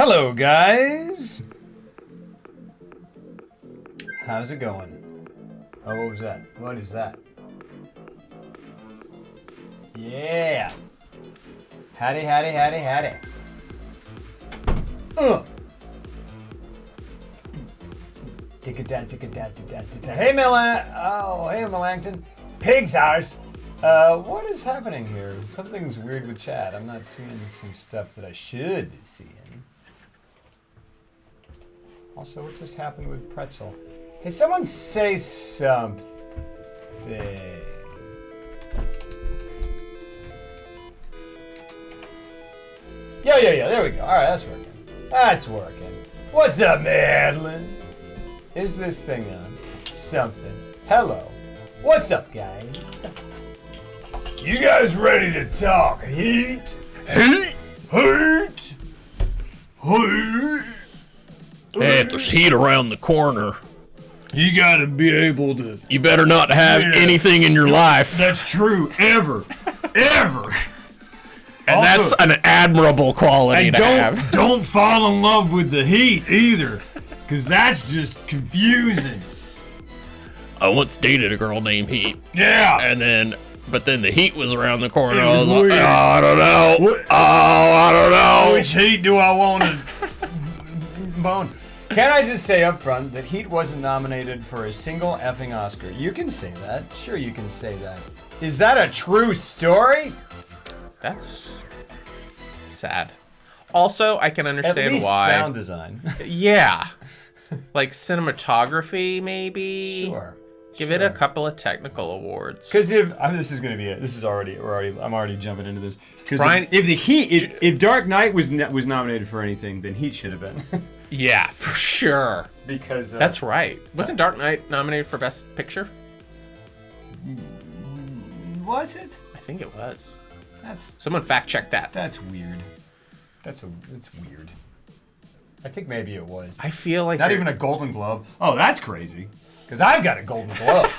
Hello, guys. How's it going? Oh, what was that? What is that? Yeah. Howdy, howdy, howdy, howdy. Hey, hey, Millangton. Pig's ours. What is happening here? Something's weird with chat. I'm not seeing some stuff that I should be seeing. Also, what just happened with Pretzel? Hey, someone say something. Yeah, there we go. Alright, that's working. That's working. What's up, Madeline? Is this thing on? Something. Hello. What's up, guys? You guys ready to talk heat? Heat? Heat? Heat? Hey, if there's heat around the corner, you gotta be able to... you better not have anything in your life. That's true. Ever. Ever. And also, that's an admirable quality to have. Don't fall in love with the heat either, because that's just confusing. I once dated a girl named Heat. Yeah. But then the heat was around the corner. I was like, oh, I don't know. I don't know. Which heat do I want to bone? Can I just say up front that Heat wasn't nominated for a single effing Oscar? You can say that. Sure, you can say that. Is that a true story? That's sad. Also, I can understand At least why. Sound design. Yeah. Like cinematography, maybe. Sure. Give it a couple of technical awards. Because if this is going to be it, I'm already jumping into this. Because if Dark Knight was nominated for anything, then Heat should have been. Yeah, for sure. Because that's right. Wasn't Dark Knight nominated for Best Picture? Was it? I think it was. That's someone fact check that. That's weird. That's weird. I think maybe it was. I feel like not even a Golden Globe. Oh, that's crazy. Because I've got a Golden Globe.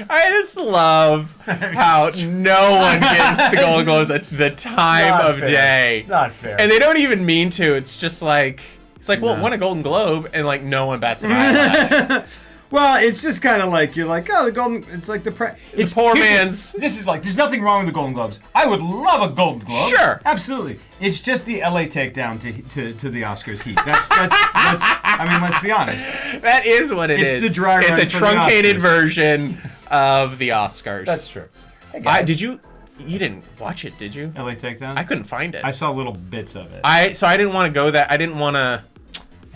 I just love how no one gives the Golden Globes the time of day. It's not fair. And they don't even mean to. It's just like, well, it won a Golden Globe, and like no one bats an eyelash. Well, it's just kind of like, you're like, oh, the Golden... It's like it's poor man's... This is like, there's nothing wrong with the Golden Globes. I would love a Golden Globe. Sure. Absolutely. It's just the LA takedown to the Oscars Heat. That's I mean, let's be honest. That is what it is. It's the dry run. It's a truncated version of the Oscars. That's true. Hey, guys. You didn't watch it, did you? LA Takedown? I couldn't find it. I saw little bits of it. So I didn't want to go that. I didn't want to...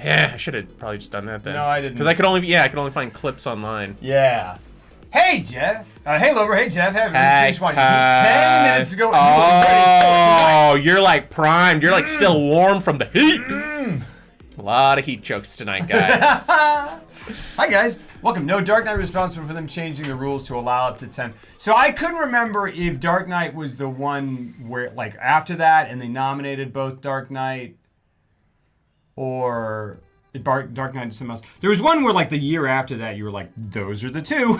Yeah, I should have probably just done that then. No, I didn't. Because I could only find clips online. Yeah. Hey, Jeff. Hey, Lover. Hey, Jeff. Haven't finished watching 10 minutes ago. Oh, you're like primed. You're like still warm from the heat. A lot of heat jokes tonight, guys. Hi, guys. Welcome. No, Dark Knight was responsible for them changing the rules to allow up to 10. So I couldn't remember if Dark Knight was the one where, like, after that, and they nominated both Dark Knight or Dark Knight and something else. There was one where, like, the year after that, you were like, those are the two.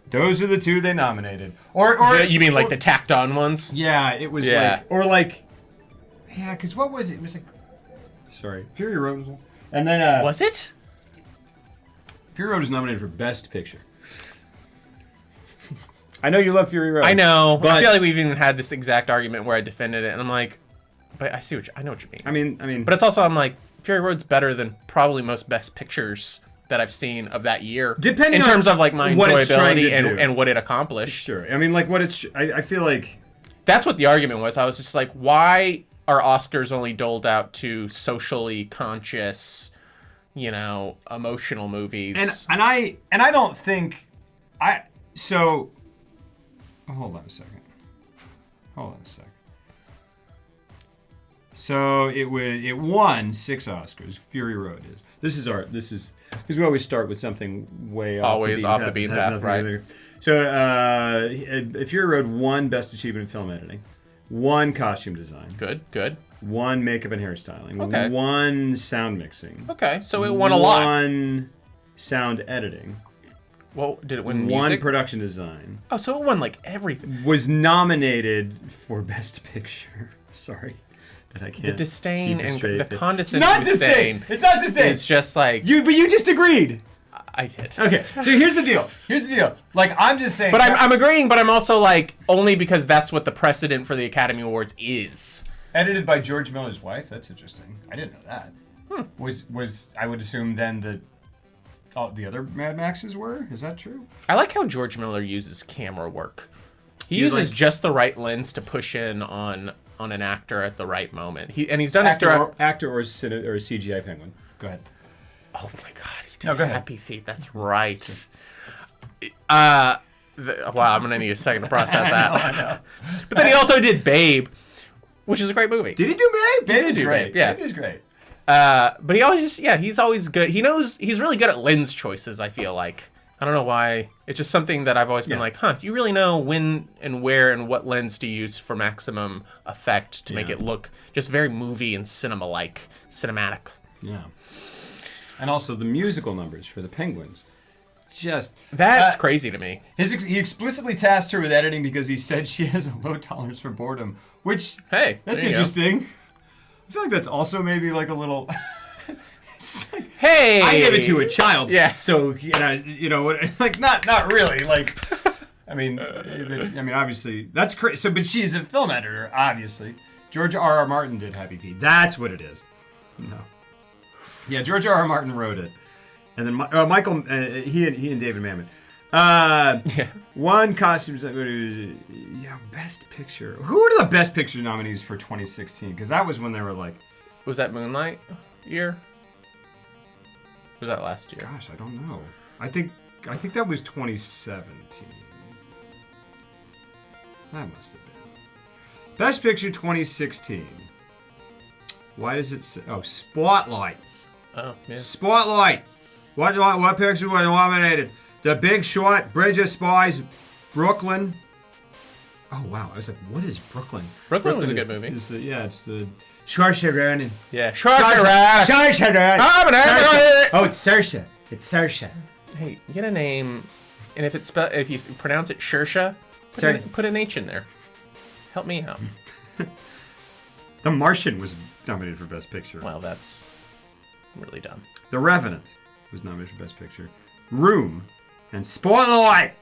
Those are the two they nominated. Or you mean like the tacked on ones? Yeah, it was like, or like, yeah, because what was it? It was like, sorry, Fury Road was, and then was it? Fury Road was nominated for Best Picture. I know you love Fury Road. I know, but I feel like we've even had this exact argument where I defended it, and I'm like, but I know what you mean. I mean, but it's also, I'm like, Fury Road's better than probably most Best Pictures that I've seen of that year. Depending in terms of like my enjoyability and what it accomplished. Sure. I mean, like what it's. I feel like that's what the argument was. I was just like, why are Oscars only doled out to socially conscious, emotional movies? And I don't think so. Hold on a second. So it won 6 Oscars. Fury Road is. This is because we always start with something way off the beaten path, right? So Fury Road won Best Achievement in Film Editing, won Costume Design. Good. Won Makeup and Hairstyling. Okay. Won Sound Mixing. Okay, so it won a lot. Won Sound Editing. Well, did it win music? Won Production Design. Oh, so it won like everything. Was nominated for Best Picture. Sorry. that I can't. The disdain keep a and straight the face. condescending It's not disdain. It's not disdain. It's just like But you just agreed. I did. Okay, so here's the deal. Here's the deal. Like, I'm just saying. But I'm agreeing, but I'm also like, only because that's what the precedent for the Academy Awards is. Edited by George Miller's wife. That's interesting. I didn't know that. Was I would assume then that all the other Mad Maxes were? Is that true? I like how George Miller uses camera work. He You uses like- just the right lens to push in on an actor at the right moment. He's done it Actor throughout. or CGI penguin. Go ahead. Oh my god, he did No, go ahead. Happy Feet. That's right. Wow, I'm gonna need a second to process that. I know. But then he also did Babe, which is a great movie. Did he do Babe? Babe is do great. Babe, yeah. Babe is great. But he always he's always good. He's really good at lens choices, I feel like. I don't know why. It's just something that I've always been like, you really know when and where and what lens to use for maximum effect to make it look just very movie and cinematic. Yeah. And also the musical numbers for the Penguins. Just That's crazy to me. He explicitly tasked her with editing because he said she has a low tolerance for boredom, which Hey, that's there you go. interesting. I feel like that's also maybe like a little. It's like, Hey, I gave it to a child. Yeah. So you know what? like not really like. I mean, obviously that's crazy. So, but she's a film editor, obviously. George R.R. Martin did Happy Feet. That's what it is. No. Yeah, George R.R. Martin wrote it, And then Michael, he and David Mamet. Yeah. One costume. Yeah, Best Picture. Who are the Best Picture nominees for 2016? Because that was when they were like, Was that Moonlight year? Or was that last year? gosh, I don't know. I think that was 2017. That must have been. Best Picture 2016. Why does it say? Oh, Spotlight. Oh, yeah. Spotlight. What pictures were nominated? The Big Short, Bridge of Spies, Brooklyn. Oh wow! I was like, what is Brooklyn? Brooklyn was a good movie. It's the Saoirse Yeah. Oh, it's Saoirse. It's Saoirse. Hey, get a name, and if you pronounce it Shersha, put an H in there. Help me out. The Martian was nominated for Best Picture. Well, that's really dumb. The Revenant was nominated for Best Picture. Room and Spotlight.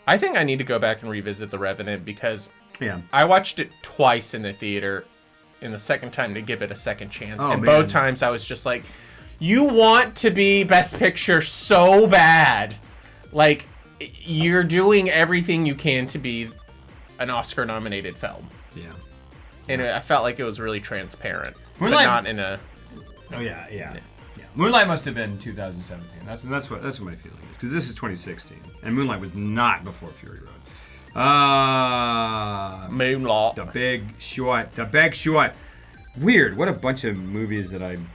I think I need to go back and revisit The Revenant because Yeah. I watched it twice in the theater, and the second time to give it a second chance. Oh, and man. both times I was just like, you want to be Best Picture so bad. Like, you're doing everything you can to be an Oscar-nominated film. Yeah. And I felt like it was really transparent. Moonlight- But not in a... Oh yeah. Moonlight must have been 2017. That's what my feeling is, because this is 2016, and Moonlight was not before Fury Road. Moonlight. The Big Short. Weird. What a bunch of movies that I don't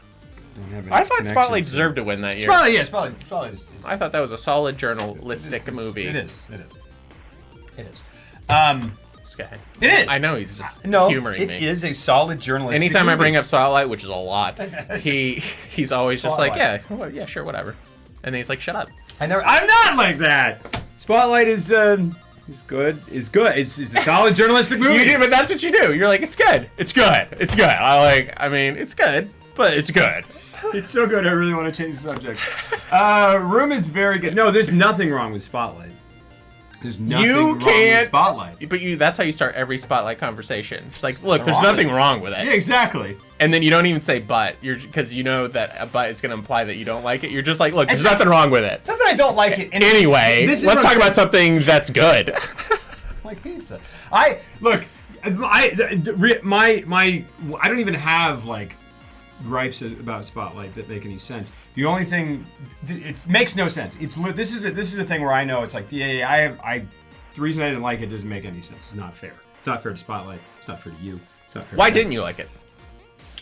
have. Any I thought connection Spotlight to. deserved to win that year. Spotlight is I thought that was a solid journalistic movie. It is. This guy. It is. I know he's just No, humoring it me. is a solid journalistic Anytime I movie. bring up Spotlight, which is a lot, he's always just like, Spotlight. yeah, sure, whatever. And then he's like, shut up. I'm not like that. Spotlight is good. It's a solid journalistic movie. You do, but that's what you do. You're like, it's good. It's good. It's good. It's good, but it's good. It's so good. I really want to change the subject. Room is very good. No, there's nothing wrong with Spotlight. There's nothing wrong with Spotlight. But that's how you start every Spotlight conversation. It's like, look, there's wrong nothing with it. wrong with it. Yeah, exactly. And then you don't even say but, because you know that a but is going to imply that you don't like it. You're just like, look, there's nothing wrong with it. It's not that I don't like it. Anyway, This is let's what talk I'm about something that's good. like pizza. I don't even have like gripes about Spotlight that make any sense. The only thing, it makes no sense. This is a thing where I know it's like the reason I didn't like it doesn't make any sense. It's not fair. It's not fair to Spotlight. It's not fair to you. It's not fair. Why to me. didn't you like it?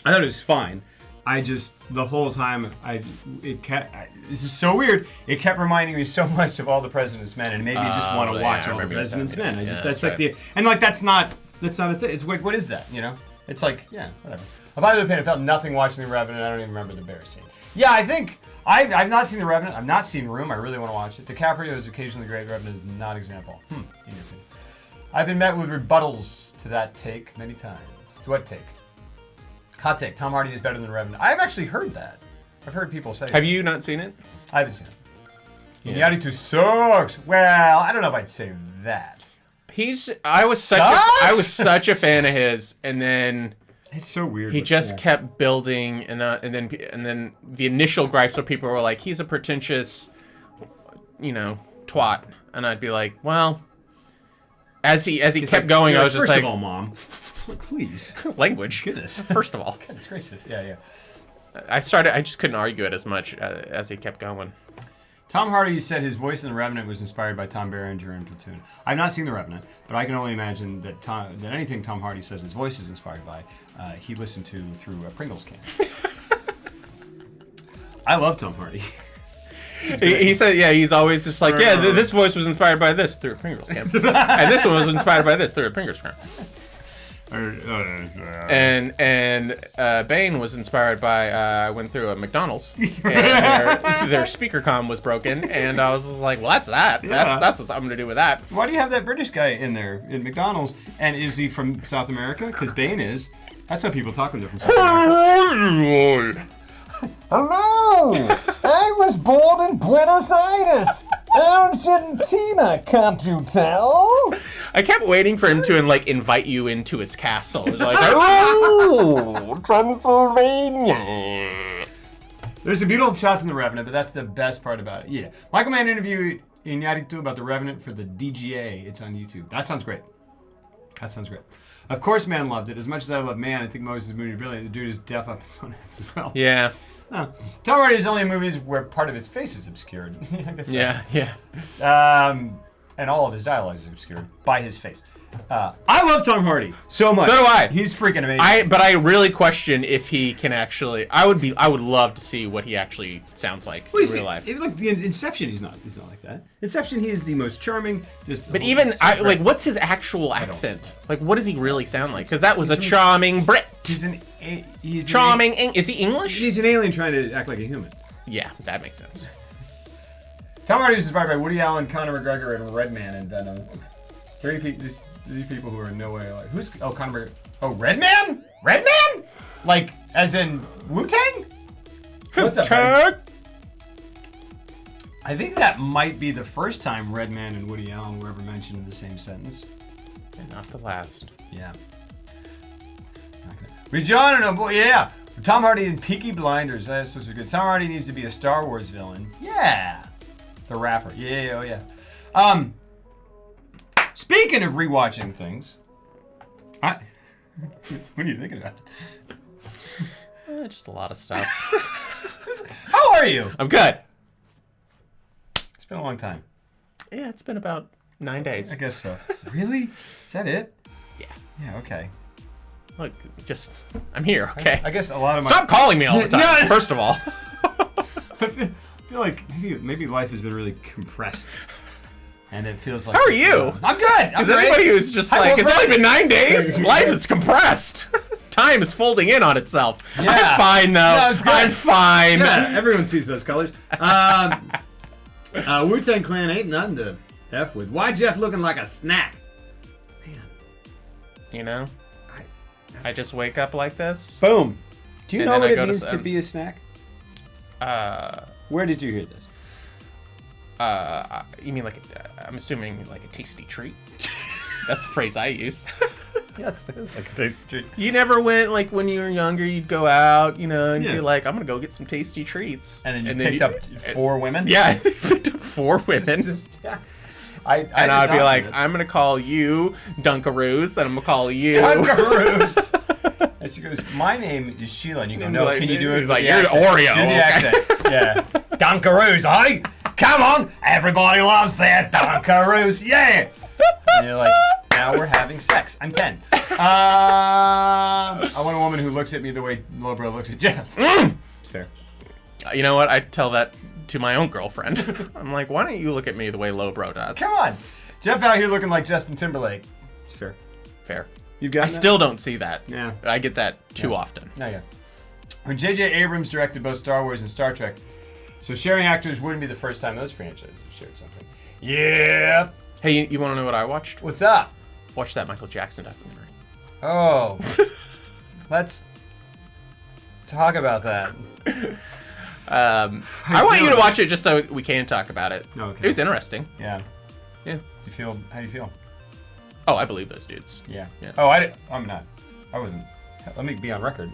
I thought it was fine. I just the whole time this is so weird. It kept reminding me so much of All the President's Men, and it made me just want to yeah, watch I All the remember you President's saying Men. that. Yeah, That's that's like that's not a thing. It's like What is that? You know? It's like, yeah, whatever. By the way, I felt nothing watching The Revenant. I don't even remember the bear scene. Yeah, I think I've not seen The Revenant. I've not seen Room. I really want to watch it. DiCaprio is occasionally great. Revenant is not example. In your opinion. I've been met with rebuttals to that take many times. To what take? Hot take: Tom Hardy is better than Revenant. I've actually heard that. I've heard people say. Have you not seen it? I haven't seen it. Iñárritu sucks. Well, I don't know if I'd say that. I was such a fan of his, and then It's so weird. he just kept building, and then the initial gripes where people were like, he's a pretentious, twat, and I'd be like, well, as he kept going, I was just like, first of all, Mom, please, language. goodness, First of all, goodness gracious, yeah. I just couldn't argue it as much as he kept going. Tom Hardy said his voice in The Revenant was inspired by Tom Berenger in Platoon. I've not seen The Revenant, but I can only imagine that anything Tom Hardy says his voice is inspired by, he listened to through a Pringles can. I love Tom Hardy. He said, he's always just like, this voice was inspired by this through a Pringles can. And this one was inspired by this through a Pringles can. And Bane was inspired by I went through a McDonald's and their speaker comm was broken, and I was just like, well, that's that. Yeah. That's what I'm gonna do with that. Why do you have that British guy in there in McDonald's? And is he from South America? Because Bane is. That's how people talk when they're from South America. Hello! I was born in Buenos Aires, Argentina, can't you tell? I kept waiting for him to invite you into his castle. It was like, Oh, Transylvania. There's some beautiful shots in The Revenant, but that's the best part about it. Yeah. Michael Mann interviewed Iñárritu about The Revenant for the DGA. It's on YouTube. That sounds great. Of course, Mann loved it. As much as I love Mann, I think Moses' movie brilliant. The dude is deaf up his own ass as well. yeah, Tom Hardy is only in movies where part of his face is obscured. I guess so. yeah. And all of his dialogue is obscured by his face. I love Tom Hardy so much. So do I. He's freaking amazing. But I really question if he can actually. I would love to see what he actually sounds like in real life. It was like the Inception. He's not like that. Inception. He is the most charming. But what's his actual accent? Like, what does he really sound like? Because that was a charming Brit. He's charming. Is he English? He's an alien trying to act like a human. Yeah, that makes sense. Tom Hardy was inspired by Woody Allen, Conor McGregor, and Redman in Venom. These people who are in no way alike. Conor McGregor? Oh, Redman? Redman? Like, as in Wu-Tang? What's up, man? I think that might be the first time Redman and Woody Allen were ever mentioned in the same sentence. And not the last. Yeah. John and boy, yeah. Tom Hardy in Peaky Blinders. That's supposed to be good. Tom Hardy needs to be a Star Wars villain. Yeah. The rapper. Yeah. Speaking of rewatching things, what are you thinking about? Just a lot of stuff. How are you? I'm good. It's been a long time. Yeah, it's been about 9 days. I guess so. Really? Is that it? Yeah. Yeah, okay. Look, I'm here, okay? I guess a lot of my... Stop calling me all the time, No. first of all. I feel like maybe life has been really compressed. And it feels like... How are you? I'm good. Because anybody who's just it's only been 9 days, life is compressed. Time is folding in on itself. Yeah. I'm fine, though. No, I'm fine. Yeah, everyone sees those colors. Wu-Tang Clan ain't nothing to F with. Why Jeff looking like a snack? Man. You know? I just wake up like this. Boom. Do you And know then what I it go to means to sleep. be a snack? Where did you hear this? You mean I'm assuming like a tasty treat? That's the phrase I use. Yeah, it's like a tasty treat. You never went, like, when you were younger, you'd go out, and Yeah. you'd be like, I'm going to go get some tasty treats. And then you picked up 4 women? Yeah, I picked up 4 women. Yeah. I'd be like, I'm going to call you Dunkaroos, and I'm going to call you... Dunkaroos! And she goes, my name is Sheila. And you go, no, like, can you do it? he's like, with you're the accent? Oreo, Do the okay. accent. Yeah. Dunkaroos, eh? Come on. Everybody loves that Dunkaroos. Yeah. And you're like, now we're having sex. I'm 10. I want a woman who looks at me the way Lobro looks at Jeff. It's fair. You know what? I tell that to my own girlfriend. I'm like, why don't you look at me the way Lobro does? Come on. Jeff out here looking like Justin Timberlake. It's fair. Fair. You've got I still don't see that. Yeah. I get that too often. No, yeah. When J.J. Abrams directed both Star Wars and Star Trek, so sharing actors wouldn't be the first time those franchises shared something. Yeah. Hey, you want to know what I watched? What's up? Watch that Michael Jackson documentary. Oh. Let's Talk about that. I want you to watch it just so we can talk about it. Okay. It was interesting. Yeah. Yeah. How do you feel? Oh, I believe those dudes. Yeah. Yeah. Oh, I'm not. I wasn't. Let me be on record.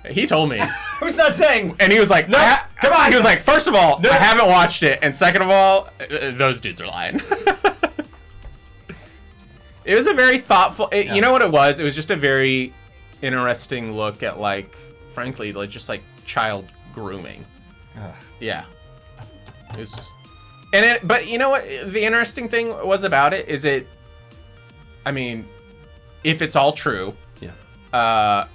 He told me. I was not saying. And he was like, No, come on. He was like, first of all, No. I haven't watched it. And second of all, those dudes are lying. It was a very thoughtful, you know what it was? It was just a very interesting look at, like, frankly, like just like child grooming. Ugh. Yeah. It was just, but you know what? The interesting thing was about it is I mean, if it's all true,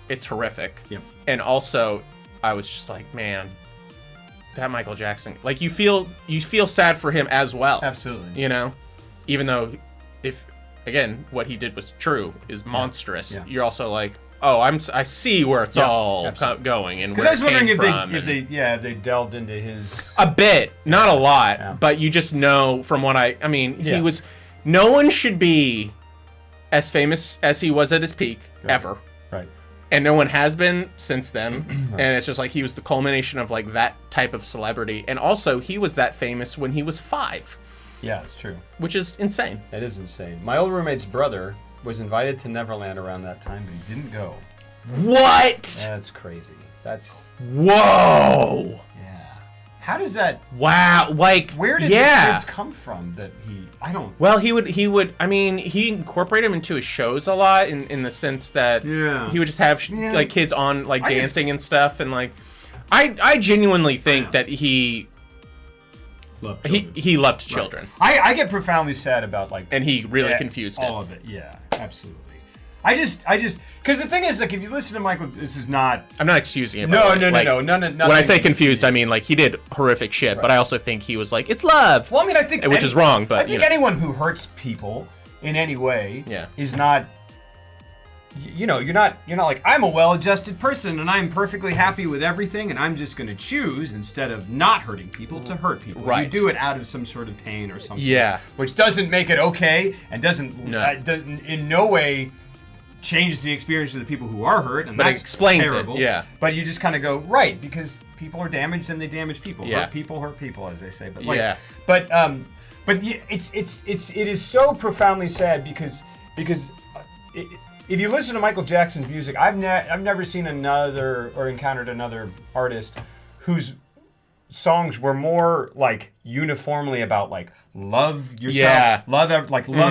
it's horrific. Yeah. And also, I was just like, man, that Michael Jackson, like you feel sad for him as well. Absolutely. You know, even though if again what he did was true is monstrous. Yeah. You're also like, oh, I see where it's all absolutely. going and Because where I was wondering if they delved into his. a bit, not a lot, Yeah. but you just know from what I mean, Yeah. he was. No one should be as famous as he was at his peak ever. Right. And no one has been since then. And it's just like he was the culmination of like that type of celebrity. And also he was that famous when he was 5, Yeah, it's true. which is insane. That is insane. My old roommate's brother was invited to Neverland around that time, but he didn't go. What? That's crazy. That's Whoa. yeah. How does that? Wow. Like, Where did the kids come from? That I don't. Well, he would. I mean, he incorporated him into his shows a lot in the sense that Yeah. he would just have Yeah. like kids on like I just- dancing and stuff, and like, I genuinely think that he loved children, I get profoundly sad about like. and he really confused all it. of it. Yeah, absolutely. I just, because the thing is, like, if you listen to Michael, this is not. I'm not excusing him. No, by the way. Like, no. When I say confused, I mean like he did horrific shit, but I also think he was like, it's love. Well, I mean, I think Which is wrong, but, I think you know. anyone who hurts people in any way Yeah. is not. You know, you're not like, I'm a well-adjusted person and I'm perfectly happy with everything and I'm just going to choose, instead of not hurting people, to hurt people. Right. You do it out of some sort of pain or something. Yeah. Which doesn't make it okay and doesn't No. doesn't in no way changes the experience of the people who are hurt, and But it that's explains it, terrible. yeah. But you just kind of go, right, because people are damaged and they damage people. Yeah. Hurt people, as they say. But like, Yeah. But yeah, it is so profoundly sad because if you listen to Michael Jackson's music, I've never seen another or encountered another artist whose songs were more like uniformly about like love yourself, Yeah. love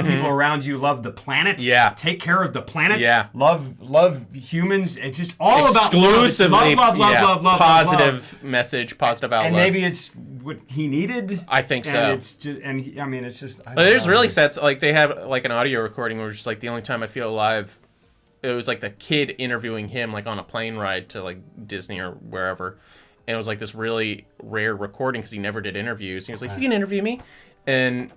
people around you, love the planet, Yeah. take care of the planet, Yeah. love humans. It's just all about Exclusively love, positive message, positive outlook. and maybe it's what he needed. I think and so. It's just, I mean, it's just. I don't There's know. really sad. Like they have like an audio recording where it's just like the only time I feel alive. It was like the kid interviewing him like on a plane ride to like Disney or wherever, and it was like this really rare recording because he never did interviews. He was like, "You can interview me," and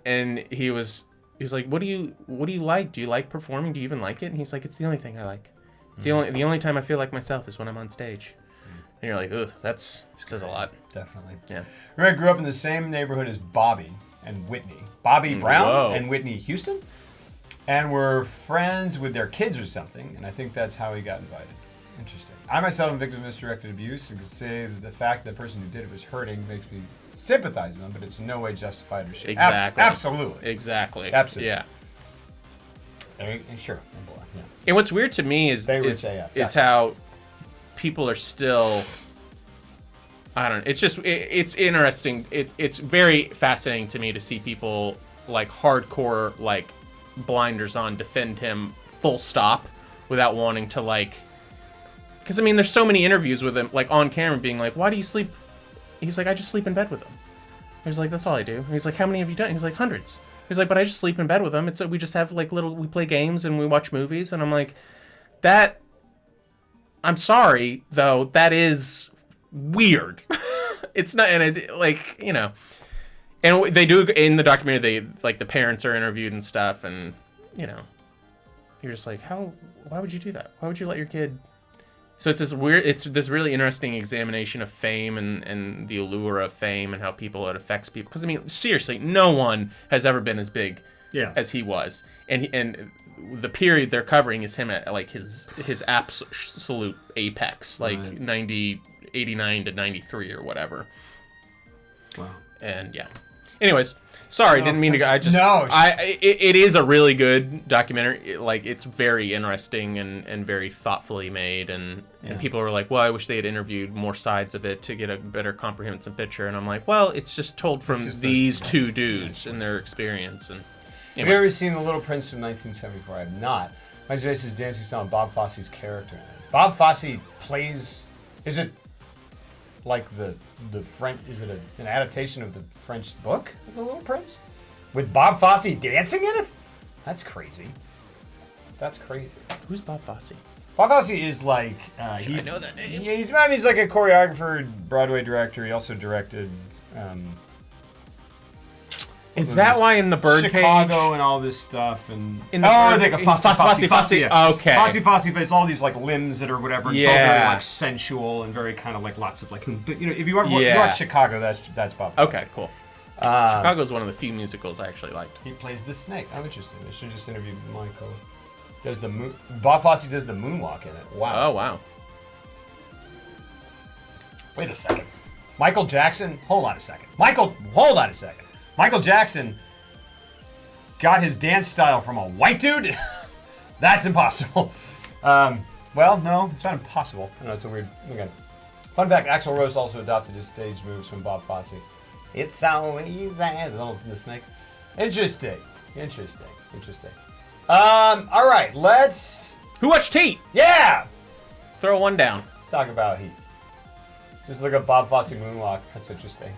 he was like, "What do you like? Do you like performing? Do you even like it?" And he's like, "It's the only thing I like. It's the only time I feel like myself is when I'm on stage." And you're like, "Ugh, that says a lot." Definitely. Yeah. I grew up in the same neighborhood as Bobby and Whitney. Bobby Brown Whoa. and Whitney Houston. And were friends with their kids or something. And I think that's how he got invited. Interesting. I myself am victim of misdirected abuse and can say that the fact that the person who did it was hurting makes me sympathize with them, but it's in no way justified or shit. Exactly. Absolutely. Exactly. Absolutely. Yeah. Sure. Yeah. And what's weird to me is Favorites AF. is Gotcha. how people are still. I don't know. It's just it's interesting. It's very fascinating to me to see people like hardcore like blinders on defend him full stop without wanting to like. Because I mean, there's so many interviews with him like on camera being like, "Why do you sleep?" He's like, "I just sleep in bed with him." He's like, "That's all I do." He's like, "How many have you done?" He's like, "Hundreds." He's like, "But I just sleep in bed with him. We just have like we play games and we watch movies." And I'm like, that. I'm sorry though. That is weird. It's not, and it, like, you know, and they do in the documentary. They like the parents are interviewed and stuff, and you know, you're just like, why would you do that? Why would you let your kid? So it's this really interesting examination of fame and the allure of fame and how it affects people. Because I mean, seriously, no one has ever been as big Yeah. as he was, and the period they're covering is him at like his absolute apex, like 89 to 93 or whatever. Wow. And yeah. Anyways, sorry, didn't mean to go. It is a really good documentary. Like, it's very interesting and very thoughtfully made. And people are like, well, I wish they had interviewed more sides of it to get a better comprehensive picture. And I'm like, well, it's just told from these two dudes and their experience. And Have you ever seen The Little Prince from 1974? I have not. Mine's based his dancing style on Bob Fosse's character in it. Bob Fosse plays. Is it like the French? Is it an adaptation of the French book, The Little Prince, with Bob Fosse dancing in it? That's crazy. That's crazy. Who's Bob Fosse? Bob Fosse is like. I know that name. Yeah, he's like a choreographer, Broadway director. He also directed. Is that why in the Birdcage? Chicago and all this stuff and Fosse. Yeah. Okay. Fosse, but it's all these like limbs that are whatever. And it's all very like sensual and very kind of like lots of like. But you know, if you watch Chicago, that's Bob Fosse. Okay, cool. Chicago's one of the few musicals I actually liked. He plays the snake. I'm interested. I should just interview Michael. Bob Fosse does the moonwalk in it. Wow. Oh wow. Wait a second. Michael Jackson. Hold on a second. Michael Jackson got his dance style from a white dude? That's impossible. Well, no, it's not impossible. I know it's a weird. Okay. Fun fact: Axl Rose also adopted his stage moves from Bob Fosse. It's always the snake. Interesting. All right, let's. Who watched Heat? Yeah. Throw one down. Let's talk about Heat. Just look up Bob Fosse moonwalk. That's interesting.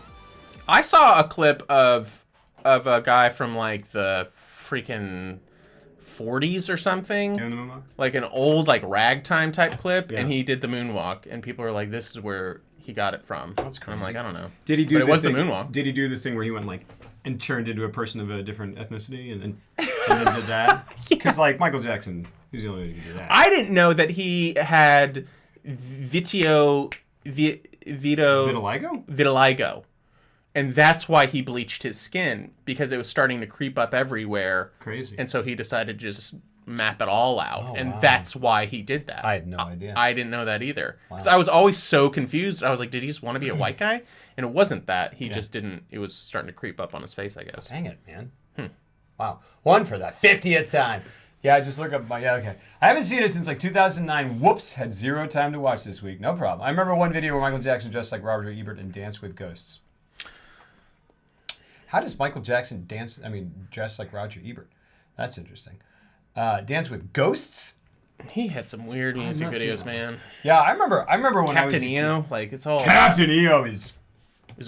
I saw a clip of a guy from like the freaking 40s or something. Doing the moonwalk? Like an old like ragtime type clip, and he did the moonwalk, and people are like, "This is where he got it from." That's crazy. I'm like, I don't know. Did he do? But it was the moonwalk. Did he do the thing where he went like and turned into a person of a different ethnicity, and then did that? Because like Michael Jackson, he's the only one who can do that. I didn't know that he had vitiligo. And that's why he bleached his skin, because it was starting to creep up everywhere. Crazy. And so he decided to just map it all out. Oh, and wow. that's why he did that. I had no idea. I didn't know that either. Because I was always so confused. I was like, did he just want to be a white guy? And it wasn't that. He just didn't. It was starting to creep up on his face, I guess. Dang it, man. Wow. One for the 50th time. Yeah, just look up my. Yeah, okay. I haven't seen it since like 2009. Whoops, had zero time to watch this week. No problem. I remember one video where Michael Jackson dressed like Roger Ebert and danced with ghosts. How does Michael Jackson dress like Roger Ebert? That's interesting. Dance with ghosts? He had some weird music videos, man. Yeah, I remember when Captain EO, like it's all Captain EO is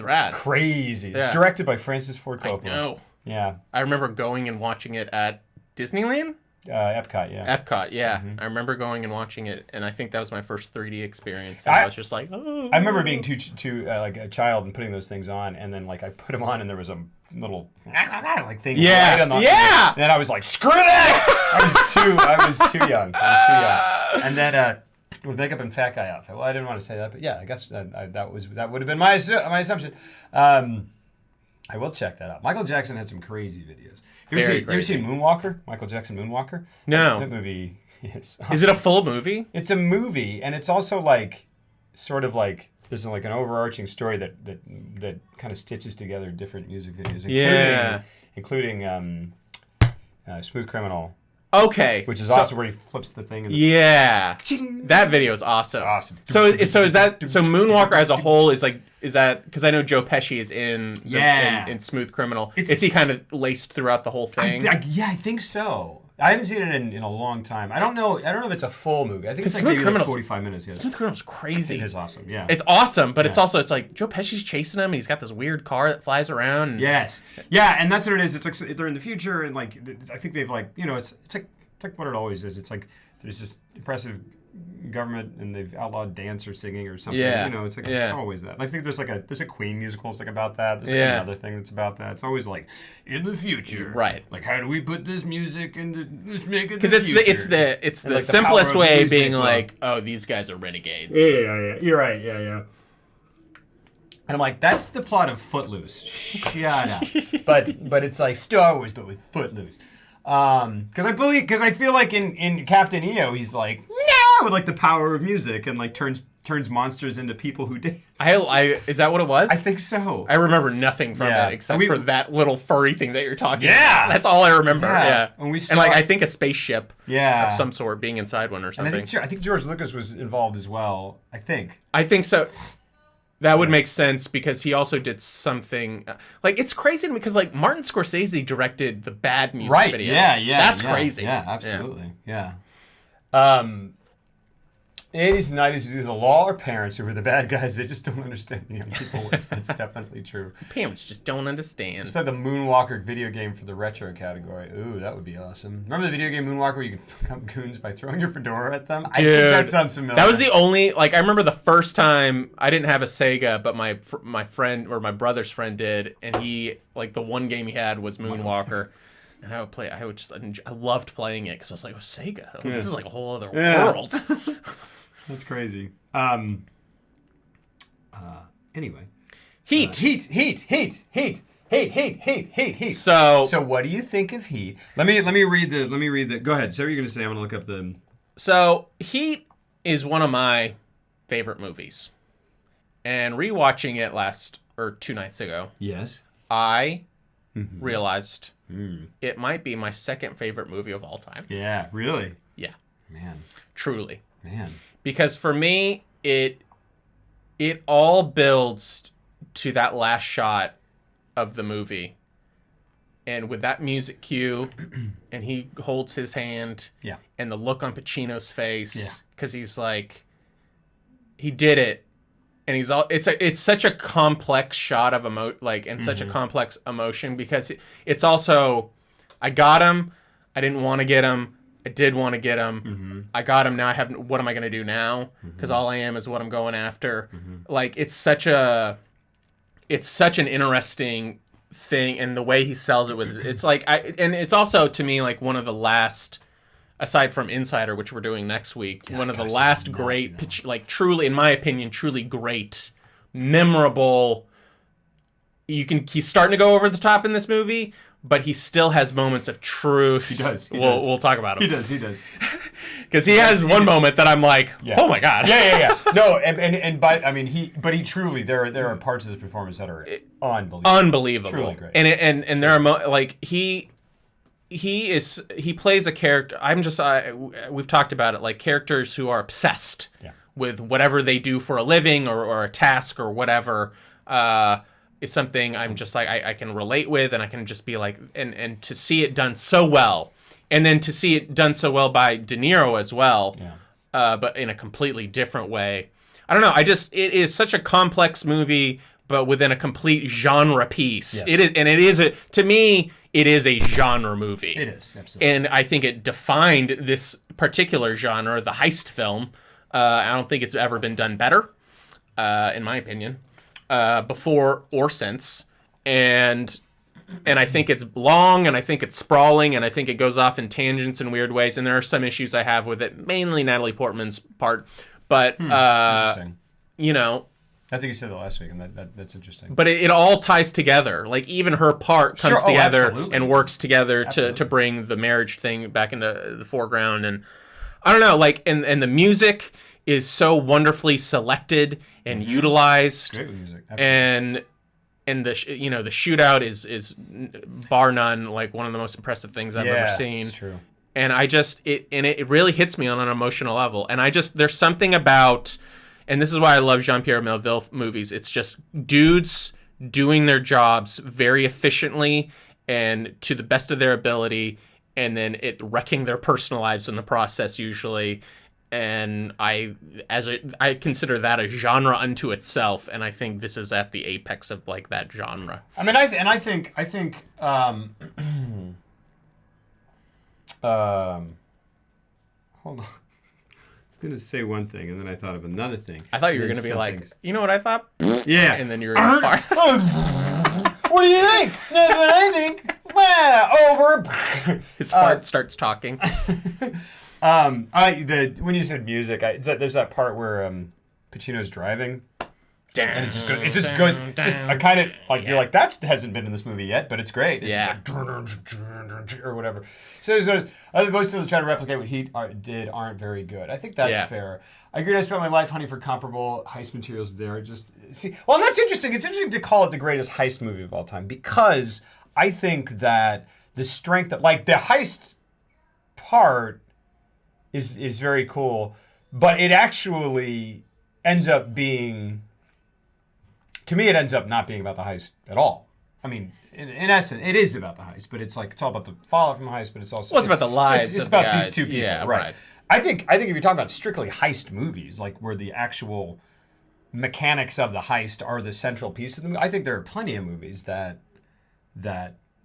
rad. crazy. Yeah. It's directed by Francis Ford Coppola. I know. Yeah. I remember going and watching it at Disneyland. Epcot, yeah. Epcot, yeah. Mm-hmm. I remember going and watching it, and I think that was my first 3D experience. And I was just like, oh. I remember being too like a child and putting those things on, and then like I put them on, and there was a little like thing. Yeah, right on the, yeah. And then I was like, screw that! I was too young. And then with makeup and fat guy outfit. Well, I didn't want to say that, but yeah, I guess that would have been my assumption. I will check that out. Michael Jackson had some crazy videos. You ever seen Moonwalker? Michael Jackson Moonwalker? No. That movie is awesome. Is it a full movie? It's a movie, and it's also like, sort of like, there's like an overarching story that kind of stitches together different music videos, including Smooth Criminal. Okay. Which is also where he flips the thing. That video is awesome. Awesome. So Moonwalker as a whole is that because I know Joe Pesci is in Smooth Criminal. Is he kind of laced throughout the whole thing? I think so. I haven't seen it in a long time. I don't know if it's a full movie. I think it's like Smooth maybe Criminal's, 45 minutes. Yeah. Smooth Criminal's crazy. It is awesome. Yeah. It's awesome, but it's like Joe Pesci's chasing him. And he's got this weird car that flies around. And yes. Yeah, and that's what it is. It's like they're in the future, and like I think they've like it's like what it always is. It's like there's this impressive government, and they've outlawed dance or singing or something. Yeah. It's like it's always that. I think there's a Queen musical. It's like about that. There's another thing that's about that. It's always like in the future, right? Like how do we put this music into this make it? Because it's the like simplest way being music, like, oh, these guys are renegades. Yeah. You're right. Yeah. And I'm like, that's the plot of Footloose. Shut up. but it's like Star Wars, but with Footloose. Because I feel like in Captain EO, he's like, no, with like the power of music and like turns monsters into people who dance. Is that what it was? I think so. I remember nothing from Yeah. it except for that little furry thing that you're talking Yeah. about. That's all I remember. Yeah. Yeah. And we and saw- like I think a spaceship Yeah. of some sort being inside one or And something. I think George Lucas was involved as well. I think. I think so. That would make sense because he also did something like it's crazy to me because like Martin Scorsese directed the bad music video. That's crazy. Yeah, absolutely. Yeah. 80s and 90s, either the law or parents who were the bad guys. They just don't understand the young people ways. That's definitely true. Parents just don't understand. Let's play the Moonwalker video game for the retro category. Ooh, that would be awesome. Remember the video game Moonwalker where you can fuck up goons by throwing your fedora at them? I think that sounds familiar. That was the only, like, I remember the first time, I didn't have a Sega, but my friend, or my brother's friend did, and he, like, the one game he had was Moonwalker. And I loved playing it, because I was like, oh, Sega? This is like a whole other world. That's crazy. Anyway. Heat. So what do you think of Heat? Let me read the. Go ahead. So what are you gonna say? I'm gonna look up the. So Heat is one of my favorite movies, and rewatching it 2 nights ago, Yes. I realized it might be my second favorite movie of all time. Yeah. Really. Yeah, Man. truly. Man. Because for me, it all builds to that last shot of the movie, and with that music cue, and he holds his hand, Yeah. and the look on Pacino's face, Yeah. because he's like, he did it, and it's such a complex shot of such a complex emotion because it's also, I got him, I didn't want to get him. I did want to get him. I got him. Now what am I going to do now? Because all I am is what I'm going after. Like, it's such an interesting thing, and the way he sells it with it's like, and it's also to me like one of the last, aside from Insider, which we're doing next week, one of the last great, like truly, in my opinion, truly great, memorable. He's starting to go over the top in this movie, but he still has moments of truth. He does. We'll talk about him. He does. Because he has one moment that I'm like, oh my god. Yeah. No, but he truly, there are parts of this performance that are unbelievable. Truly great. And there are he plays a character. We've talked about it, like characters who are obsessed with whatever they do for a living or a task or whatever. Is something I'm just like, I can relate with, and I can just be like, and to see it done so well, and then to see it done so well by De Niro as well, but in a completely different way. I don't know. It is such a complex movie, but within a complete genre piece. Yes. To me, it is a genre movie. It is, absolutely. And I think it defined this particular genre, the heist film. I don't think it's ever been done better, in my opinion. Before or since, and I think it's long, and I think it's sprawling, and I think it goes off in tangents in weird ways, and there are some issues I have with it, mainly Natalie Portman's part, but interesting. I think you said that last week, and that's interesting. But it all ties together. Like, even her part comes together and works together to bring the marriage thing back into the foreground, and I don't know, like, and the music is so wonderfully selected and utilized. Great music. Absolutely. And the the shootout is bar none like one of the most impressive things I've ever seen. It's true. And it really hits me on an emotional level. And there's something about, and this is why I love Jean-Pierre Melville movies. It's just dudes doing their jobs very efficiently and to the best of their ability, and then it wrecking their personal lives in the process usually. And I consider that a genre unto itself, and I think this is at the apex of like that genre. I mean, I think hold on. I was gonna say one thing, and then I thought of another thing. I thought you were gonna be like, you know what I thought? Yeah. And then you were gonna fire. What do you think? That's what I think. Over. His fart starts talking. When you said music, there's that part where Pacino's driving, And it just goes, I kind of like, you're like, that hasn't been in this movie yet, but it's great. It's just like, or whatever. So most of them try to replicate what he did aren't very good. I think that's fair. I agree. I spent my life hunting for comparable heist materials there. And that's interesting. It's interesting to call it the greatest heist movie of all time because I think that the strength of, like, the heist part is very cool, but it actually ends up being, to me, it ends up not being about the heist at all. I mean, in essence, it is about the heist, but it's like, it's all about the fallout from the heist, but it's also... Well, it's about the lives It's of about the guys. these two people, Yeah, right. I think if you're talking about strictly heist movies, like where the actual mechanics of the heist are the central piece of the movie, I think there are plenty of movies that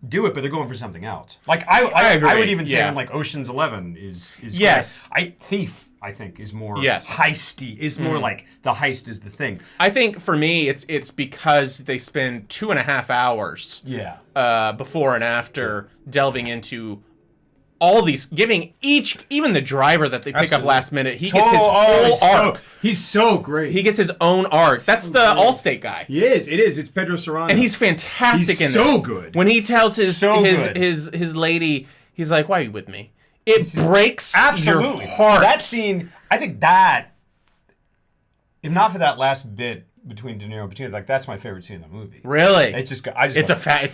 do it, but they're going for something else. Like I agree. would even say Yeah. like Ocean's 11 is Yes. great. Thief, I think, is more Yes. heisty. Is more like the heist is the thing. I think for me, it's because they spend 2.5 hours before and after delving into all these, giving even the driver that they pick up last minute, he gets his whole arc. He's so great. He gets his own arc. That's the Allstate guy. He is. It is. It's Pedro Serrano. And he's fantastic in this. so good. When he tells his lady, he's like, "Why are you with me?" It breaks absolutely your heart. That scene, I think that, if not for that last bit between De Niro and Pacino, like, that's my favorite scene in the movie. Really? It's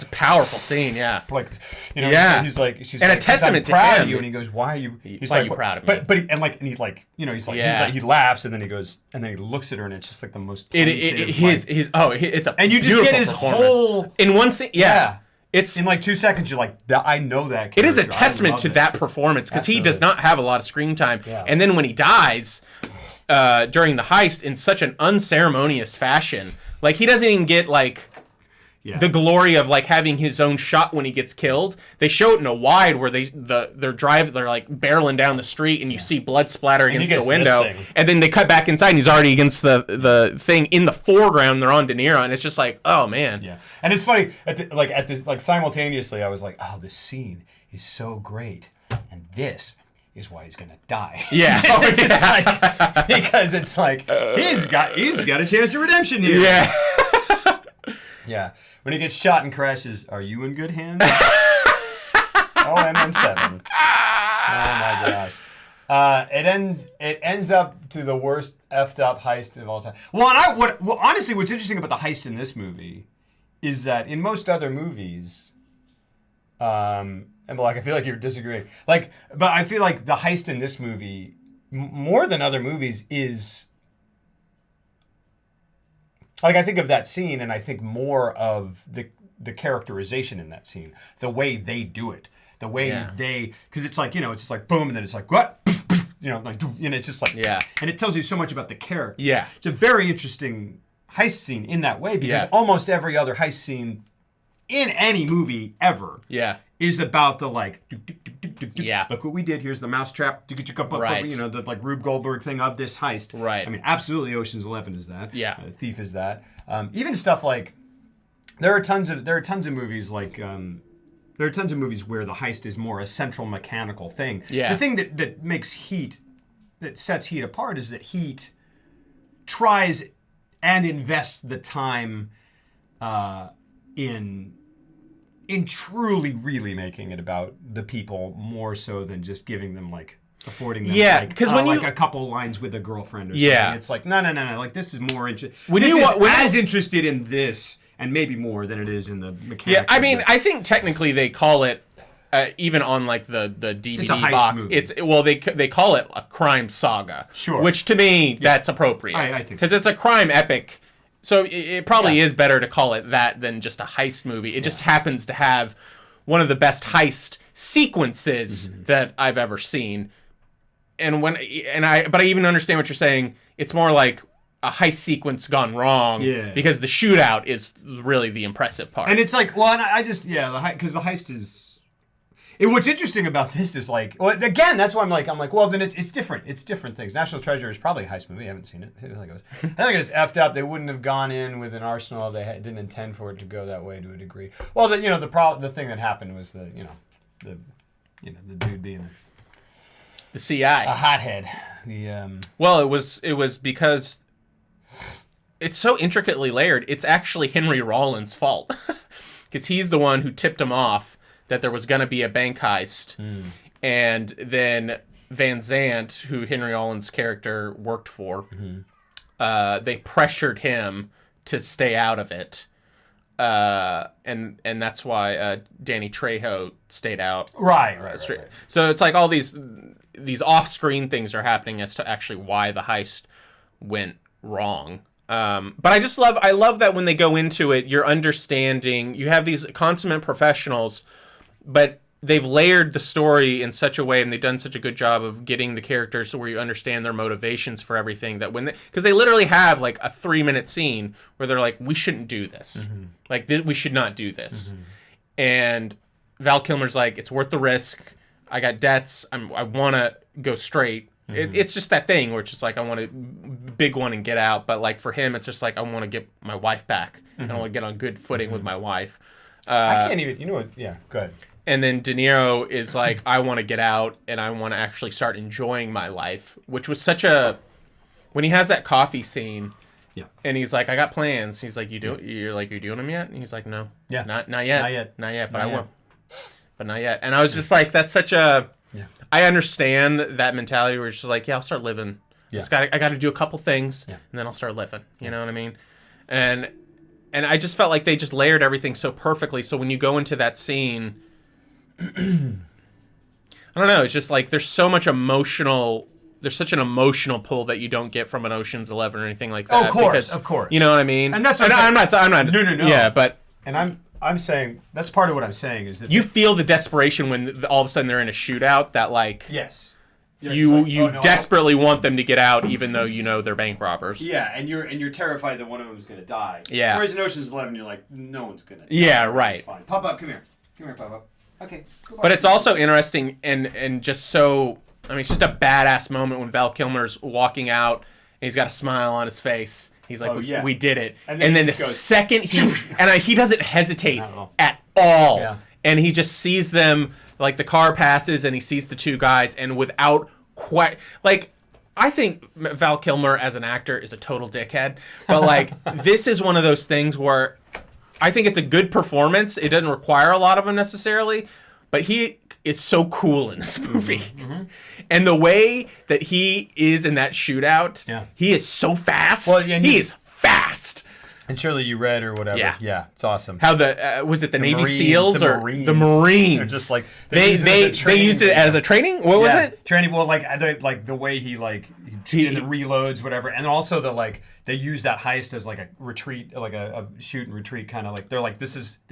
a powerful scene, yeah. Like, she's and a testament to proud him. of you, and he goes, "Why are you?" He's why like, are you proud of me? But he laughs, and then he goes, and then he looks at her, and it's just like the most. It's a and you just beautiful get his performance. whole in one scene. Yeah. It's in like 2 seconds. You're like, I know that character. It is a testament to that performance because he does not have a lot of screen time, and then when he dies during the heist in such an unceremonious fashion, like, he doesn't even get like the glory of like having his own shot when he gets killed. They show it in a wide where they're like barreling down the street, and you see blood splatter against the window, and then they cut back inside, and he's already against the thing in the foreground. They're on De Niro, and it's just like, oh man. Yeah, and it's funny simultaneously, I was like, oh, this scene is so great, and this is why he's gonna die. Yeah, it's just like, because it's like he's got a chance of redemption here. Yeah. Yeah, when he gets shot and crashes, are you in good hands? Oh, MM7. Oh my gosh. It ends up to the worst effed up heist of all time. Well, honestly, what's interesting about the heist in this movie is that in most other movies, and like, I feel like you're disagreeing, but I feel like the heist in this movie, more than other movies, is. Like, I think of that scene, and I think more of the characterization in that scene, the way they do it, the way because it's like, it's like boom, and then it's like what, and it's just like, and it tells you so much about the character. Yeah, it's a very interesting heist scene in that way because almost every other heist scene in any movie ever, is about the like, look what we did. Here's the mousetrap. Right. The like Rube Goldberg thing of this heist. Right. I mean, absolutely, Ocean's 11 is that. Yeah. Thief is that. Even stuff like there are tons of movies like there are tons of movies where the heist is more a central mechanical thing. Yeah. The thing that makes Heat, that sets Heat apart, is that Heat tries and invests the time in truly, really making it about the people more so than just giving them affording them because when a couple lines with a girlfriend or something. It's like no, like this is more interesting. As interested in this and maybe more than it is in the mechanics. Yeah, I mean, I think technically they call it even on like the DVD it's a heist box. Movie. They call it a crime saga. Sure. Which to me that's appropriate. I think because it's a crime epic. So it probably is better to call it that than just a heist movie. It just happens to have one of the best heist sequences that I've ever seen. But I even understand what you're saying. It's more like a heist sequence gone wrong because the shootout is really the impressive part. And it's like, because the heist is. What's interesting about this is again, that's why I'm like, well, then it's different. It's different things. National Treasure is probably a heist movie. I haven't seen it. I think it was effed up. They wouldn't have gone in with an arsenal. They didn't intend for it to go that way to a degree. Well, the thing that happened was the dude being the CI, a hothead. Well, it was because it's so intricately layered. It's actually Henry Rollins' fault because he's the one who tipped him off that there was going to be a bank heist, and then Van Zandt, who Henry Rollins' character worked for, they pressured him to stay out of it. And that's why Danny Trejo stayed out. Right. So it's like all these off-screen things are happening as to actually why the heist went wrong. But I love that when they go into it, you're understanding. You have these consummate professionals, but they've layered the story in such a way, and they've done such a good job of getting the characters to where you understand their motivations for everything, that because they literally have like a 3-minute scene where they're like, we shouldn't do this. Like, we should not do this. And Val Kilmer's like, it's worth the risk. I got debts. I want to go straight. It's just that thing where it's just like, I want to big one and get out. But like for him, it's just like, I want to get my wife back. And I want to get on good footing with my wife. I can't even, you know what? Yeah, go ahead. And then De Niro is like, I want to get out and I want to actually start enjoying my life, which was such a, when he has that coffee scene, and he's like, I got plans. He's like, you're doing them yet? And he's like, no, not yet, but I will, but not yet. And I was just like, that's such a, I understand that mentality where it's just like, I'll start living. I got to do a couple things, and then I'll start living. You know what I mean? And I just felt like they just layered everything so perfectly. So when you go into that scene, I don't know. It's just like there's such an emotional pull that you don't get from an Ocean's 11 or anything like that. Of course. You know what I mean? And that's what I'm not. No. Yeah, but I'm saying that's part of what I'm saying is that you feel the desperation when all of a sudden they're in a shootout. That like yes, you desperately want them to get out, even though you know they're bank robbers. Yeah, and you're terrified that one of them is gonna die. Yeah. Whereas in Ocean's 11, you're like, no one's gonna. Yeah, die. right. It's fine. Pop up, come here, Pop up. Okay. But it's also interesting and just so, I mean, it's just a badass moment when Val Kilmer's walking out and he's got a smile on his face. He's like, we did it. And then the second he doesn't hesitate at all. Yeah. And he just sees them, like the car passes and he sees the two guys, and without quite, like, I think Val Kilmer as an actor is a total dickhead. But like, this is one of those things where I think it's a good performance. It doesn't require a lot of him necessarily, but he is so cool in this movie. And the way that he is in that shootout, he is so fast. Well, he is fast. And surely you read or whatever. Yeah, it's awesome. How was it the Navy Marines, SEAls the or Marines. the Marines? They're just like they used it as a training. What was it? Training. Well, like the way he reloads, whatever, and also they use that heist as like a retreat, like a shoot and retreat kind of like they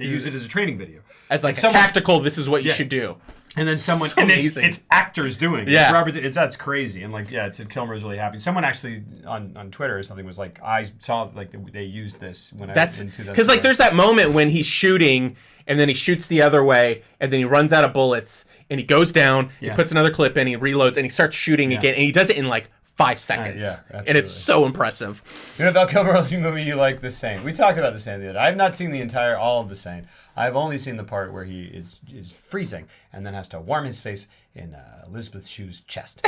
use it as a training video, as like a tactical. This is what you should do. And then someone, so it's actors doing it. Yeah. That's crazy. And it said Kilmer's really happy. Someone actually on Twitter or something was like, I saw like they used this when because like there's that moment when he's shooting and then he shoots the other way and then he runs out of bullets and he goes down, he puts another clip in, he reloads and he starts shooting again, and he does it in like 5 seconds. And it's so impressive. You know, Val Kilmer movie you like The Saint. We talked about The Saint the other day. I have not seen all of The Saint. I've only seen the part where he is freezing and then has to warm his face in Elizabeth Shue's chest.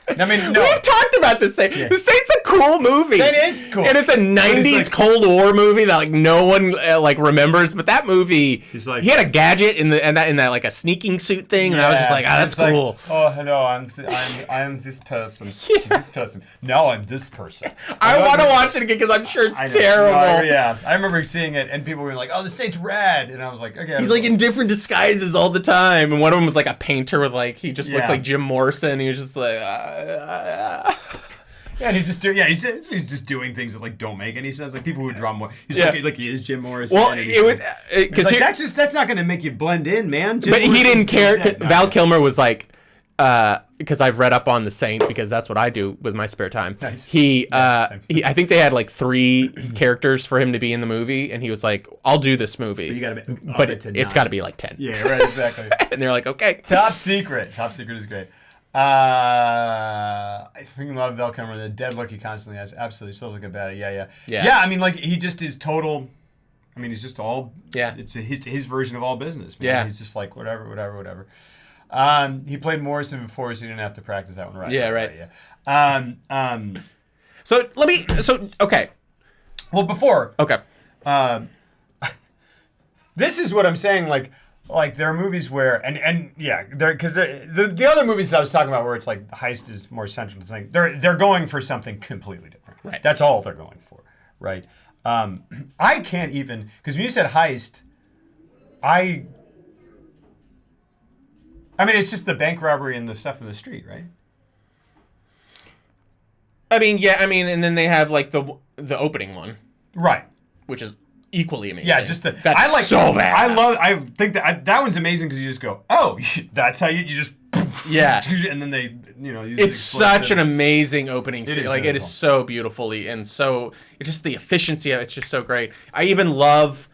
I mean, no. We've talked about The Saint. The Saint's a cool movie. It is cool. And it's a 90s Cold War movie that like no one remembers, but that movie, he had a gadget in that like a sneaking suit thing, and I was just like, that's cool. Like, oh, hello, I am this person. This person. Now I'm this person. I want to watch it again because I'm sure it's terrible. I remember seeing it, and people were like, oh, The Saint's rad. And I was like, okay. He's like in different disguises all the time, and one of them was like a painter with like, he just looked like Jim Morrison. He was just like, and he's just doing things that like don't make any sense. Like people who draw more, like he is Jim Morrison. Well, it was because that's not going to make you blend in, man. But he didn't care. Val Kilmer was like, because I've read up on The Saint because that's what I do with my spare time. Nice. I think they had like 3 characters for him to be in the movie, and he was like, "I'll do this movie, but it's got to be like 10." Yeah, right, exactly. And they're like, "Okay." Top Secret. Top Secret is great. I freaking love Val Kilmer. The dead look he constantly has. Absolutely. Still looking bad. Yeah. I mean, like he just is total. I mean, he's just all. Yeah. It's his version of all business. Man. Yeah. He's just like whatever. He played Morrison before, so he didn't have to practice that one right. Yeah. Right. Yeah. So let me. So okay. Well, before Okay. this is what I'm saying. Like there are movies where and yeah, because the other movies that I was talking about where it's like heist is more central to the thing. They're going for something completely different. Right. That's all they're going for. Right. I can't even because when you said heist, I mean it's just the bank robbery and the stuff in the street, right? I mean, yeah. I mean, and then they have like the opening one, Right. which is equally amazing. Yeah, just that's I like so bad. I think that one's amazing because you just go, oh, that's how you just Yeah. and then they use It's such an amazing opening It scene. is Like it is beautiful. so beautifully and so it's just the efficiency of it's just so great. I even love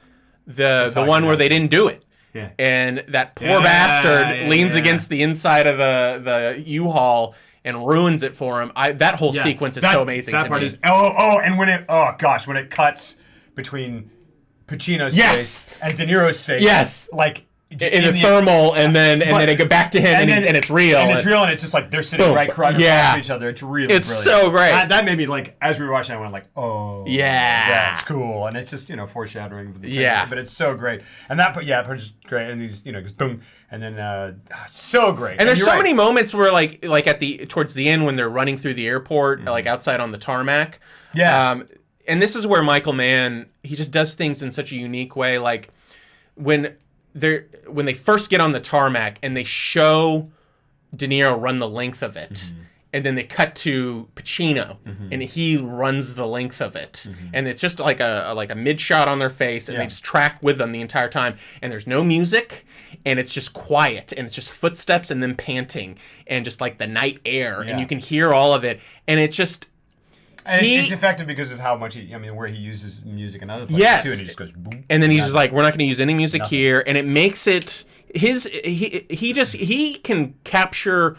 the talking one where about they didn't do it. Yeah. And that poor Yeah, bastard leans yeah. against the inside of the U-Haul and ruins it for him. That whole sequence is so amazing. That to part me. is and when it cuts between Pacino's Yes. face and De Niro's face. Yes. Like in the thermal, and then it go back to him, and it's real. And it's real, and it's just like they're sitting Boom. right across Yeah. from each other. It's really It's brilliant. so great. That made me like, as we were watching, I went like, oh, Yeah. that's cool, and it's just foreshadowing. Of the thing. Yeah. But it's so great, and that part is great, and these goes boom, and then so great. And there's you're so right. many moments where like at towards the end when they're running through the airport, like outside on the tarmac. Yeah. And this is where Michael Mann, he just does things in such a unique way. Like when they first get on the tarmac and they show De Niro run the length of it, and then they cut to Pacino and he runs the length of it, and it's just like a mid shot on their face, and they just track with them the entire time, and there's no music, and it's just quiet, and it's just footsteps and then panting and just like the night air, and you can hear all of it, and it's just. And it's effective because of how much where he uses music and other places Yes. too, and he just goes boom. And then he's just like, we're not going to use any music here, and it makes it he can capture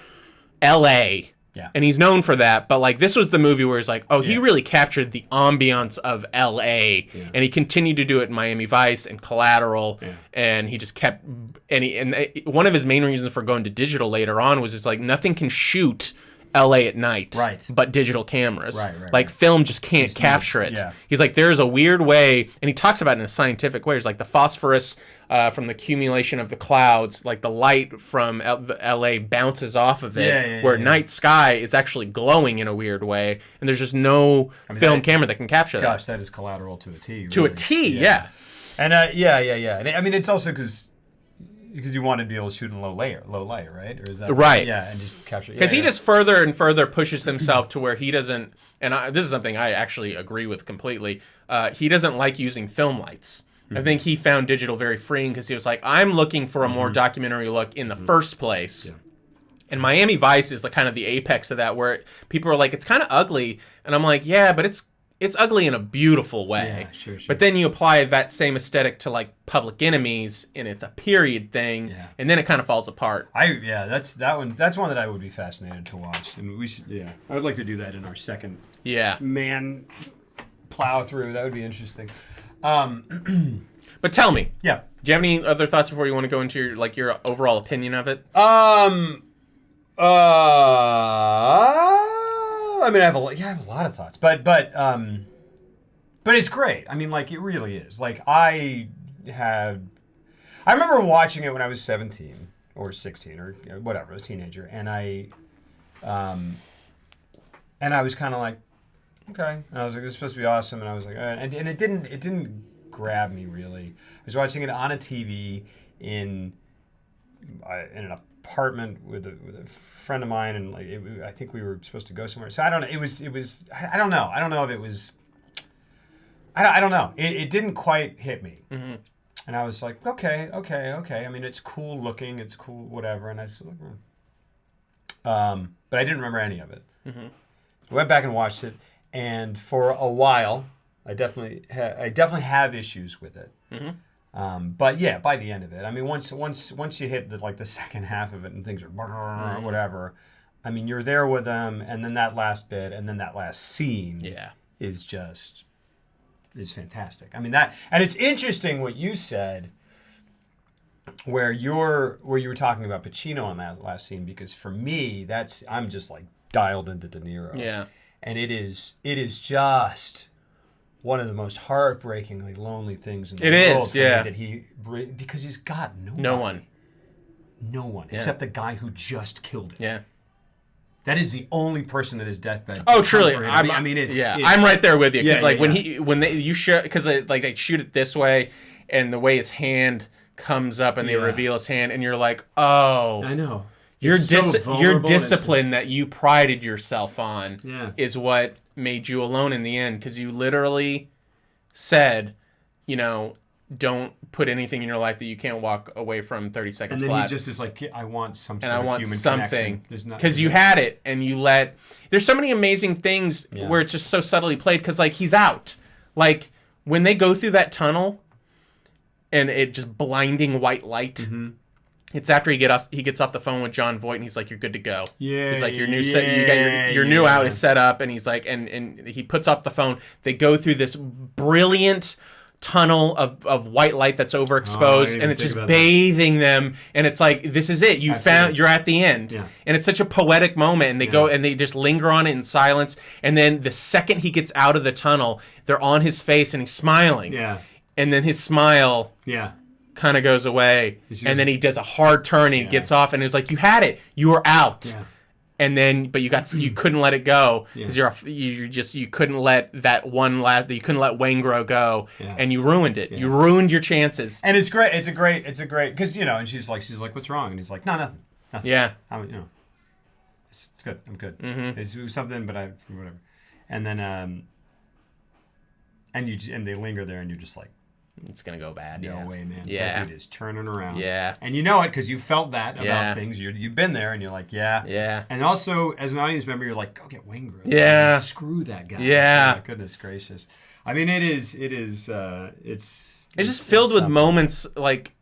L.A. Yeah. And he's known for that, but like this was the movie where he's like, oh, he really captured the ambiance of L.A. And he continued to do it in Miami Vice and Collateral, and he just kept and one of his main reasons for going to digital later on was just like nothing can shoot L.A. at night, Right. but digital cameras. Right, like film just can't capture it. Yeah. He's like, there's a weird way, and he talks about it in a scientific way. There's like the phosphorus from the accumulation of the clouds, like the light from L.A. bounces off of it, where night sky is actually glowing in a weird way, and there's just no film camera that can capture that. Gosh, that is Collateral to a T. To a really. T, yeah. And And I mean, it's also because you want to be able to shoot in low light, right? Or is that Right. Yeah, and just capture. Because he just further and further pushes himself to where he doesn't, and this is something I actually agree with completely, he doesn't like using film lights. I think he found digital very freeing because he was like, I'm looking for a more documentary look in the first place. And Miami Vice is like kind of the apex of that, where people are like, it's kind of ugly. And I'm like, yeah, but it's ugly in a beautiful way. Yeah, sure. But then you apply that same aesthetic to like Public Enemies, and it's a period thing, and then it kind of falls apart. That's one that I would be fascinated to watch, and we should. Yeah, I would like to do that in our second man plow through. That would be interesting. But tell me, do you have any other thoughts before you want to go into your overall opinion of it? I mean, I have a lot of thoughts, but it's great. I mean, like it really is. Like I remember watching it when I was 17 or 16 or whatever, I was a teenager, and I was kind of like, okay, and I was like, this is supposed to be awesome, and I was like, and it didn't grab me really. I was watching it on a TV in an apartment with a friend of mine, and like I think we were supposed to go somewhere. So I don't know. It was. I don't know. I don't know if it was. I don't know. It didn't quite hit me. Mm-hmm. And I was like, okay. I mean, it's cool looking. It's cool, whatever. And I just was like, but I didn't remember any of it. Mm-hmm. I went back and watched it, and for a while, I definitely have issues with it. Mm-hmm. But yeah, by the end of it, I mean, once you hit the second half of it and things are whatever, I mean, you're there with them, and then that last bit, and then that last scene, is fantastic. I mean and it's interesting what you said, where you were talking about Pacino on that last scene, because for me, I'm just like dialed into De Niro. Yeah. and it is just one of the most heartbreakingly lonely things in the world for me that because he's got no one except the guy who just killed him. Yeah. That is the only person at his deathbed. Oh, truly. I mean, it's I'm right there with you because Yeah, when you show because like they shoot it this way, and the way his hand comes up and they reveal his hand, and you're like, oh, I know. Your It's so vulnerable your and discipline that you prided yourself on Yeah. is what made you alone in the end, because you literally said, you know, don't put anything in your life that you can't walk away from 30 seconds And then flat. he just is like, I want some sort And I of want human something, connection. because you had it, and you let. There's so many amazing things where it's just so subtly played, because like he's out, like when they go through that tunnel, and it just blinding white light. Mm-hmm. It's after he gets off the phone with John Voight, and he's like, "You're good to go." Yeah, he's like, "Your new set, you got your new out is set up," and he's like, and he puts up the phone. They go through this brilliant tunnel of white light that's overexposed, and it's just bathing them, and it's like, this is it. You're at the end, and it's such a poetic moment, and they go and they just linger on it in silence, and then the second he gets out of the tunnel, they're on his face and he's smiling, and then his smile kind of goes away, and then he does a hard turn and he gets off, and it's like, you had it, you were out. And then, but you couldn't let it go because you couldn't let that one last, you couldn't let Waingro go, and you ruined it. You ruined your chances. And it's great. It's a great, because and she's like, what's wrong? And he's like, no, nothing. Yeah. It's good. I'm good. Mm-hmm. It's something, but whatever. And then and they linger there, and you're just like, it's gonna go bad. No way, man. Yeah. That dude is turning around. Yeah. And you know it because you felt that about things. You've been there, and you're like, Yeah. And also, as an audience member, you're like, go get Waingro. Yeah. Screw that guy. Yeah. Oh, goodness gracious. I mean, it's just filled with moments like,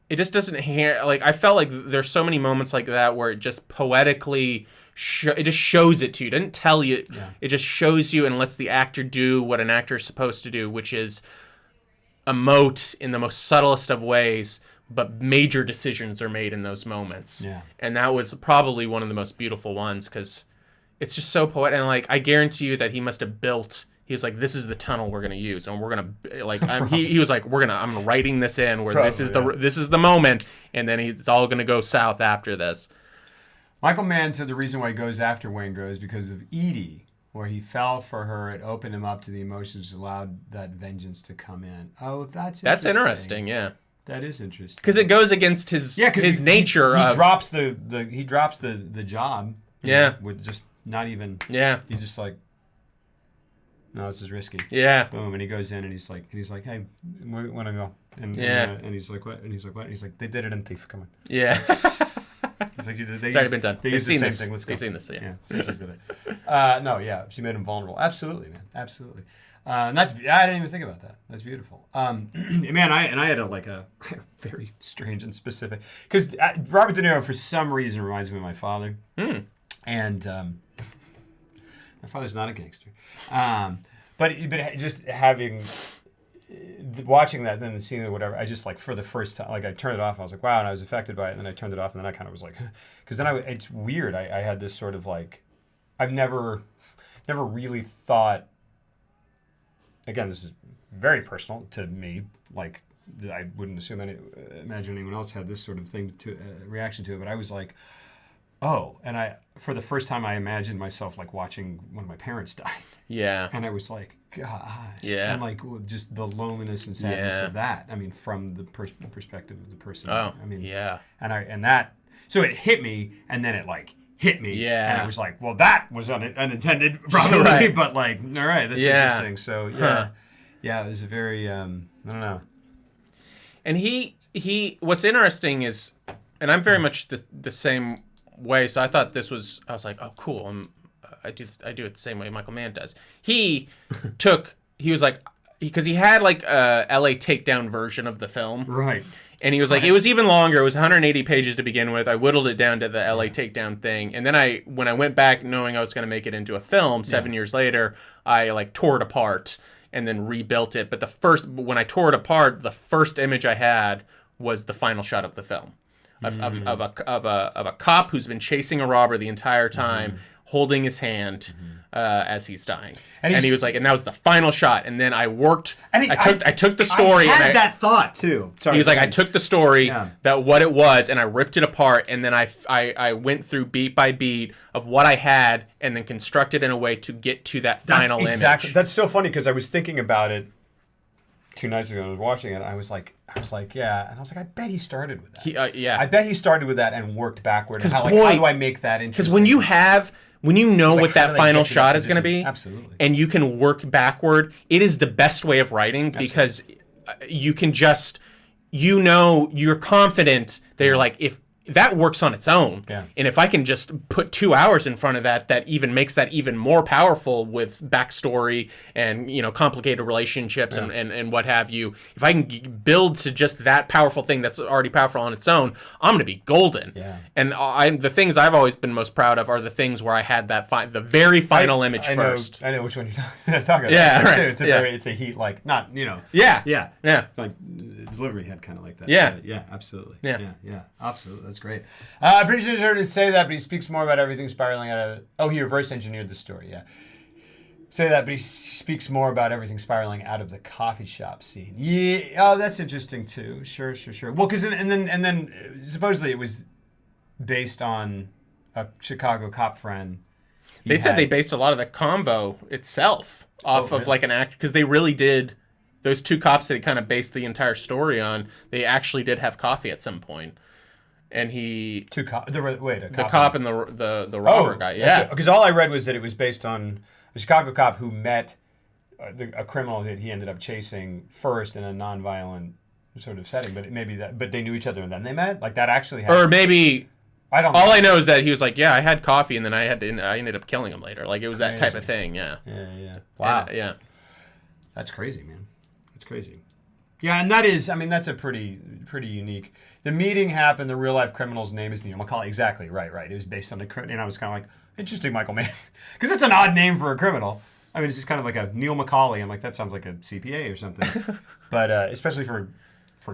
it just doesn't like, I felt like there's so many moments like that where it just poetically it just shows it to you. It doesn't tell you. It just shows you and lets the actor do what an actor is supposed to do, which is emote in the most subtlest of ways, but major decisions are made in those moments. Yeah. And that was probably one of the most beautiful ones, because it's just so poetic. And like, I guarantee you that he must have built, he was like, this is the tunnel we're going to use, and we're going to like, he was like, I'm writing this in where this is the moment, and then it's all going to go south after this. Michael Mann said the reason why he goes after Waingro is because of Edie, where he fell for her. It opened him up to the emotions, allowed that vengeance to come in. Oh, that's interesting. Yeah, that is interesting, because it goes against his nature. He drops the job. With just not even. Yeah, he's just like, no, this is risky. Yeah, boom, and he goes in and he's like, hey, where do you want to go? And he's like, what? And he's like, what? And he's like, they did it in Thief. Come on. Yeah. He's like, it's already been done. We've seen this. Thing. Let's go. We've seen this. Yeah. Simpsons did it. No, yeah, she made him vulnerable. Absolutely, man. Absolutely. And I didn't even think about that. That's beautiful. Man, I had a very strange and specific, because Robert De Niro for some reason reminds me of my father. And my father's not a gangster. But just having. Watching that, then seeing it, whatever, I just like for the first time, like I turned it off. I was like, wow, and I was affected by it. And then I turned it off, and then I kind of was like, because then it's weird. I had this sort of like, I've never really thought. Again, this is very personal to me. Like I wouldn't imagine anyone else had this sort of thing to reaction to it. But I was like, oh, and for the first time, I imagined myself like watching one of my parents die. Yeah. And I was like, gosh. Yeah. And like just the loneliness and sadness of that. I mean, from the perspective of the person. Oh. I mean, yeah. And that, so it hit me, and then it like hit me. Yeah. And I was like, well, that was unintended, probably, right. But like, all right, that's interesting. So yeah, it was a very, I don't know. And he, what's interesting is, and I'm very much the same way. So I thought I was like, oh, cool. I do it the same way Michael Mann does. He was like, because he had like a LA Takedown version of the film. Right. And he was like, it was even longer. It was 180 pages to begin with. I whittled it down to the LA Takedown thing. And then when I went back knowing I was going to make it into a film 7 years later, I like tore it apart and then rebuilt it. But when I tore it apart, the first image I had was the final shot of the film. Of a cop who's been chasing a robber the entire time, holding his hand as he's dying. And And he was like, and that was the final shot. And then I worked. And I took the story. I had and that thought too. Sorry, he was like, I took the story, Yeah. that what it was, and I ripped it apart, and then I went through beat by beat of what I had, and then constructed in a way to get to that final image. That's so funny because I was thinking about it 2 nights ago. I was watching it. And I was like, yeah, and I was like, I bet he started with that. Yeah. I bet he started with that and worked backward. And how boy- do I make that interesting? Because when you know Like, what how do that they final get to that shot is going to position? be, Absolutely. and you can work backward, it is the best way of writing because you can just, you're confident that you're like, if that works on its own, and if I can just put 2 hours in front of that even makes that even more powerful with backstory and complicated relationships and what have you. If I can build to just that powerful thing that's already powerful on its own, I'm gonna be golden. Yeah. And the things I've always been most proud of are the things where I had that the very final image first. I know which one you're talking about. Yeah, It's right. it's a heat like not Yeah. yeah like delivery head kind of like that. Yeah. Yeah, absolutely. Yeah. Yeah, absolutely. That's great. I'm pretty sure you heard him say that, but he speaks more about everything spiraling out of. Oh, he reverse engineered the story. Yeah. Say that, but he speaks more about everything spiraling out of the coffee shop scene. Yeah. Oh, that's interesting too. Sure. Well, because and then supposedly it was based on a Chicago cop friend. They said they based a lot of the convo itself off of like an act because they really did. Those 2 cops that he kind of based the entire story on, they actually did have coffee at some point. And he... The cop and the robber guy, yeah. Because all I read was that it was based on a Chicago cop who met a criminal that he ended up chasing first in a nonviolent sort of setting. But they knew each other and then they met? Like that actually happened? Or maybe... I don't know. All I know is that he was like, yeah, I had coffee and then I ended up killing him later. Like it was that type of thing, yeah. Yeah. Wow. Yeah. That's crazy, man. That's crazy. Yeah, and that's a pretty unique. The meeting happened. The real life criminal's name is Neil McCauley. Exactly, right. It was based on and I was kind of like, interesting, Michael Mann, because it's an odd name for a criminal. I mean, it's just kind of like a Neil McCauley. I'm like, that sounds like a CPA or something. But especially for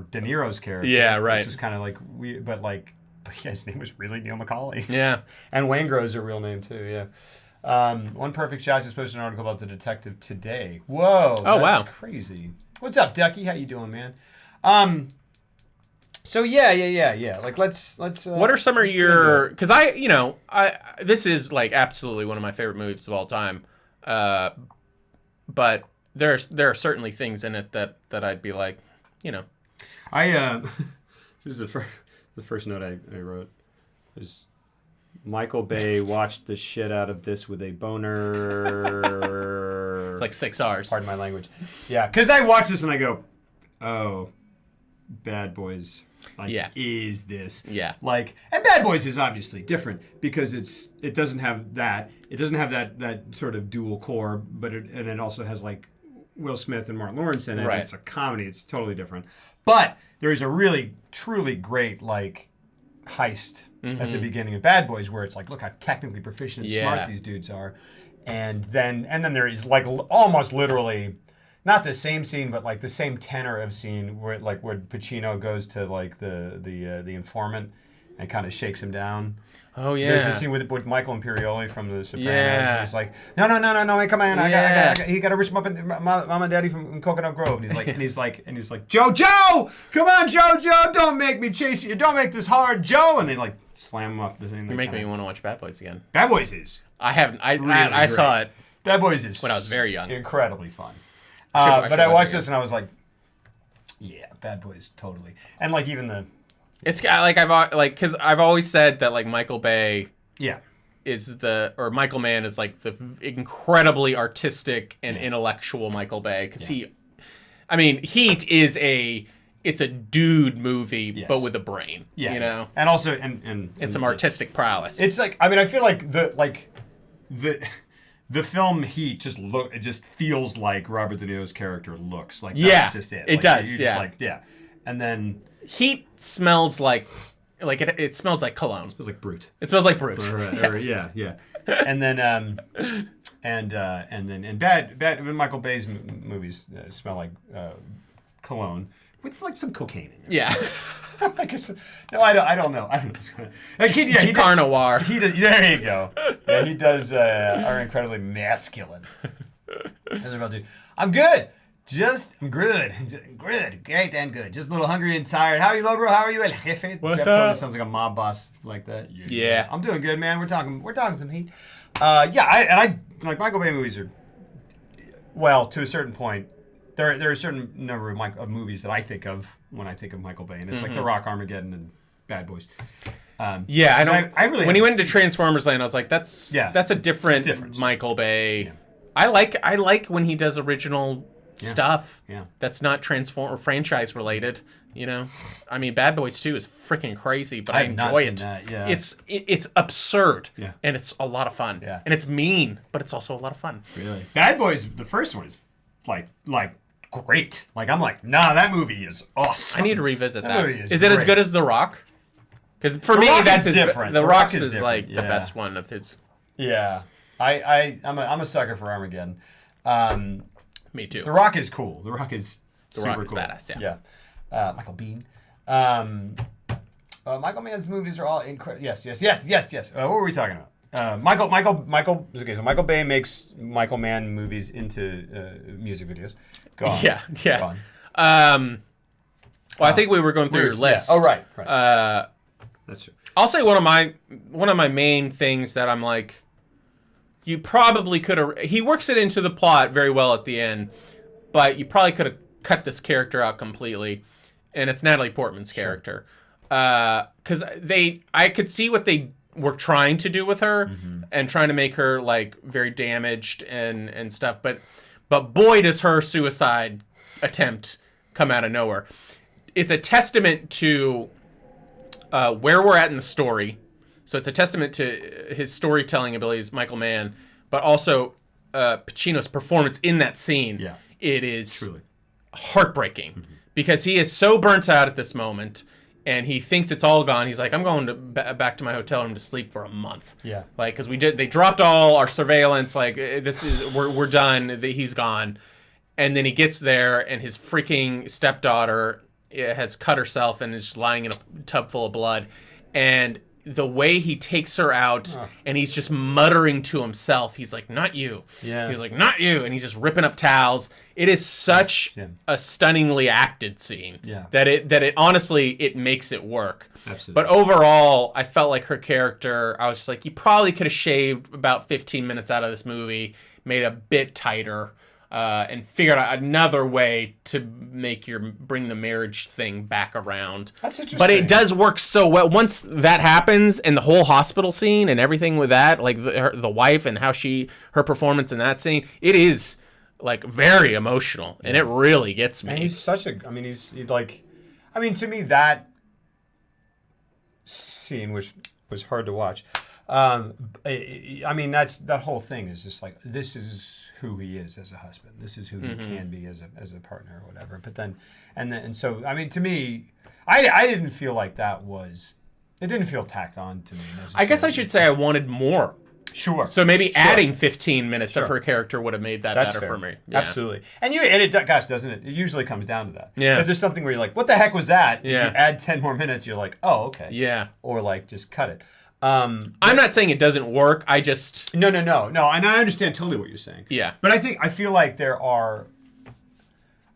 De Niro's character, yeah, right. It's just kind of like but his name was really Neil McCauley. Yeah, and Wangro's a real name too. Yeah. One Perfect Shot just posted an article about the detective today. Whoa! Oh, that's wow. crazy. What's up, Ducky? How you doing, man? So yeah. Like let's. what are some of your? Because this is like absolutely one of my favorite movies of all time. But there are certainly things in it that I'd be like, I this is the first note I wrote is Michael Bay watched the shit out of this with a boner. It's like 6 hours. Pardon my language. Yeah, because I watch this and I go, oh, Bad Boys. Is this? Yeah. And Bad Boys is obviously different because it doesn't have that. It doesn't have that sort of dual core, but it also has like Will Smith and Martin Lawrence in it. Right. It's a comedy. It's totally different. But there is a really, truly great heist at the beginning of Bad Boys where it's like, look how technically proficient and smart these dudes are. And then there is almost literally not the same scene, but the same tenor of scene where where Pacino goes to the informant and kind of shakes him down. Oh yeah. There's a scene with Michael Imperioli from The Sopranos. Yeah. And he's like, no, man, come on, he got to reach him up in Mom and Daddy from Coconut Grove. And he's like, Joe, come on, Joe, don't make me chase you. Don't make this hard, Joe. And they slam him up the thing. You make me want to watch Bad Boys again. Bad Boys is. I haven't. I Really saw it. Bad Boys is when I was very young. Incredibly fun. But I watched this and I was like, yeah, Bad Boys, totally. And even the... It's because I've always said that Michael Bay is Michael Mann is the incredibly artistic and intellectual Michael Bay because Heat is it's a dude movie but with a brain, and also and some artistic prowess. It's I feel like the film Heat just feels like Robert De Niro's character looks that's just it. It does. And then Heat smells it smells like cologne. It smells like Brute. It smells like Brute. Yeah. And then Michael Bay's movies smell like cologne. It's like some cocaine in there. Yeah. Like no, I don't know. I don't know what's going on. Like he Carnoir. He does, there you go. Yeah, he does are incredibly masculine. That's what I'll do. I'm good. I'm good. Good. Great and good. Just a little hungry and tired. How are you, Lobro? How are you, El Jefe? What's Jeff up? totally sounds like a mob boss like that. Yeah. I'm doing good, man. We're talking some heat. I like Michael Bay movies are, well, to a certain point, there are a certain number of movies that I think of when I think of Michael Bay, and it's like The Rock, Armageddon, and Bad Boys. Yeah, I don't. I really when he went haven't into Transformers Land, I was like, that's a different Michael Bay. Yeah. I like when he does original stuff. Yeah. That's not transform or franchise related. You know, I mean, Bad Boys 2 is freaking crazy, but I have not enjoy seen it. that, yeah. It's absurd. Yeah. And it's a lot of fun. Yeah. And it's mean, but it's also a lot of fun. Really? Bad Boys, the first one is like great. Like I'm like, nah, that movie is awesome. I need to revisit that. movie is Is it as great. good as The Rock? Because for me, Rock that's is different. The The Rock Rock is is different, like the yeah. best one of his. Yeah. I'm a sucker for Armageddon. Me too. The Rock is cool. The Rock is super Rock is cool. badass, yeah. Michael Biehn. Michael Mann's movies are all incredible. Yes. What were we talking about? Michael. Okay, so Michael Bay makes Michael Mann movies into music videos. Go on. Yeah. Go on. Well, I think we were going through your list. Yeah. Oh, right. That's true. I'll say one of my main things that I'm like, you probably could have. He works it into the plot very well at the end, but you probably could have cut this character out completely, and it's Natalie Portman's character, because I could see what they were trying to do with her and trying to make her like very damaged and stuff, but boy does her suicide attempt come out of nowhere. It's a testament to where we're at in the story. So it's a testament to his storytelling abilities, Michael Mann, but also Pacino's performance in that scene. Yeah. It is Truly heartbreaking because he is so burnt out at this moment and he thinks it's all gone. He's like, I'm going to back to my hotel room to sleep for a month. Yeah. Like, because they dropped all our surveillance. Like, we're done. He's gone. And then he gets there and his freaking stepdaughter has cut herself and is just lying in a tub full of blood. And the way he takes her out and he's just muttering to himself. He's like, not you. Yeah. He's like, not you. And he's just ripping up towels. It is such a stunningly acted scene that it honestly, it makes it work. Absolutely. But overall, I felt like her character, I was just like, you probably could have shaved about 15 minutes out of this movie, made it a bit tighter, and figured out another way to bring the marriage thing back around. That's interesting. But it does work so well. Once that happens, and the whole hospital scene and everything with that, like the wife and how her performance in that scene, it is like very emotional, and it really gets me. And he's such a. He's like, to me that scene, which was hard to watch. That whole thing is just like, this is who he is as a husband. This is who he can be as a partner or whatever. But then, so to me, I didn't feel like that was. It didn't feel tacked on to me. I guess I should say I wanted more. Sure. So maybe adding 15 minutes of her character would have made that better for me. Yeah. Absolutely. And doesn't it? It usually comes down to that. Yeah. If there's something where you're like, what the heck was that? Yeah. If you add 10 more minutes, you're like, oh, okay. Yeah. Or like, just cut it. I'm not saying it doesn't work. I just... No. And I understand totally what you're saying. Yeah. But I feel like there are...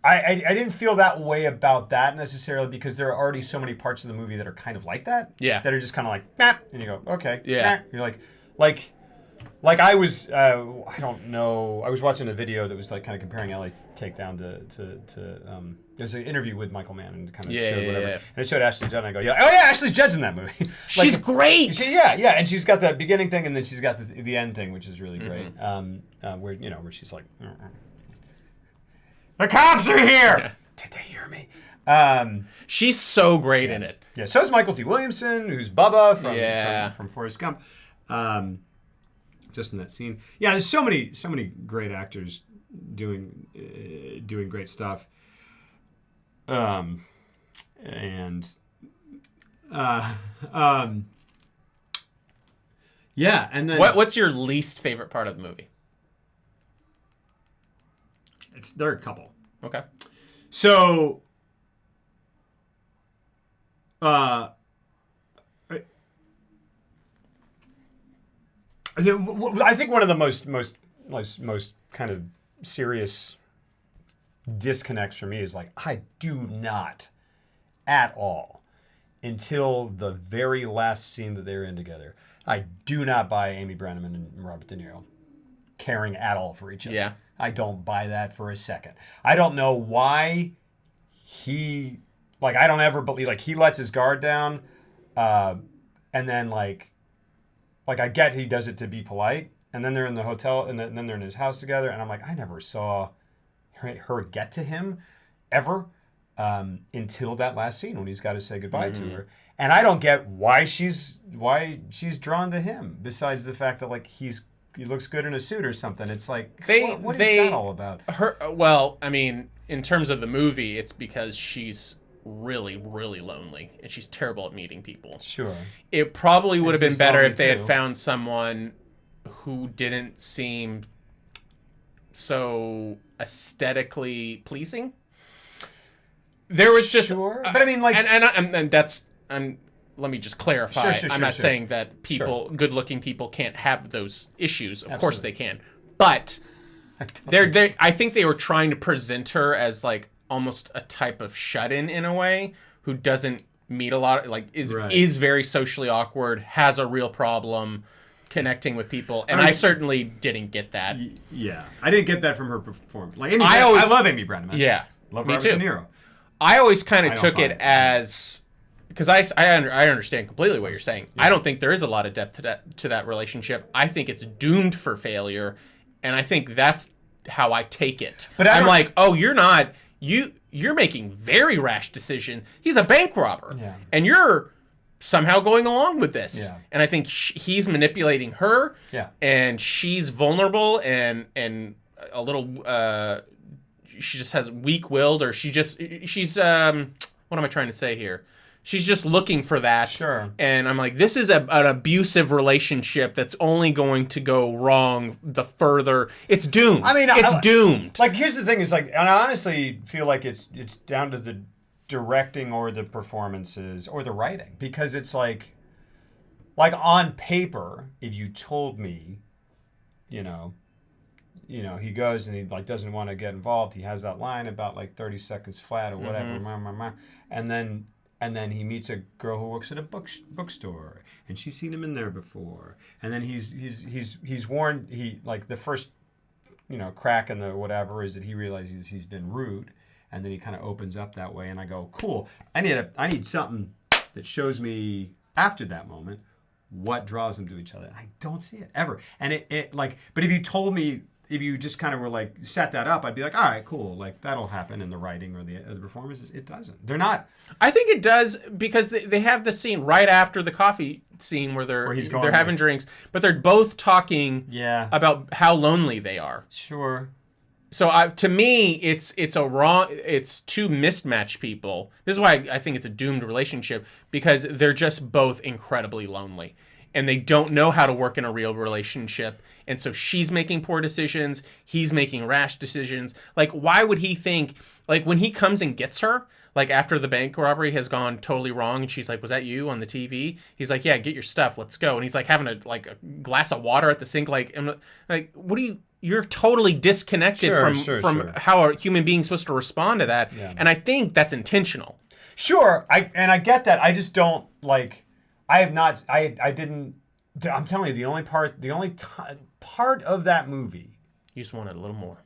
I didn't feel that way about that necessarily because there are already so many parts of the movie that are kind of like that. Yeah. That are just kind of like, nah, and you go, okay. Yeah. Nah. You're like I was, I don't know, I was watching a video that was like kind of comparing LA Takedown to there's an interview with Michael Mann and kind of showed whatever. Yeah. And it showed Ashley Judd and I go, oh yeah, Ashley Judd's in that movie. She's great! And she's got that beginning thing and then she's got the end thing, which is really great. Where she's like, the cops are here! Yeah. Did they hear me? She's so great in it. Yeah, so is Michael T. Williamson, who's Bubba from Forrest Gump. Just in that scene. Yeah, there's so many great actors doing great stuff. Yeah, and then What's your least favorite part of the movie? there are a couple. Okay. So I think one of the most kind of serious disconnects for me is like I do not at all until the very last scene that they're in together. I do not buy Amy Brenneman and Robert De Niro caring at all for each other. Yeah. I don't buy that for a second. I don't know why he I don't ever believe he lets his guard down, and then I get he does it to be polite, and then they're in the hotel, and then they're in his house together, and I'm like, I never saw her get to him ever until that last scene when he's got to say goodbye to her, and I don't get why she's drawn to him besides the fact that he looks good in a suit or something. It's what is that all about? Well, I mean, in terms of the movie, it's because she's really, really lonely, and she's terrible at meeting people. Sure. It probably would have been better if they too. had found someone who didn't seem so aesthetically pleasing. There was just, Sure. But I mean, and that's, let me just clarify. Sure, I'm not sure. saying that good-looking people can't have those issues. Of course they can, but I think they were trying to present her as almost a type of shut-in in a way, who doesn't meet a lot, is very socially awkward, has a real problem connecting with people, and I certainly didn't get that. Yeah, I didn't get that from her performance. I love Amy Brenneman. Yeah, love me Robert too. De Niro. I always kind of took buy it it. as, because I understand completely what you're saying. Yeah. I don't think there is a lot of depth to that relationship. I think it's doomed for failure, and I think that's how I take it. But I'm like, oh, you're making very rash decision. He's a bank robber, and you're somehow going along with this. Yeah. And I think he's manipulating her. Yeah. And she's vulnerable and a little. She just has weak-willed, or she's what am I trying to say here? She's just looking for that. Sure. And I'm like, this is an abusive relationship that's only going to go wrong the further. It's doomed. I mean, it's doomed. Here's the thing: and I honestly feel like it's down to the directing or the performances or the writing, because it's like on paper, if you told me, he goes and he doesn't want to get involved. He has that line about 30 seconds flat or whatever, and then he meets a girl who works at a bookstore, and she's seen him in there before. And then he's warned. The first crack in the whatever is that he realizes he's been rude, and then he kind of opens up that way. And I go, cool. I need something that shows me after that moment what draws them to each other. And I don't see it ever. And but if you told me. If you just kind of were set that up, I'd be like, all right, cool. That'll happen in the writing or the performances. It doesn't. They're not. I think it does, because they have the scene right after the coffee scene where they're having drinks, but they're both talking about how lonely they are. Sure. So to me, it's two mismatched people. This is why I think it's a doomed relationship, because they're just both incredibly lonely, and they don't know how to work in a real relationship. And so she's making poor decisions. He's making rash decisions. Why would he think, when he comes and gets her, after the bank robbery has gone totally wrong, and she's like, was that you on the TV? He's like, yeah, get your stuff. Let's go. And he's having a glass of water at the sink. What do you, you're totally disconnected from how a human being's supposed to respond to that. Yeah. And I think that's intentional. Sure. I get that. I just don't I didn't. I'm telling you, the only part of that movie. You just wanted a little more,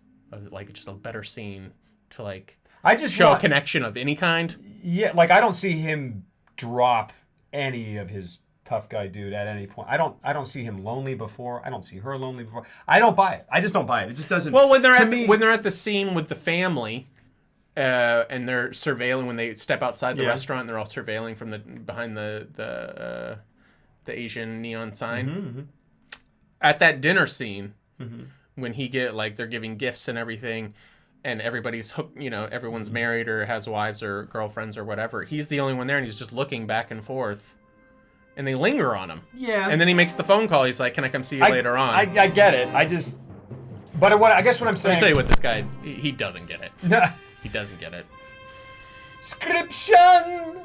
just a better scene to I just show a connection of any kind. Yeah, I don't see him drop any of his tough guy dude at any point. I don't see him lonely before. I don't see her lonely before. I don't buy it. I just don't buy it. It just doesn't. Well, when they're at the scene with the family. And they're surveilling when they step outside the restaurant. And they're all surveilling from behind the Asian neon sign. Mm-hmm. At that dinner scene, when they're giving gifts and everything, and everybody's hooked, everyone's married or has wives or girlfriends or whatever. He's the only one there, and he's just looking back and forth, and they linger on him. Yeah. And then he makes the phone call. He's like, "Can I come see you later on?" I get it. I guess what I'm saying. Let me tell you what this guy he doesn't get it. He doesn't get it. Scription!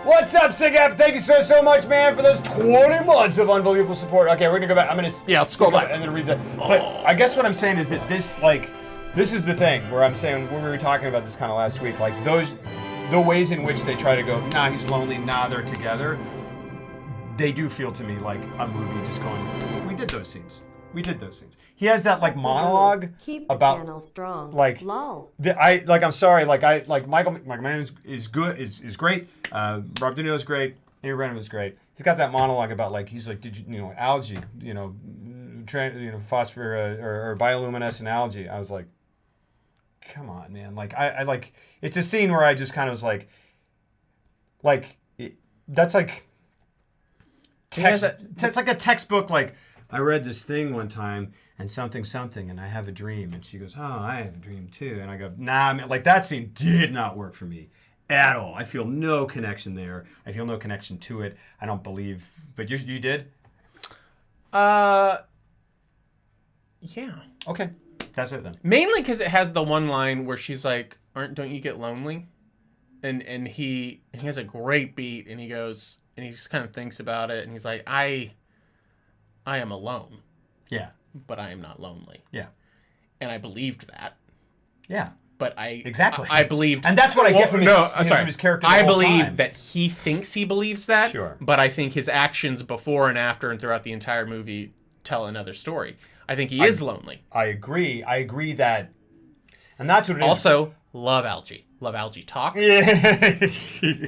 What's up, Sigap? Thank you so much, man, for those 20 months of unbelievable support. Okay, we're gonna go back. I'm gonna let's scroll back and then read that. But I guess what I'm saying is that this is the thing where I'm saying when we were talking about this kind of last week, like the ways in which they try to go, nah, he's lonely, nah, they're together. They do feel to me like a movie just going, we did those scenes. He has that like monologue Keep the about channel strong. like Lol. I'm sorry, Michael Mann is good, is great. Rob De Niro's great. Amy Brennan is great. He's got that monologue about like he's like, did you algae, phosphor or bioluminescent algae. I was like, come on, man. Like I like it's a scene where I just kind of was like that's like text. It's like a textbook. Like I read this thing one time and something, and I have a dream, and she goes, oh, I have a dream too, and I go, nah, man, like that scene did not work for me at all. I feel no connection there. I feel no connection to it. I don't believe, but you did. Yeah. Okay, that's it then. Mainly because it has the one line where she's like, don't you get lonely? And he has a great beat, and he goes, and he just kind of thinks about it, and he's like, I am alone, Yeah. but I am not lonely. Yeah. And I believed that. Yeah. But I believed, and that's what I get from his character. I believe that he thinks he believes that. Sure. But I think his actions before and after and throughout the entire movie tell another story. I think he is lonely. I agree that, and that's what it is. Also, love algae. Love algae talk. Yeah.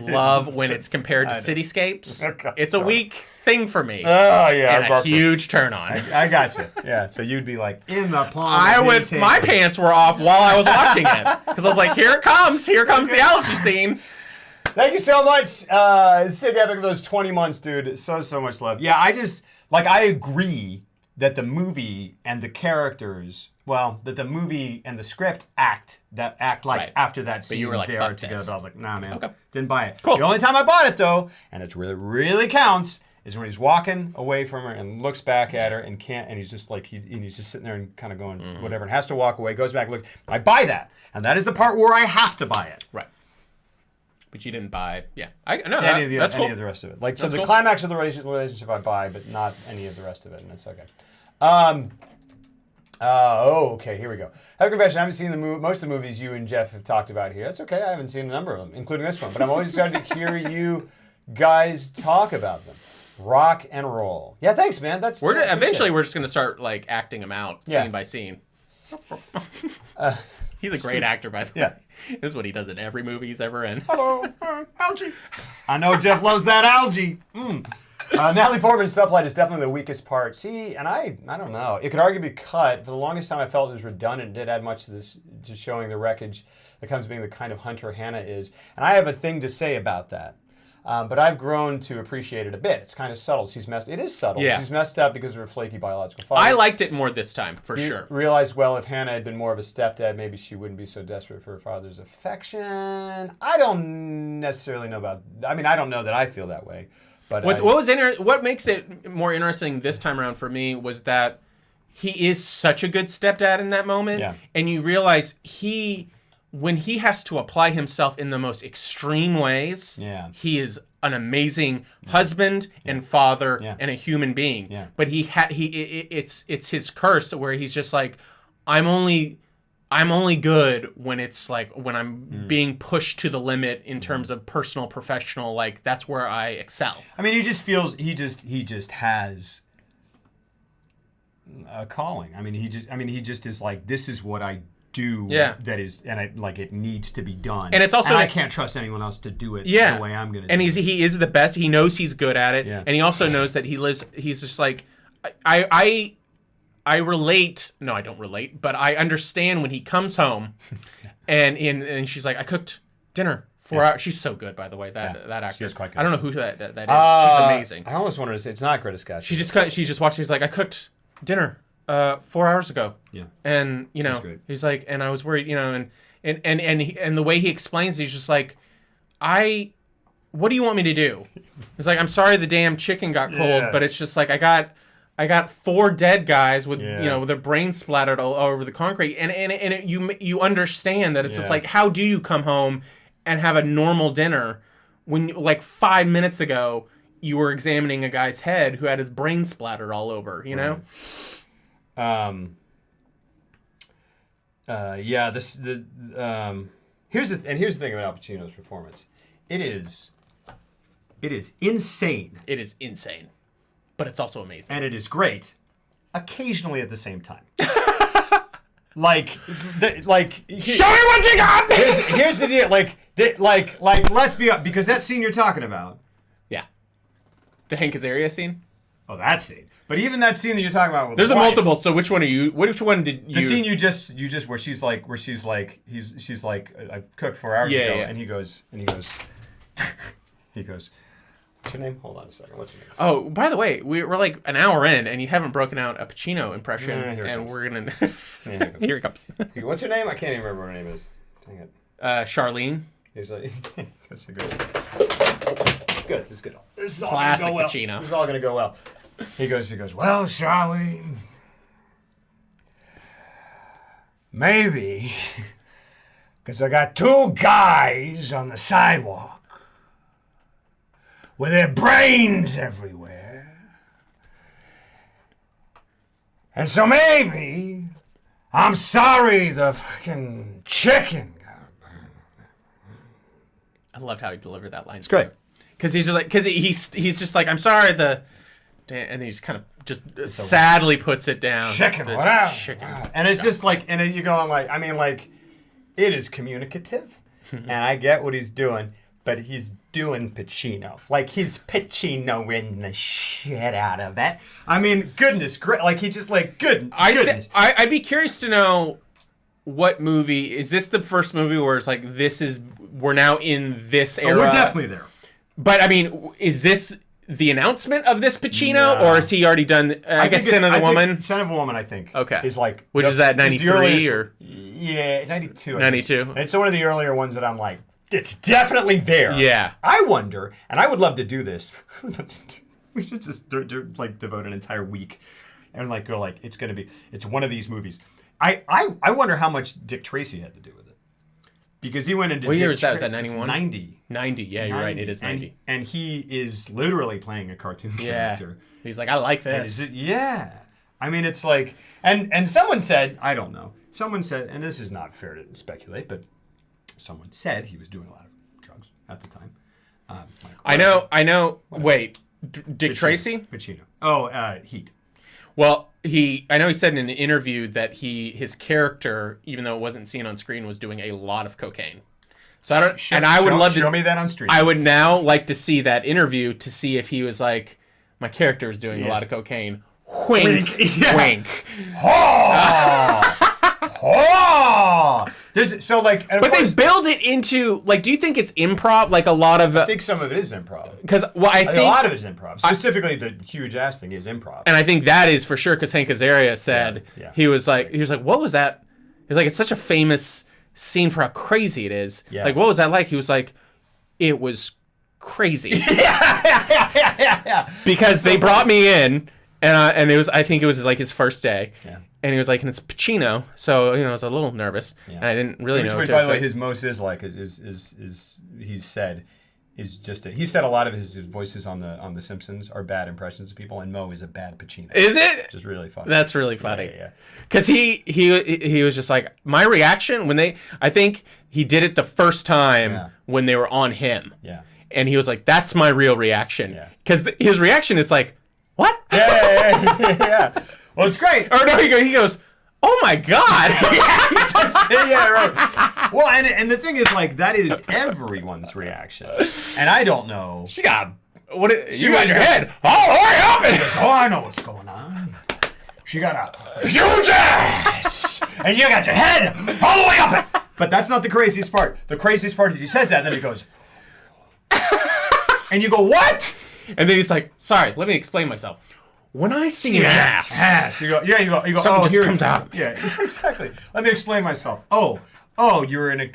Love when it's compared to cityscapes. Okay, it's a weak thing for me. Oh yeah, and a huge turn on. I got you. Yeah, so you'd be like in the palm. My pants were off while I was watching it because I was like, here it comes the algae scene. Thank you so much, Sick Epic, for those 20 months, dude. So much love. Yeah, I agree that the movie and the characters, that the movie and the script act like right. after that scene, but you were like, they fuck are together. this. But I was like, nah, man, Okay. didn't buy it. Cool. The only time I bought it though, and it's really counts, is when he's walking away from her and looks back at her and can't, and he's just like he's just sitting there and kind of going whatever, and has to walk away, goes back, look. I buy that, and that is the part where I have to buy it. Right. But you didn't buy, Any of the rest of it. Like so, the climax of the relationship I buy, but not any of the rest of it, and it's okay. Okay, here we go. I have a confession. I haven't seen most of the movies you and Jeff have talked about here. That's okay. I haven't seen a number of them, including this one. But I'm always excited to hear you guys talk about them. Rock and roll. Yeah, thanks, man. Eventually we're just gonna start like acting them out scene by scene. He's a great actor, by the way. This is what he does in every movie he's ever in. Hello, algae. I know Jeff loves that algae. Natalie Portman's subplot is definitely the weakest part. See, and I don't know. It could arguably be cut. For the longest time, I felt it was redundant. It did add much to this, to showing the wreckage that comes being the kind of hunter Hannah is. And I have a thing to say about that. But I've grown to appreciate it a bit. It's kind of subtle. It is subtle. Yeah. She's messed up because of her flaky biological father. I liked it more this time, for sure. Realized, if Hannah had been more of a stepdad, maybe she wouldn't be so desperate for her father's affection. I don't necessarily know about... I mean, I don't know that I feel that way. But what makes it more interesting this time around for me was that he is such a good stepdad in that moment. Yeah. And you realize when he has to apply himself in the most extreme ways, he is an amazing husband and father and a human being. Yeah. But it's his curse where he's just like, I'm only good when it's like when I'm being pushed to the limit in terms of personal, professional, like that's where I excel. I mean, he just feels he just has a calling. I mean, he just is like, this is what I do. That is, and I like it needs to be done. And it's also I can't trust anyone else to do it the way I'm gonna. And do he is the best. He knows he's good at it, and he also knows that he's just like I relate. No, I don't relate, but I understand when he comes home, and she's like, I cooked dinner 4 hours. She's so good, by the way. That actor. She is quite good. I don't know who that is. She's amazing. I almost wanted to say it's not Greta Scott. She just walks. She's like, I cooked dinner 4 hours ago. Yeah. And he's like, and I was worried, and the way he explains, he's just like, what do you want me to do? He's like, I'm sorry the damn chicken got cold, but it's just like I got 4 dead guys with with their brains splattered all over the concrete, and you understand that it's just like, how do you come home and have a normal dinner when like 5 minutes ago you were examining a guy's head who had his brain splattered all over, you know? Yeah, here's the thing about Al Pacino's performance. It is insane. It is insane. But it's also amazing. And it is great, occasionally at the same time. Like, show me what you got. Here's the deal. Like, let's be up, because that scene you're talking about. Yeah, the Hank Azaria scene. Oh, that scene. But even that scene that you're talking about. With There's the a wife, multiple. So which one are you? Which one did you? The scene you just where she's like I cooked 4 hours ago, yeah. and he goes. What's your name? Hold on a second. What's your name? Oh, by the way, we're like an hour in, and you haven't broken out a Pacino impression, Here it and comes. we're gonna. Here Here it it comes. comes. What's your name? I can't even remember what her name is. Dang it. Charlene. He's like, that's a good. It's good. This is good. This is all Classic gonna go well. Pacino. This is all gonna go well. He goes. Well, Charlene, maybe, because I got 2 guys on the sidewalk with their brains everywhere, and so maybe I'm sorry the fucking chicken got burned. I loved how he delivered that line. It's great. Because he's just like, he's just like, I'm sorry, and then he just kind of just sadly puts it down. Chicken, The whatever. Chicken. And it's just like, and you go like, I mean, like, it is communicative, and I get what he's doing, but he's doing Pacino. Like, he's Pacinoing the shit out of it. I mean, goodness, great. Like, he just, like, goodness. I'd be curious to know what movie, is this the first movie where it's like, we're now in this era? We're definitely there. But, I mean, is this the announcement of this Pacino, or has he already done, I guess, think Sin of the Woman? Sin of a Woman, I think. Okay. Is like... Which is that, 93 or? Yeah, 92. 92. It's one of the earlier ones that I'm like, it's definitely there. Yeah. I wonder, and I would love to do this. We should just like devote an entire week and like go like, it's one of these movies. I wonder how much Dick Tracy had to do with it. Because he went into What year Dick was that? Was Tracy- that 91? 90. 90, yeah, you're right, it is 90. And he is literally playing a cartoon Yeah. character. He's like, I like And this. yeah. I mean, it's like, and someone said, I don't know. Someone said, and this is not fair to speculate, but someone said he was doing a lot of drugs at the time. I know. Wait, Dick Tracy? Pacino. Oh, Heat. Well, I know he said in an interview that his character, even though it wasn't seen on screen, was doing a lot of cocaine. So I don't, I would love to show me that on stream. I would now like to see that interview to see if he was like, my character is doing a lot of cocaine. Wink, Yeah. wink. Oh! So like, and of But they course, build it into like. Do you think it's improv? Like a lot of I think some of it is improv. because I think A lot of it is improv. Specifically, the huge ass thing is improv. and I think that is for sure because Hank Azaria said Yeah. he was like what was that? He was like, it's such a famous scene for how crazy it is. Yeah. Like, what was that like? He was like, it was crazy. yeah. Because they brought me in, and it was, I think it was like his first day. Yeah. And he was like, and it's Pacino, so I was a little nervous, and I didn't really know. Which, what by to the way, expect. his most is like he said he said a lot of his voices on the Simpsons are bad impressions of people, and Mo is a bad Pacino. Is it? Which is really funny. That's really funny. Yeah. Because he was just like, my reaction when I think he did it the first time when they were on him. Yeah. And he was like, that's my real reaction. Yeah. Because his reaction is like, what? Yeah. Well, it's great. Or no, he goes, oh my God. Yeah, right. Well, and the thing is, like, that is everyone's reaction, and I don't know. You got your was- head all the way up. And Oh, I know what's going on. She got a huge ass, and you got your head all the way up it. But that's not the craziest part. The craziest part is he says that, then he goes, and you go, what? And then he's like, sorry, let me explain myself. When I see an ass, You go. something oh, just here comes out. Yeah, exactly. Let me explain myself. Oh, you're in a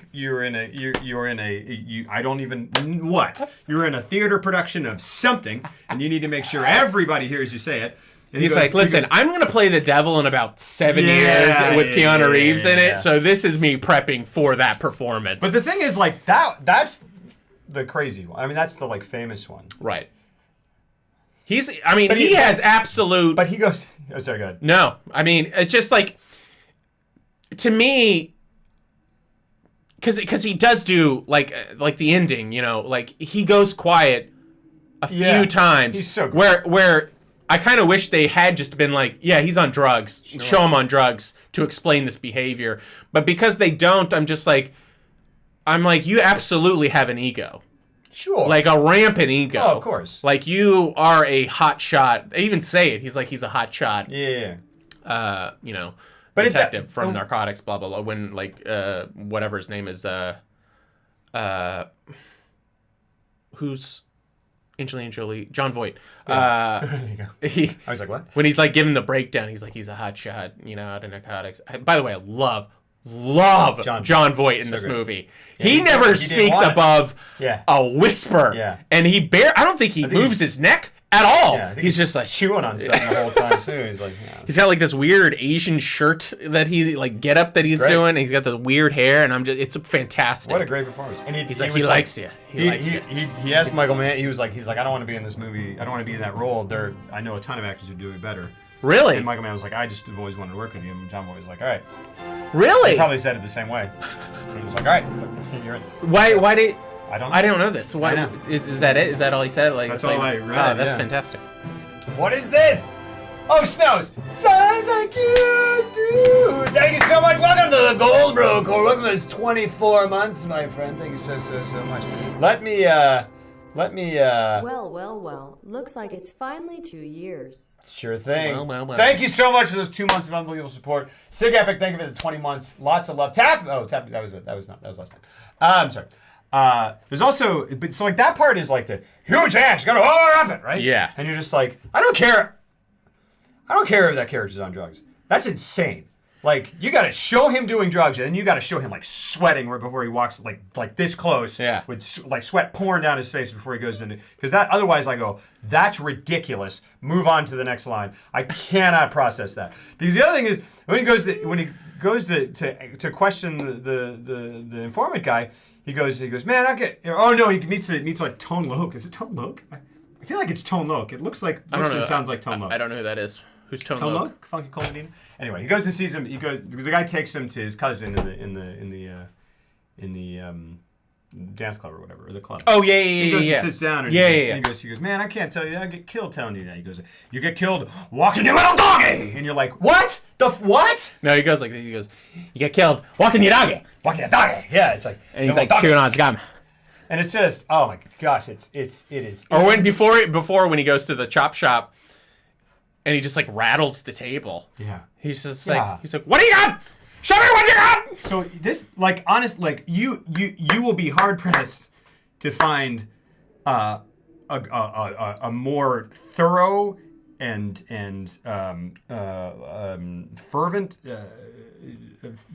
I don't even what? You're in a theater production of something, and you need to make sure everybody hears you say it. And he's like, listen, I'm going to play the devil in about 7 years with Keanu Reeves in it, so this is me prepping for that performance. But the thing is, like, that's the crazy one. I mean, that's the like famous one. Right. He has absolute. But he goes. Oh, sorry, go ahead. No, I mean, it's just like, to me, because he does do like the ending, you know, like he goes quiet a few times. He's so good. Where I kind of wish they had just been like, yeah, he's on drugs. Sure. Show him on drugs to explain this behavior. But because they don't, I'm like, you absolutely have an ego. Sure. Like a rampant ego. Oh, of course. Like you are a hot shot. They even say it. He's like, he's a hot shot. Yeah. You know, but detective from narcotics, blah, blah, blah. When like, whatever his name is, who's Angelina Jolie? John Voight. There you go. I was like, what? When he's like giving the breakdown, he's like, he's a hot shot, you know, out of narcotics. By the way, I love John Voight in this movie. Yeah, he never speaks above a whisper. Yeah. And I don't think he moves his neck at all. Yeah, he's just like chewing on something the whole time too. He's like, he's got like this weird Asian shirt that he like getup that he's doing. And he's got the weird hair, and it's fantastic. What a great performance! And he likes you. He asked Michael Mann. He's like, I don't want to be in this movie. I don't want to be in that role. I know a ton of actors who do it better. Really? And Michael Mann was like, I just have always wanted to work with you. And John Voight was like, all right. Really? He probably said it the same way. And he was like, all right, you're in. Why did? I don't know. I don't know this. Why is that it? Is that all he said? Like that's all I read. Oh, that's fantastic. What is this? Oh, Snows. Sound like you do. Thank you so much. Welcome to the Gold Bro Corps. Welcome to this 24 months, my friend. Thank you so much. Let me. Well. Looks like it's finally 2 years. Sure thing. Well. Thank you so much for those 2 months of unbelievable support. Sig Epic, thank you for the 20 months. Lots of love. Tap. That was it. That was last time. I'm sorry. There's also, so like that part is like the huge ass. You gotta up it, right? Yeah. And you're just like, I don't care if that character's on drugs. That's insane. Like, you gotta show him doing drugs, and then you gotta show him like sweating right before he walks like this close. Yeah. With like sweat pouring down his face before he goes into, because that otherwise I go, that's ridiculous. Move on to the next line. I cannot process that. Because the other thing is when he goes to question the informant guy. He goes, man, I get. Oh no, he meets like Tone Loc. Is it Tone Loc? I feel like it's Tone Loc. It looks like. It sounds like Tone Loc. I don't know who that is. Who's Tone Loc? Loc? Funky Cole Medina. Anyway, he goes and sees him. The guy takes him to his cousin in the dance club or whatever, or the club. Oh yeah. He goes and sits down. And yeah. He goes, man, I can't tell you. I get killed telling you that. He goes, you get killed walking your little doggy, and you're like, what? What? No, he goes like this. He goes, you get killed walking your doggy. Walking your doggy. Yeah, it's like. And he's like chewing on his gum. And it's just, oh my gosh, it is. Or when before when he goes to the chop shop, and he just like rattles the table. Yeah. He's just like, what do you got? Show me what you got. So this, like, honest, like you will be hard pressed to find a more thorough and fervent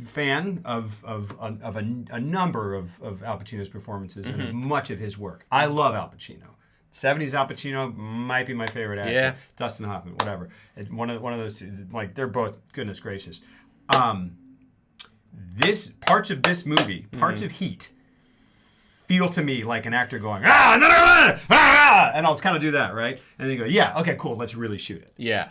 fan of a number of Al Pacino's performances and much of his work. I love Al Pacino. 70s Al Pacino might be my favorite actor. Yeah. Dustin Hoffman, whatever. One of those, like, they're both, goodness gracious. Parts of this movie, parts of Heat, feel to me like an actor going, and I'll kind of do that, right? And then you go, yeah, okay, cool, let's really shoot it. Yeah.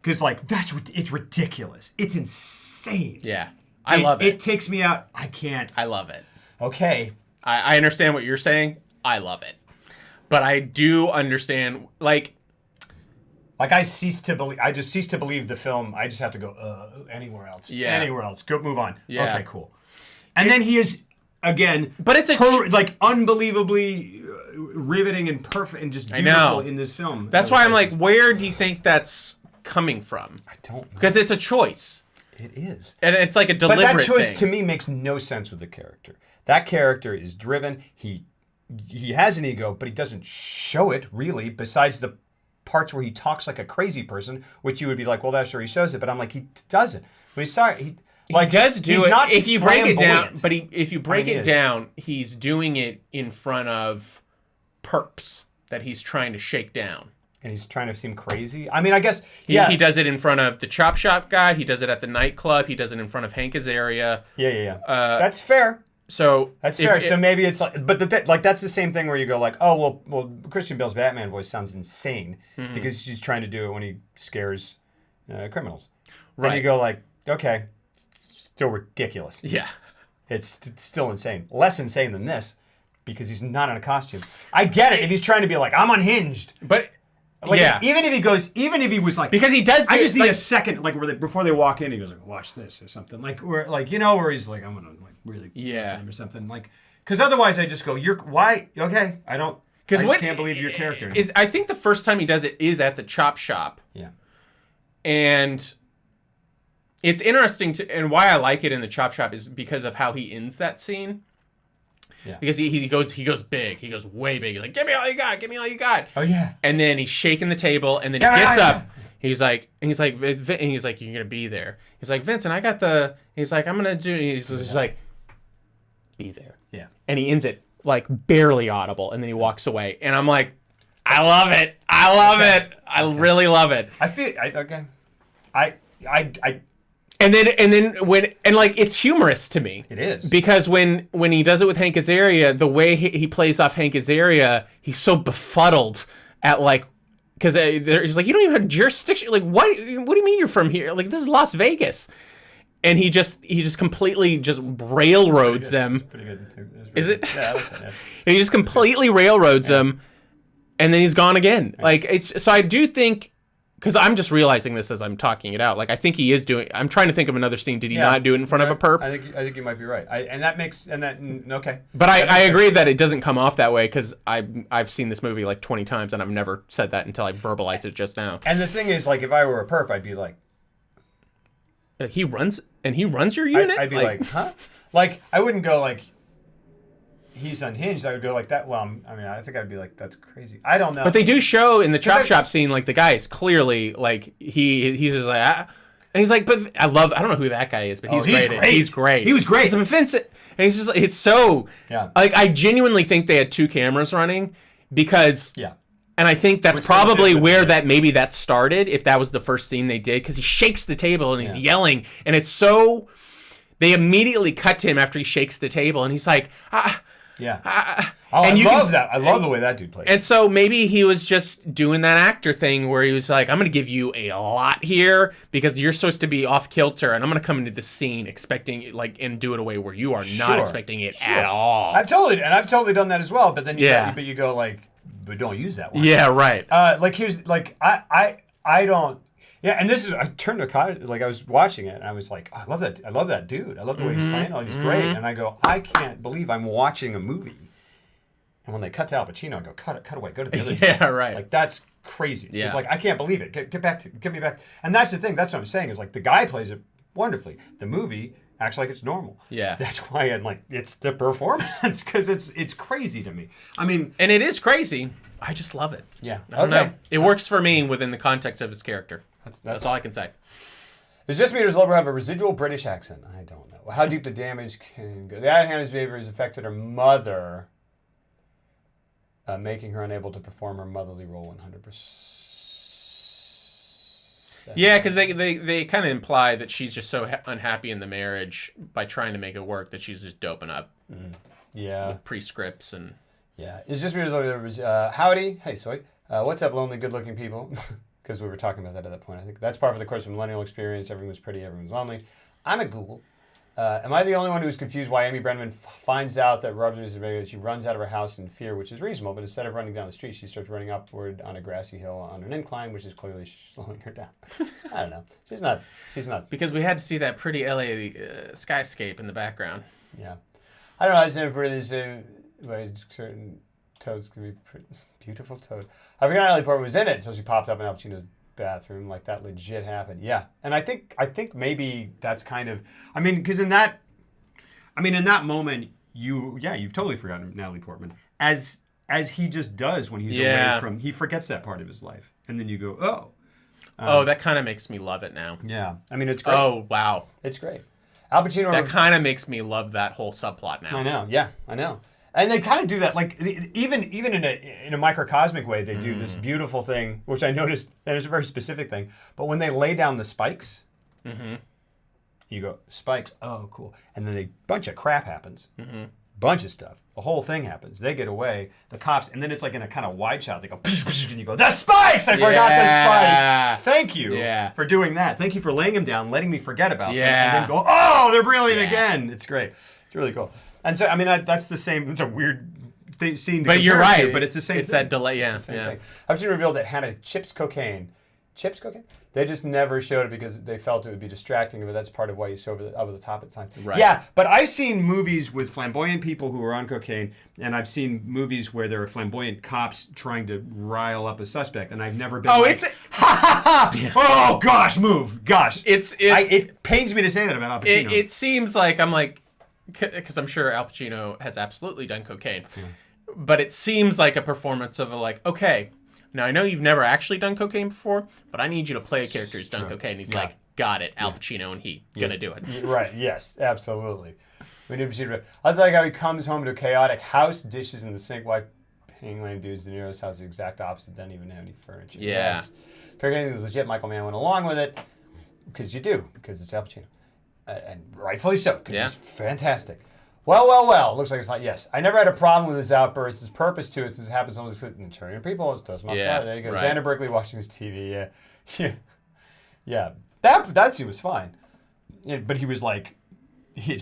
Because, like, it's ridiculous. It's insane. Yeah. I love it. It takes me out. I can't. I love it. Okay. I understand what you're saying. I love it. But I do understand, like I just cease to believe the film. I just have to go, anywhere else. Yeah. Anywhere else. Go, move on. Yeah. Okay, cool. And then he is, again, but it's unbelievably riveting and perfect and just beautiful in this film. That's why I'm like, where do you think that's coming from? I don't know. Because it's a choice. It is. And it's like a deliberate thing. But that choice to me makes no sense with the character. That character is driven. He has an ego, but he doesn't show it really, besides the parts where he talks like a crazy person, which you would be like, well, that's where he shows it. But I'm like, he doesn't. When he does do it. Not if you break it down, flamboyant. but if you break it down, he's doing it in front of perps that he's trying to shake down. And he's trying to seem crazy. I mean, I guess he does it in front of the chop shop guy. He does it at the nightclub. He does it in front of Hank Azaria. Yeah. That's fair. So That's if fair. it- So maybe it's like, but like that's the same thing where you go like, oh well, Christian Bale's Batman voice sounds insane because she's trying to do it when he scares criminals. Right. And you go like, okay, it's still ridiculous. yeah. It's still insane. Less insane than this because he's not in a costume. I get it if he's trying to be like, I'm unhinged. But Like, yeah. even if he was like, Because he does do I just it, need like- a second, like before they walk in, he goes like, watch this or something, like where he's like, I'm gonna like really Yeah. or something, like because otherwise I just go, why? Okay, I just can't believe your character. I think the first time he does it is at the chop shop. Yeah, And it's interesting and why I like it in the chop shop is because of how he ends that scene. Yeah. Because he goes big. He goes way big. He's like, give me all you got. Give me all you got. Oh yeah. And then he's shaking the table, and then he Yeah, gets yeah, up. He's like, you're gonna be there. He's like, Vincent, I got the. He's like, I'm gonna do. He's just like, be there. Yeah. And he ends it like barely audible, and then he walks away. And I'm like, I love it. I love it. I really love it. I feel I And then when like it's humorous to me. It is. Because when he does it with Hank Azaria, the way he plays off Hank Azaria, he's so befuddled at like because he's like, you don't even have jurisdiction. Like what do you mean you're from here? Like this is Las Vegas. And he just completely just railroads them. pretty good. Is it? Yeah, I like that. Yeah. And he just completely railroads them, and then he's gone again. Like it's so I do think. Because I'm just realizing this as I'm talking it out. Like I think he is doing. I'm trying to think of another scene. Did he not do it in front of a perp? I think you might be right. Okay. But I agree that it doesn't come off that way because I've seen this movie like 20 times and I've never said that until I verbalized it just now. And the thing is, like, if I were a perp, I'd be like, He runs your unit. I'd be like, huh? Like, I wouldn't go like, he's unhinged. I would go like that. Well, I think I'd be like, that's crazy. I don't know. But they do show in the chop shop scene like the guy is clearly like he's just like and he's like, but I don't know who that guy is, but he's great. He's great. He was great. So Vincent, and he's just it's so like I genuinely think they had two cameras running because and I think that's probably where that started, if that was the first scene they did, because he shakes the table and he's yelling, and it's so. They immediately cut to him after he shakes the table, and he's like, I and love that. I love the way that dude plays. And so maybe he was just doing that actor thing where he was like, I'm going to give you a lot here because you're supposed to be off kilter, and I'm going to come into the scene expecting and do it a way where you are not expecting it at all. I've totally done that as well. But then you go like, but don't use that one. Yeah, right. I don't. Yeah, and this is I turned to like I was watching it and I was like, oh, I love that dude. I love the way he's playing. Oh, he's great. And I go, I can't believe I'm watching a movie. And when they cut to Al Pacino, I go, cut away, go to the other. Yeah, right. Like that's crazy. Yeah. It's like I can't believe it. Get me back. And that's the thing. That's what I'm saying is like the guy plays it wonderfully. The movie acts like it's normal. Yeah. That's why I'm like it's the performance because it's crazy to me. I mean, and it is crazy. I just love it. Yeah. I don't know. It works for me within the context of his character. That's all I can say. Does Just Me Does Lover have a residual British accent? I don't know. How deep the damage can go. The Hannah's behavior has affected her mother, making her unable to perform her motherly role 100%. Yeah, because they kind of imply that she's just so unhappy in the marriage by trying to make it work that she's just doping up. Yeah. With pre-scripts and... Yeah. Is Just Me Does Lover... howdy. Hey, Soy. What's up, lonely, good-looking people? Because we were talking about that at that point. I think that's part of the course of millennial experience. Everyone's pretty, everyone's lonely. I'm at Google. Am I the only one who's confused why Amy Brenneman finds out that Robert is married? She runs out of her house in fear, which is reasonable, but instead of running down the street, she starts running upward on a grassy hill on an incline, which is clearly slowing her down. I don't know. She's not. Because we had to see that pretty LA skyscape in the background. Yeah. I don't know. I just never pretty certain toads can be pretty beautiful toad. I forgot Natalie Portman was in it until she popped up in Al Pacino's bathroom. Like that legit happened. Yeah. And I think maybe that's kind of, because in that moment, you've totally forgotten Natalie Portman. As he just does when he's away from, he forgets that part of his life. And then you go, oh. That kind of makes me love it now. Yeah. It's great. Oh, wow. It's great. Al Pacino. That kind of makes me love that whole subplot now. I know. Yeah, I know. And they kind of do that, like even in a microcosmic way, they do this beautiful thing, which I noticed that is a very specific thing. But when they lay down the spikes, You go, spikes, oh, cool. And then a bunch of crap happens. Bunch of stuff. The whole thing happens. They get away, the cops, and then it's like in a kind of wide shot. They go, and you go, the spikes! I forgot the spikes! Thank you for doing that. Thank you for laying them down, letting me forget about them, and then go, oh, they're brilliant again. It's great. It's really cool. And so, I mean, that's the same, it's a weird scene to But you're right. to, but it's the same It's thing. that delay, It's the same thing. I've seen revealed that Hannah chips cocaine. Chips cocaine? They just never showed it because they felt it would be distracting, but that's part of why you saw over the top at times. Right. Yeah, but I've seen movies with flamboyant people who are on cocaine, and I've seen movies where there are flamboyant cops trying to rile up a suspect, and I've never been it's oh gosh, move, gosh. It pains me to say that about Al Pacino. it seems like I'm like, because I'm sure Al Pacino has absolutely done cocaine, but it seems like a performance of okay. Now, I know you've never actually done cocaine before, but I need you to play a character who's done cocaine. He's like, got it, Al Pacino and he, gonna do it. Right, yes, absolutely. We need Pacino. I like how he comes home to a chaotic house, dishes in the sink, while paying lame dudes. De Niro's house is the exact opposite, doesn't even have any furniture. Yeah. Yes. Cocaine is legit. Michael Mann went along with it, because it's Al Pacino. And rightfully so, because it's fantastic. Well, looks like it's fine. Yes, I never had a problem with his outbursts. His purpose to it is happens almost in turning people. It does my part. There you go. Xander Berkeley watching his TV. Yeah. That scene was fine. But he was like, he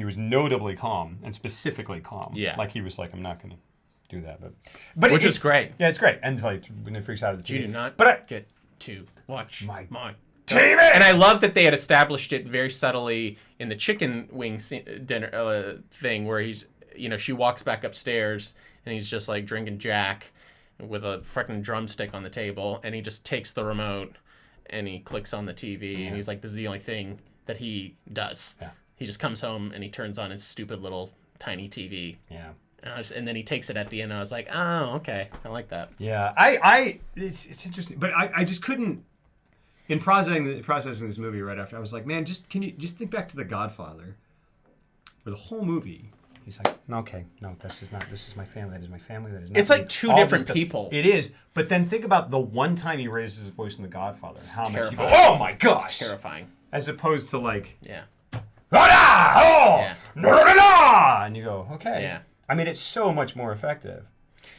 was notably calm and specifically calm. Yeah. Like he was like, I'm not going to do that. But Which is great. Yeah, it's great. And like when it freaks out of the TV. You do not get to watch my TV. And I love that they had established it very subtly in the chicken wing dinner thing where she walks back upstairs and he's just like drinking Jack with a freaking drumstick on the table, and he just takes the remote and he clicks on the TV and he's like, this is the only thing that he does. Yeah. He just comes home and he turns on his stupid little tiny TV. Yeah. And then he takes it at the end, and I was like, oh, okay. I like that. Yeah. It's interesting. But I just couldn't. In processing this movie right after, I was like, man, can you just think back to The Godfather, where the whole movie, he's like, this is my family, that is my family, that is not It's me. like two All different this people. It is, but then think about the one time he raises his voice in The Godfather, and how much you go, terrifying. oh my gosh! It's terrifying. As opposed to like, and you go, okay. Yeah. I mean, it's so much more effective.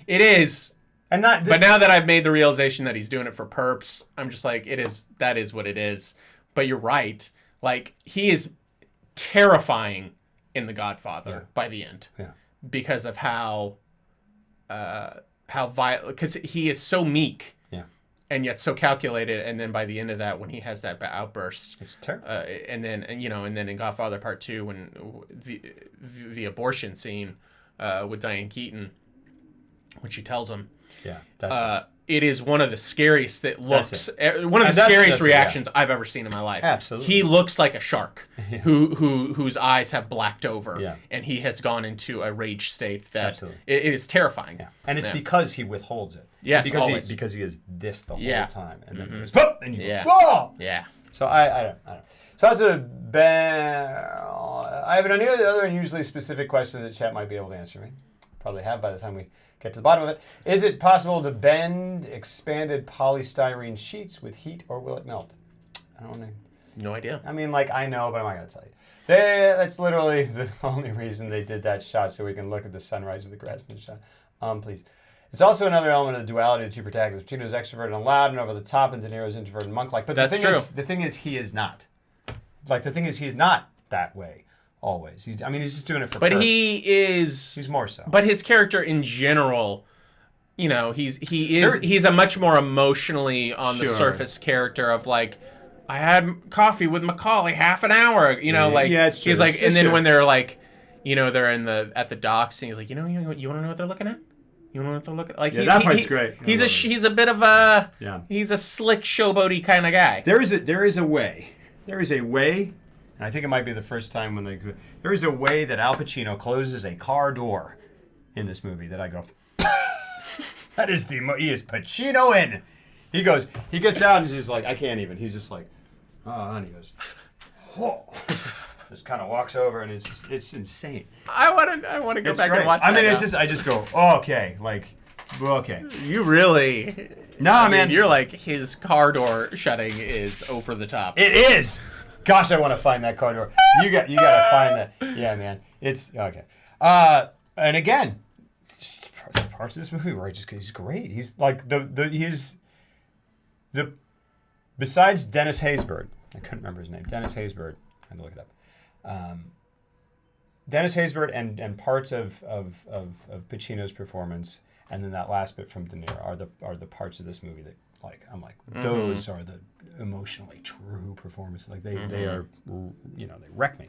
It is. But now that I've made the realization that he's doing it for perps, I'm just like, that is what it is. But you're right. Like, he is terrifying in The Godfather by the end. Yeah. Because of how violent, because he is so meek. Yeah. And yet so calculated, and then by the end of that, when he has that outburst, it's terrible. And then in Godfather Part 2, when the abortion scene with Diane Keaton, when she tells him, it is one of the scariest reactions I've ever seen in my life. Absolutely. He looks like a shark whose eyes have blacked over, and he has gone into a rage state that it is terrifying. Yeah. And it's because he withholds it. Yes, because he is this the whole time, and then goes, and you go, whoa! Yeah. So I don't know. So that's I have another unusually specific question that chat might be able to answer me. Probably have by the time we get to the bottom of it. Is it possible to bend expanded polystyrene sheets with heat, or will it melt? I don't know. No idea. I mean, I know, but I'm not going to tell you. That's literally the only reason they did that shot, so we can look at the sunrise of the grass in the shot. Please. It's also another element of the duality of the two protagonists. Pacino's extroverted and loud and over the top, and De Niro's introverted and monk-like. But the thing is, he is not. He's not that way. Always. He's just doing it for perks. He's more so. But his character in general, he's a much more emotionally on the surface character of like, I had coffee with Macaulay half an hour, it's true. He's like, and then when they're like, they're at the docks, and he's like, you want to know what they're looking at? You want to know what they're looking at? Like, that part's great. He's a bit of a he's a slick showboaty kind of guy. There is a way. And I think it might be the first time when there is a way that Al Pacino closes a car door in this movie that I go, he is Pacino in. He gets out and he's like, I can't even. He's just like, oh, and he goes, whoa. Just kind of walks over, and it's insane. I want to go back and watch that. I just go, oh, okay, okay. You really, man. You're like, his car door shutting is over the top. It is. Gosh, I want to find that car door. You got to find that. Yeah, man. It's okay. And again, parts of this movie where he's great. He's like besides Dennis Haysbert, I couldn't remember his name. Dennis Haysbert. I had to look it up. Dennis Haysbert and parts of Pacino's performance, and then that last bit from De Niro are the parts of this movie that those are the emotionally true performances. Like they are, they wreck me,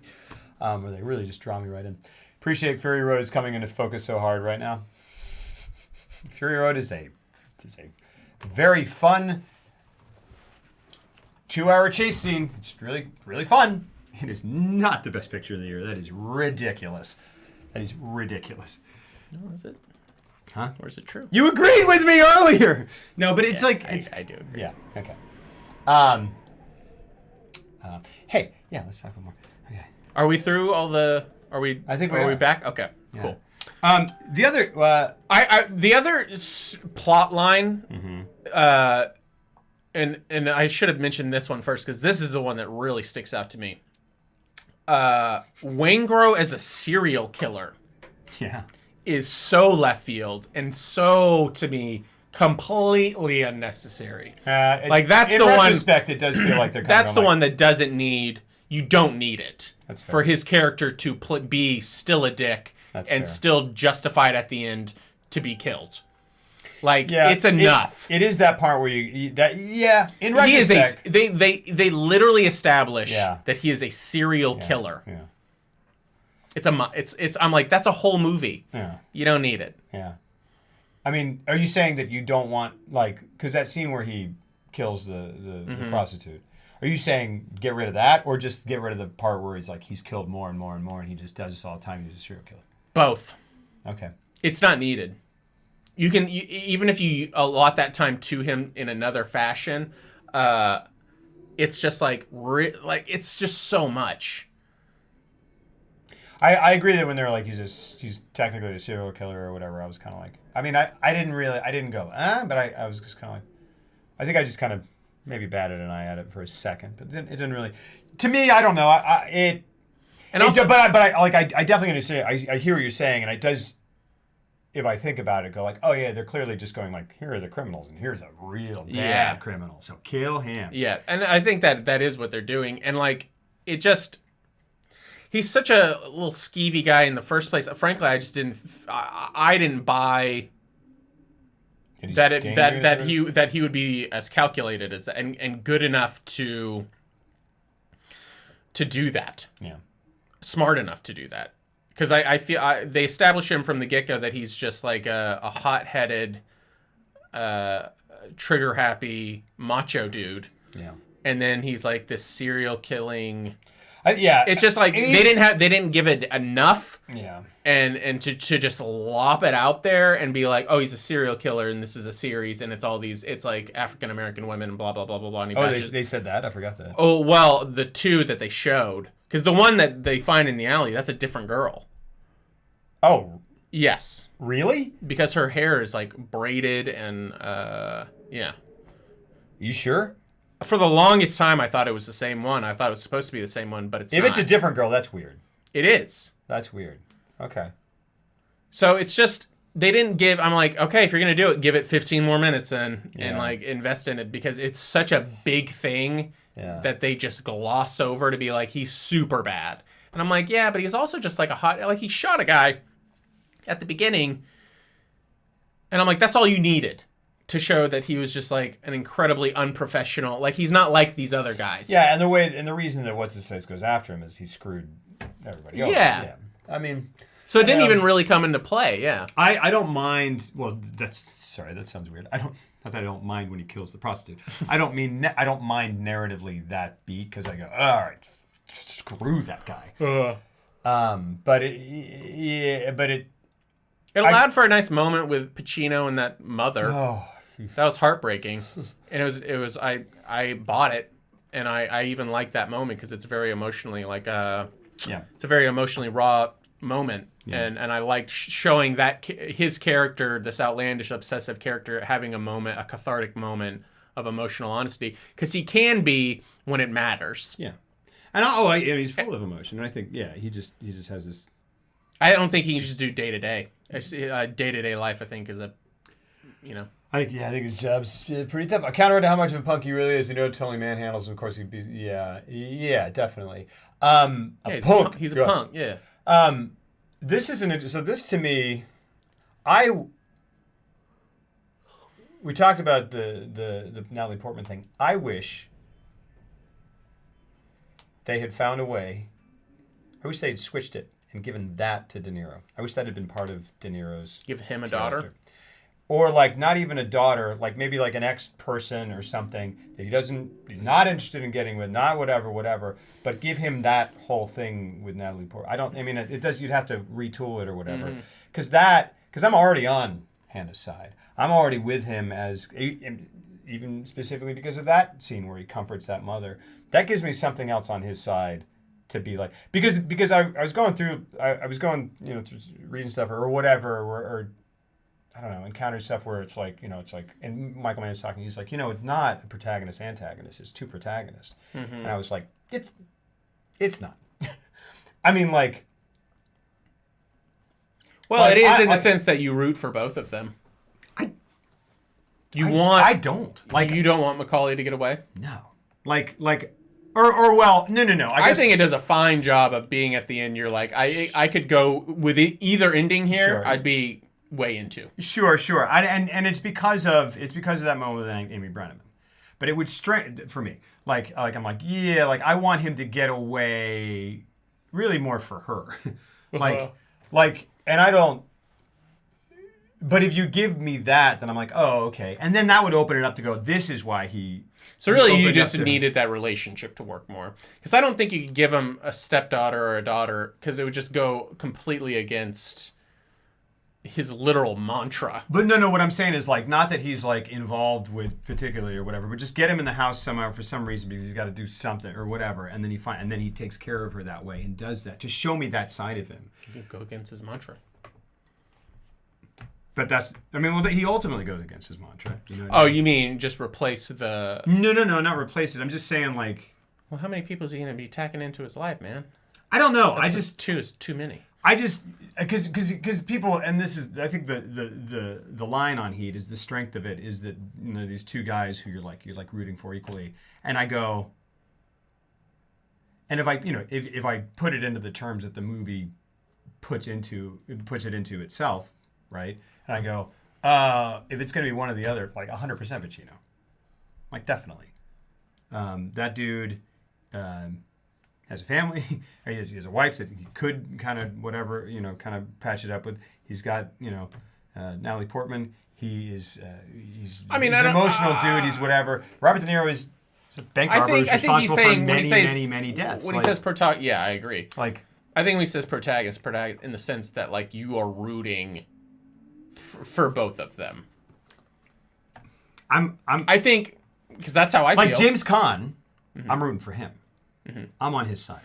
or they really just draw me right in. Appreciate Fury Road is coming into focus so hard right now. Fury Road is a very fun 2-hour chase scene. It's really, really fun. It is not the best picture of the year. That is ridiculous. Oh, is it? Huh? Or is it true? You agreed with me earlier. No, but it's I do agree. Yeah. Okay. Hey. Yeah. Let's talk more. Okay. Are we through all the? Are we? I think we are. are. We back? Okay. Yeah. Cool. The other. The other plot line. And I should have mentioned this one first because this is the one that really sticks out to me. Waingro as a serial killer. Yeah. Is so left field and so, to me, completely unnecessary. That's in the one. In retrospect, it does feel like they're. That's the one that doesn't need. You don't need it. That's fair. For his character to be still a dick That's and fair. still justified at the end to be killed. It's enough. It is that part where in retrospect, they literally establish Yeah. that he is a serial killer. Yeah. I'm like, that's a whole movie. Yeah. You don't need it. Yeah. I mean, are you saying that you don't want, because that scene where he kills the prostitute, are you saying get rid of that, or just get rid of the part where he's killed more and more and more and he just does this all the time and he's a serial killer? Both. Okay. It's not needed. You can, even if you allot that time to him in another fashion, it's just it's just so much. I agree that when they're like he's technically a serial killer or whatever, I was kind of like, I mean, I didn't go but I was just kind of like, I think I just kind of maybe batted an eye at it for a second, but it didn't really. To me, I don't know. I definitely understand. I hear what you're saying, and it does. If I think about it, go like, oh yeah, they're clearly just going like, here are the criminals, and here's a real bad criminal, so kill him. Yeah, and I think that is what they're doing, and it just. He's such a little skeevy guy in the first place. Frankly, I just didn't. I didn't buy that he would be as calculated as that and good enough to do that. Yeah, smart enough to do that. Because I feel they establish him from the get-go that he's just like a hot-headed, trigger-happy macho dude. Yeah, and then he's like this serial killing. It's just like they didn't give it enough. Yeah. And to just lop it out there and be like, oh, he's a serial killer and this is a series and it's like African American women and blah blah blah blah blah. And they said that? I forgot that. Oh well, the two that they showed, because the one that they find in the alley, that's a different girl. Oh. Yes. Really? Because her hair is like braided and yeah. You sure? For the longest time, I thought it was the same one. I thought it was supposed to be the same one, but it's not. If it's a different girl, that's weird. It is. That's weird. Okay. So it's just, they didn't give, I'm like, okay, if you're going to do it, give it 15 more minutes and invest in it, because it's such a big thing that they just gloss over to be like, he's super bad. And I'm like, yeah, but he's also just like he shot a guy at the beginning. And I'm like, that's all you needed to show that he was just like an incredibly unprofessional. Like, he's not like these other guys. Yeah, and the reason that what's his face goes after him is he screwed everybody over. Yeah. I mean, so it didn't even really come into play. Yeah. I don't mind. Well, that sounds weird. Not that I don't mind when he kills the prostitute. I don't mind narratively that beat, because I go, all right, screw that guy. But it allowed for a nice moment with Pacino and that mother. Oh. That was heartbreaking. And it was I bought it, and I even like that moment because it's very emotionally it's a very emotionally raw moment. Yeah. And I liked showing that his character, this outlandish obsessive character, having a cathartic moment of emotional honesty, because he can be when it matters. Yeah. And he's full of emotion. And I think, yeah, he just has this. I don't think he can just do day to day. Day to day life, I think, is a, I think his job's pretty tough. I counter to how much of a punk he really is. Totally manhandles him. Of course, he'd be. Yeah, definitely. He's a punk. Yeah. This isn't. So this to me, we talked about the Natalie Portman thing. I wish they had found a way. I wish they had switched it and given that to De Niro. I wish that had been part of De Niro's. Give him a character. daughter. Or like not even a daughter, like maybe like an ex-person or something that he's not interested in getting with, not whatever, but give him that whole thing with Natalie Portman. It does, you'd have to retool it or whatever. Because I'm already on Hannah's side. I'm already with him even specifically because of that scene where he comforts that mother. That gives me something else on his side to be like, because I was going through, I was going, through reading stuff or whatever, or I don't know, encountered stuff where it's like, and Michael Mann is talking, he's like, it's not a protagonist, antagonist, it's two protagonists. And I was like, it's not. I mean, like. Well, it is in the sense that you root for both of them. I don't. Like, you don't want Macaulay to get away? No. No. I think it does a fine job of being at the end. You're like, I could go with either ending here. Sure. I'd be way into. Sure. And it's because of that moment with Amy Brenneman. But it would strengthen for me. I'm like, yeah, like I want him to get away really more for her. And I don't. But if you give me that, then I'm like, oh, okay. And then that would open it up to go, this is why he. So really, you just needed that relationship to work more. Because I don't think you could give him a stepdaughter or a daughter, because it would just go completely against his literal mantra. But no, what I'm saying is like, not that he's like involved with particularly or whatever, but just get him in the house somehow for some reason because he's got to do something or whatever, and then he takes care of her that way and does that to show me that side of him. You could go against his mantra. But he ultimately goes against his mantra. You mean just replace the... No, not replace it. I'm just saying like... Well, how many people is he going to be tacking into his life, man? I don't know. Two is too many. Because people, and this is, I think the line on Heat is the strength of it is that these two guys who you're like rooting for equally, and I go, and if I put it into the terms that the movie puts it into itself, right? And I go, if it's going to be one or the other, like 100% Pacino, like definitely, that dude. Has a family, or he has a wife that he could kind of kind of patch it up with. He's got Natalie Portman. He's an emotional dude. He's whatever. Robert De Niro is a bank robber who's responsible for many deaths. When he says protagonist, yeah, I agree. Like, I think when he says protagonist in the sense that like you are rooting for both of them. I think because that's how I feel. Like James Caan, I'm rooting for him. Mm-hmm. I'm on his side.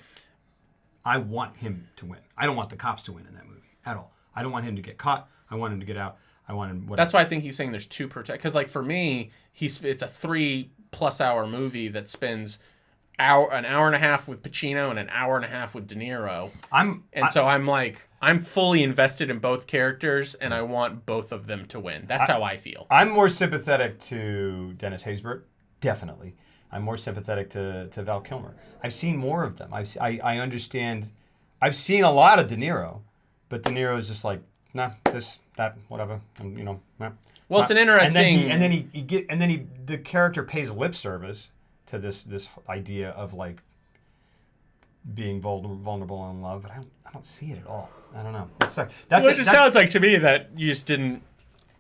I want him to win. I don't want the cops to win in that movie at all. I don't want him to get caught. I want him to get out. I want him. Whatever. That's why I think he's saying there's two because like for me, it's a 3+ hour movie that spends an hour and a half with Pacino and an hour and a half with De Niro. So I'm fully invested in both characters and I want both of them to win. That's how I feel. I'm more sympathetic to Dennis Haysbert, definitely. I'm more sympathetic to Val Kilmer. I've seen more of them. I understand. I've seen a lot of De Niro, but De Niro is just like, nah, this, that, whatever. Nah. Well, it's an interesting. And then the character pays lip service to this idea of like being vulnerable in love, but I don't see it at all. I don't know. It just sounds like to me that you just didn't.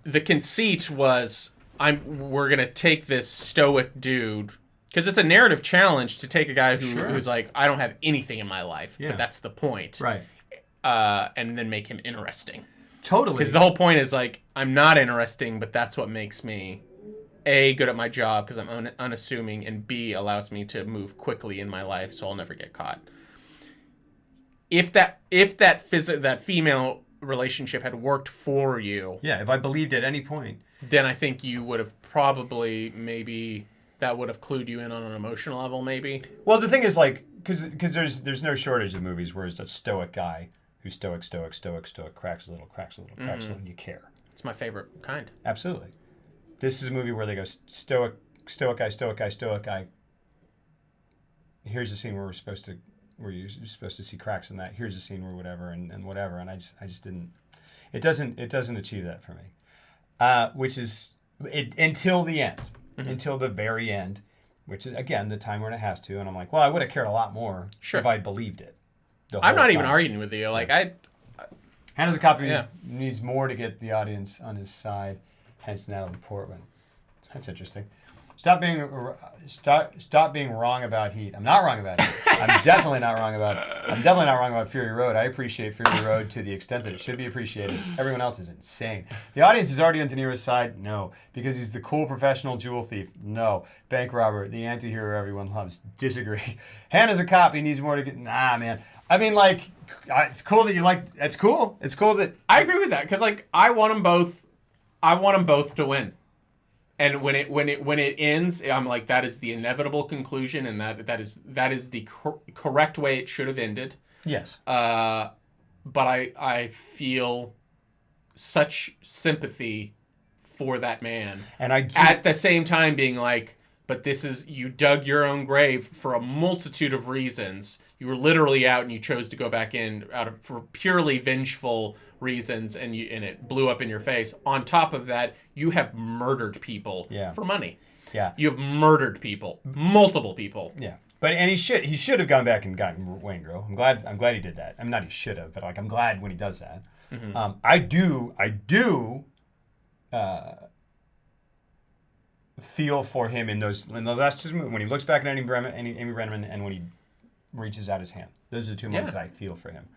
The conceit was we're gonna take this stoic dude. Because it's a narrative challenge to take a guy who's like, I don't have anything in my life, but that's the point. Right. And then make him interesting. Totally. Because the whole point is like, I'm not interesting, but that's what makes me, A, good at my job because I'm unassuming, and B, allows me to move quickly in my life so I'll never get caught. If that female relationship had worked for you... Yeah, if I believed at any point... Then I think you would have probably maybe... That would have clued you in on an emotional level, maybe. Well, the thing is, like, because there's no shortage of movies where it's a stoic guy who's stoic, cracks a little, and you care. It's my favorite kind. Absolutely. This is a movie where they go stoic guy. Here's a scene where you're supposed to see cracks in that. Here's a scene where whatever and whatever, and I just didn't. It doesn't achieve that for me, which is until the end, until the very end, which is again the time when it has to, and I'm like, well, I would have cared a lot more if I believed it. I'm not even arguing with you. Like Hannah's a copy needs more to get the audience on his side. Hence Natalie Portman. That's interesting. Stop being wrong about Heat. I'm not wrong about Heat. I'm definitely not wrong about Fury Road. I appreciate Fury Road to the extent that it should be appreciated. Everyone else is insane. The audience is already on De Niro's side. No, because he's the cool professional jewel thief. No, bank robber, the anti-hero everyone loves. Disagree. Hannah's a cop. He needs more to get. Nah, man. I mean, like, it's cool that you like. It's cool. It's cool that I agree with that because, like, I want them both. I want them both to win. And when it ends, I'm like, that is the inevitable conclusion, and that is the correct way it should have ended. Yes. But I feel such sympathy for that man, and at the same time being like, but this is, you dug your own grave for a multitude of reasons. You were literally out, and you chose to go back in for purely vengeful reasons, and it blew up in your face. On top of that, you have murdered people for money. Yeah. You have murdered people, multiple people. Yeah. But he should have gone back and gotten Wayne Grow. I'm glad he did that. I'm not he should have, but like I'm glad when he does that. Mm-hmm. I do feel for him in those last two movies when he looks back at Amy Brenneman and when he reaches out his hand. Those are the two moments that I feel for him.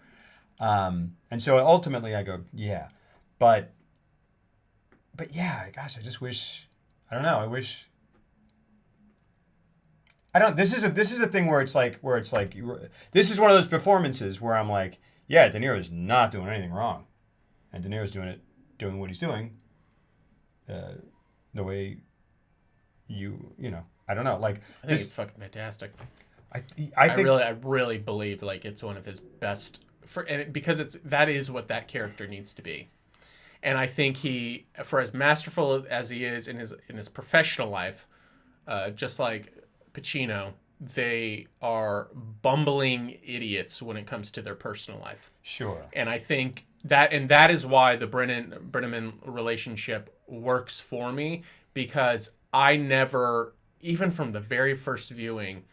And so ultimately I go, yeah. But yeah, gosh, I just wish, I don't know, this is a thing where it's like this is one of those performances where I'm like, yeah, De Niro's not doing anything wrong. And De Niro's doing what he's doing the way you know, I don't know, like I think it's fucking fantastic. I really believe like it's one of his best because that is what that character needs to be. And I think he, for as masterful as he is in his professional life, just like Pacino, they are bumbling idiots when it comes to their personal life. Sure. And I think that is why the Brenneman relationship works for me, because I never, even from the very first viewing,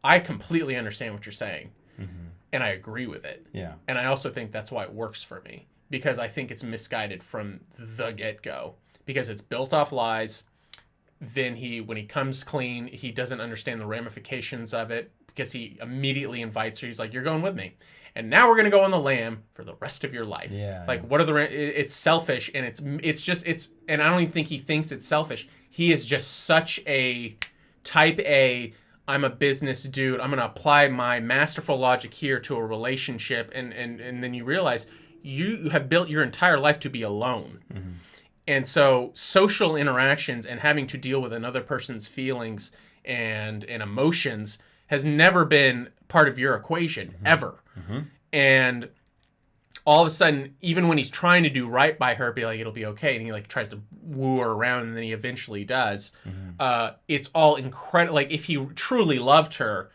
I completely understand what you're saying. Mm-hmm. And I agree with it. Yeah. And I also think that's why it works for me, because I think it's misguided from the get-go, because it's built off lies. Then when he comes clean, he doesn't understand the ramifications of it, because he immediately invites her. He's like, you're going with me. And now we're going to go on the lam for the rest of your life. Yeah. Like, what are it's selfish, and and I don't even think he thinks it's selfish. He is just such a type A, I'm a business dude, I'm going to apply my masterful logic here to a relationship. And then you realize you have built your entire life to be alone. Mm-hmm. And so social interactions and having to deal with another person's feelings and emotions has never been part of your equation, ever. Mm-hmm. And all of a sudden, even when he's trying to do right by her, be like, it'll be okay, and he like tries to woo her around, and then he eventually does. Mm-hmm. It's all incredible. Like, if he truly loved her,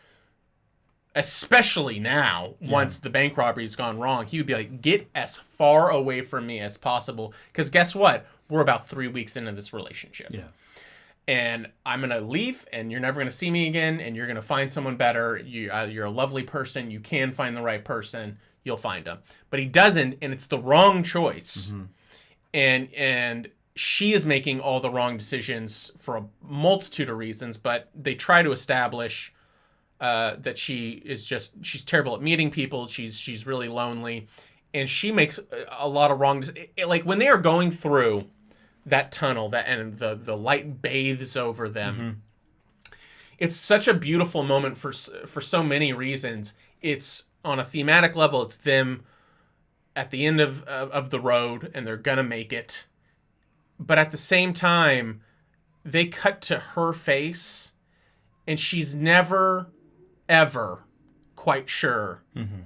especially now, once the bank robbery's gone wrong, he would be like, get as far away from me as possible, because guess what? We're about 3 weeks into this relationship. Yeah. And I'm going to leave, and you're never going to see me again, and you're going to find someone better. You're a lovely person. You can find the right person. You'll find him. But he doesn't, and it's the wrong choice. Mm-hmm. And she is making all the wrong decisions for a multitude of reasons, but they try to establish that she's terrible at meeting people. She's really lonely, and she makes a lot of wrong decisions. Like, when they are going through that tunnel, and the light bathes over them. Mm-hmm. It's such a beautiful moment for so many reasons. It's on a thematic level. It's them at the end of the road, and they're gonna make it. But at the same time, they cut to her face, and she's never, ever quite sure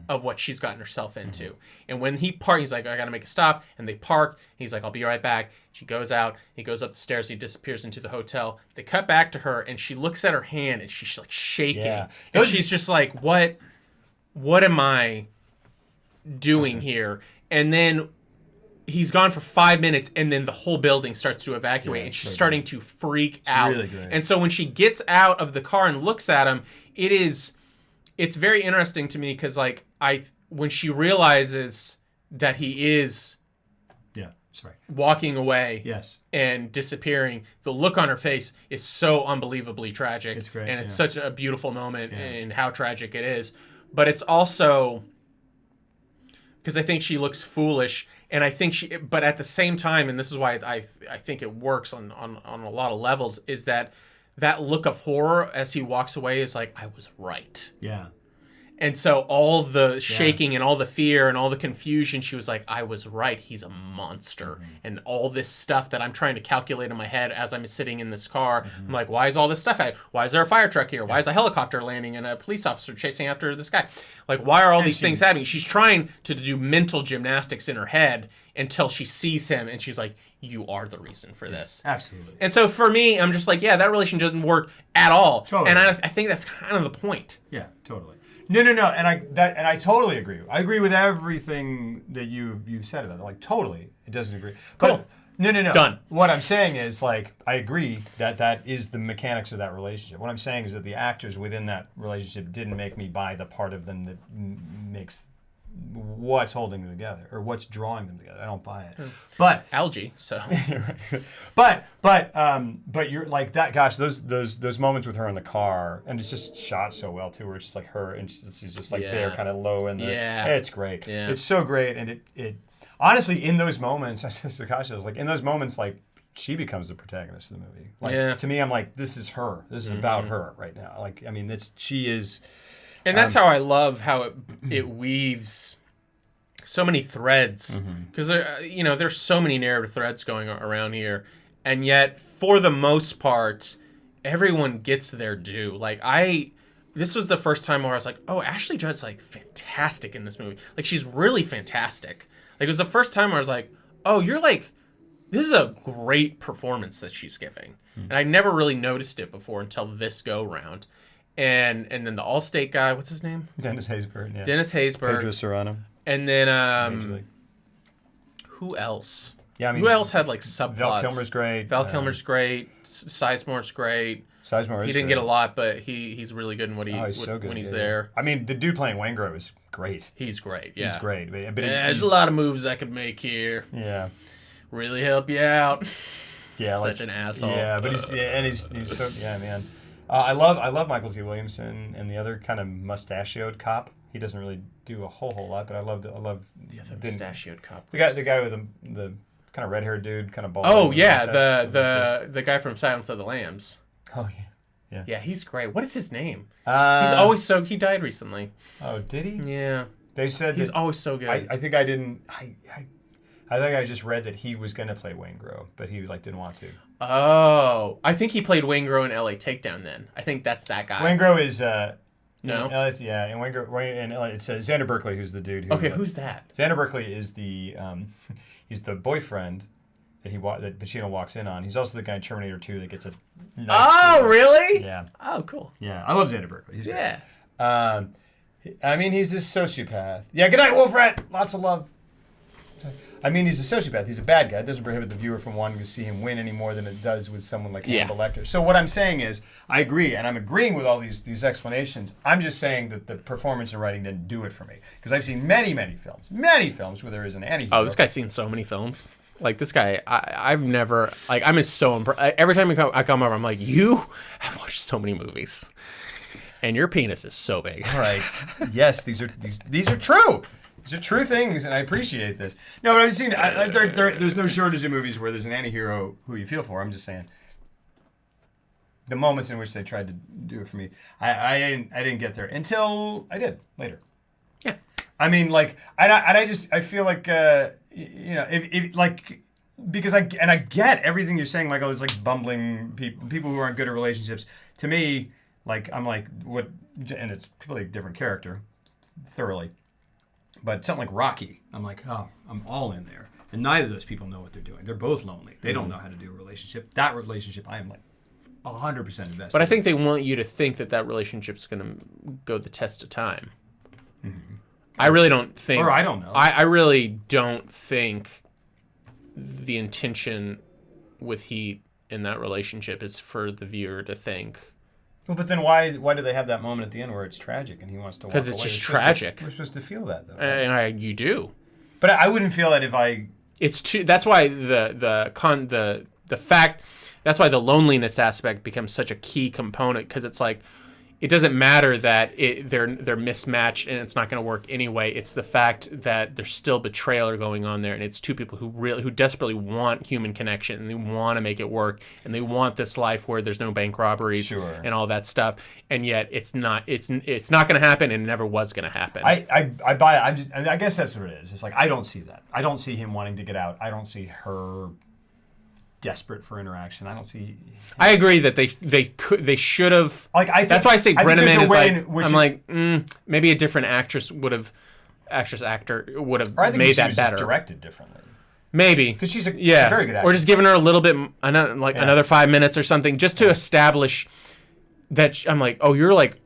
of what she's gotten herself into. And when he parks, he's like, I got to make a stop. And they park. He's like, I'll be right back. She goes out. He goes up the stairs. He disappears into the hotel. They cut back to her, and she looks at her hand, and she's like shaking. Yeah. And she's just like, what am I doing here? And then he's gone for 5 minutes, and then the whole building starts to evacuate, and she's starting to freak out. really great. And so when she gets out of the car and looks at him, it's very interesting to me because like when she realizes that he is walking away and disappearing, the look on her face is so unbelievably tragic. It's great, and it's such a beautiful moment in how tragic it is. But it's also because I think she looks foolish. And I think but at the same time, and this is why I think it works on a lot of levels, is that look of horror as he walks away is like, I was right. Yeah. And so all the shaking and all the fear and all the confusion, she was like, I was right. He's a monster. And all this stuff that I'm trying to calculate in my head as I'm sitting in this car, I'm like, why is all this stuff out? Why is there a fire truck here? Why is a helicopter landing and a police officer chasing after this guy? Like, why are all these things happening? She's trying to do mental gymnastics in her head until she sees him, and she's like, you are the reason for this. Absolutely. And so for me, I'm just like, yeah, that relationship doesn't work at all. Totally. And I think that's kind of the point. Yeah, totally. No, and I totally agree. I agree with everything that you've said about it. Like, totally, it doesn't agree. Cool. But, no. Done. What I'm saying is, like, I agree that is the mechanics of that relationship. What I'm saying is that the actors within that relationship didn't make me buy the part of them that makes what's holding them together or what's drawing them together. I don't buy it. But Algae, so. but you're like that. Gosh, those moments with her in the car, and it's just shot so well too. Where it's just like her, and she's just like there, kind of low in the. Yeah. It's great. Yeah. It's so great, and it honestly in those moments, I said to Kasha, I was like, in those moments, like she becomes the protagonist of the movie. Like to me, I'm like, this is her. This is about her right now. Like, I mean, she is. And that's how I love how it weaves so many threads, because there's so many narrative threads going around here, and yet for the most part, everyone gets their due. Like this was the first time where I was like, oh, Ashley Judd's like fantastic in this movie. Like she's really fantastic. Like it was the first time where I was like, oh, you're like, this is a great performance that she's giving, and I never really noticed it before until this go round. And then the Allstate guy, what's his name? Dennis Haysbert. Yeah. Dennis Haysbert. Pedro Serrano. And then who else? Yeah, I mean, who else had like subplots? Val Kilmer's great. Val Kilmer's great. Sizemore's great. Sizemore is He didn't great. get a lot, but he's really good in what he's so good, when he's yeah. there. I mean, the dude playing Waingro is great. He's great. Yeah, He's great. But there's a lot of moves I could make here. Yeah. Really help you out. Yeah, Such an asshole. Yeah, but he's so man. I love Michael T. Williamson and the other kind of mustachioed cop. He doesn't really do a whole lot, but I love the other mustachioed cop. The guy with the kind of red haired dude, kind of bald. Oh yeah, the guy from Silence of the Lambs. Oh yeah. Yeah, he's great. What is his name? He's always he died recently. Oh, did he? Yeah. They said he's always so good. I think I didn't. I think I just read that he was going to play Waingro, but he didn't want to. Oh, I think he played Waingro in LA Takedown. Then I think that's that guy. Waingro is no. and Waingro and it's Xander Berkeley who's the dude. Who's that? Xander Berkeley is the he's the boyfriend that that Pacino walks in on. He's also the guy in Terminator 2 that gets a knife. Oh, really? Yeah. Oh, cool. Yeah, I love Xander Berkeley. He's great. I mean, he's a sociopath. Yeah, good night, Wolf Rat. Lots of love. I mean, he's a sociopath. He's a bad guy. It doesn't prohibit the viewer from wanting to see him win any more than it does with someone like Hannibal Lecter. So what I'm saying is, I agree, and I'm agreeing with all these explanations. I'm just saying that the performance and writing didn't do it for me. Because I've seen many films where there is an anti-hero. Oh, this guy's seen so many films. Like, this guy, I've never... Like, I'm just so impressed. Every time I come over, I'm like, you have watched so many movies. And your penis is so big. All right. Yes, these are true. These are true things, and I appreciate this. No, but I'm just saying, there's no shortage of movies where there's an anti-hero who you feel for. I'm just saying, the moments in which they tried to do it for me, I didn't get there until I did later. Yeah. I mean, like, I feel like, if like, because I get everything you're saying, like, oh, it's like bumbling people who aren't good at relationships. To me, like, I'm like, what, and it's a completely different character. thoroughly. But something like Rocky, I'm like, oh, I'm all in there. And neither of those people know what they're doing. They're both lonely. They don't know how to do a relationship. That relationship, I am like 100% invested. But I think they want you to think that relationship's going to go the test of time. I really don't think. Or I don't know. I really don't think the intention with Heat in that relationship is for the viewer to think. Well, but then why do they have that moment at the end where it's tragic and he wants to walk away? Because it's just tragic. We're supposed to feel that, though. Right? You do. But I wouldn't feel that if I... It's too. That's why the fact. That's why the loneliness aspect becomes such a key component, because it's like, it doesn't matter that they're mismatched and it's not going to work anyway. It's the fact that there's still betrayal going on there, and it's two people who desperately want human connection, and they want to make it work, and they want this life where there's no bank robberies and all that stuff, and yet it's not going to happen, and it never was going to happen. I buy it. I guess that's what it is. It's like, I don't see that. I don't see him wanting to get out. I don't see her desperate for interaction. I don't see. I agree that they should have. Like, that's why I say Brenneman is like. I'm like, maybe a different actor would have made that better. Just directed differently. Maybe because she's a very good actress. Or just giving her a little bit, another 5 minutes or something, just to establish that I'm like, oh, you're like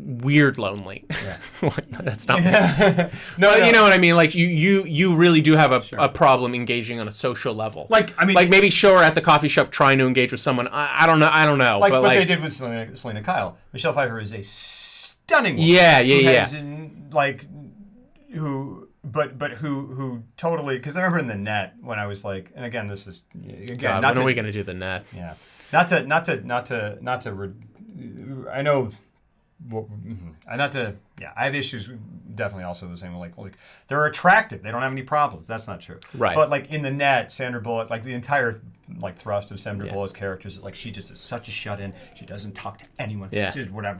weird lonely. Yeah. That's not. No, you know what I mean. Like you really do have a problem engaging on a social level. Like, I mean, like maybe show her at the coffee shop trying to engage with someone. I don't know. Like but what they did with Selena Kyle. Michelle Pfeiffer is a stunning woman. Who totally, because I remember in The Net when I was like, and again, this is God, when are we going to do The Net? Yeah, not to. I know. Well, I have issues. Definitely, also the same. Like they're attractive. They don't have any problems. That's not true. Right. But like in The Net, Sandra Bullock, like the entire thrust of Sandra Bullock's character is like she just is such a shut-in. She doesn't talk to anyone. Yeah. She's whatever.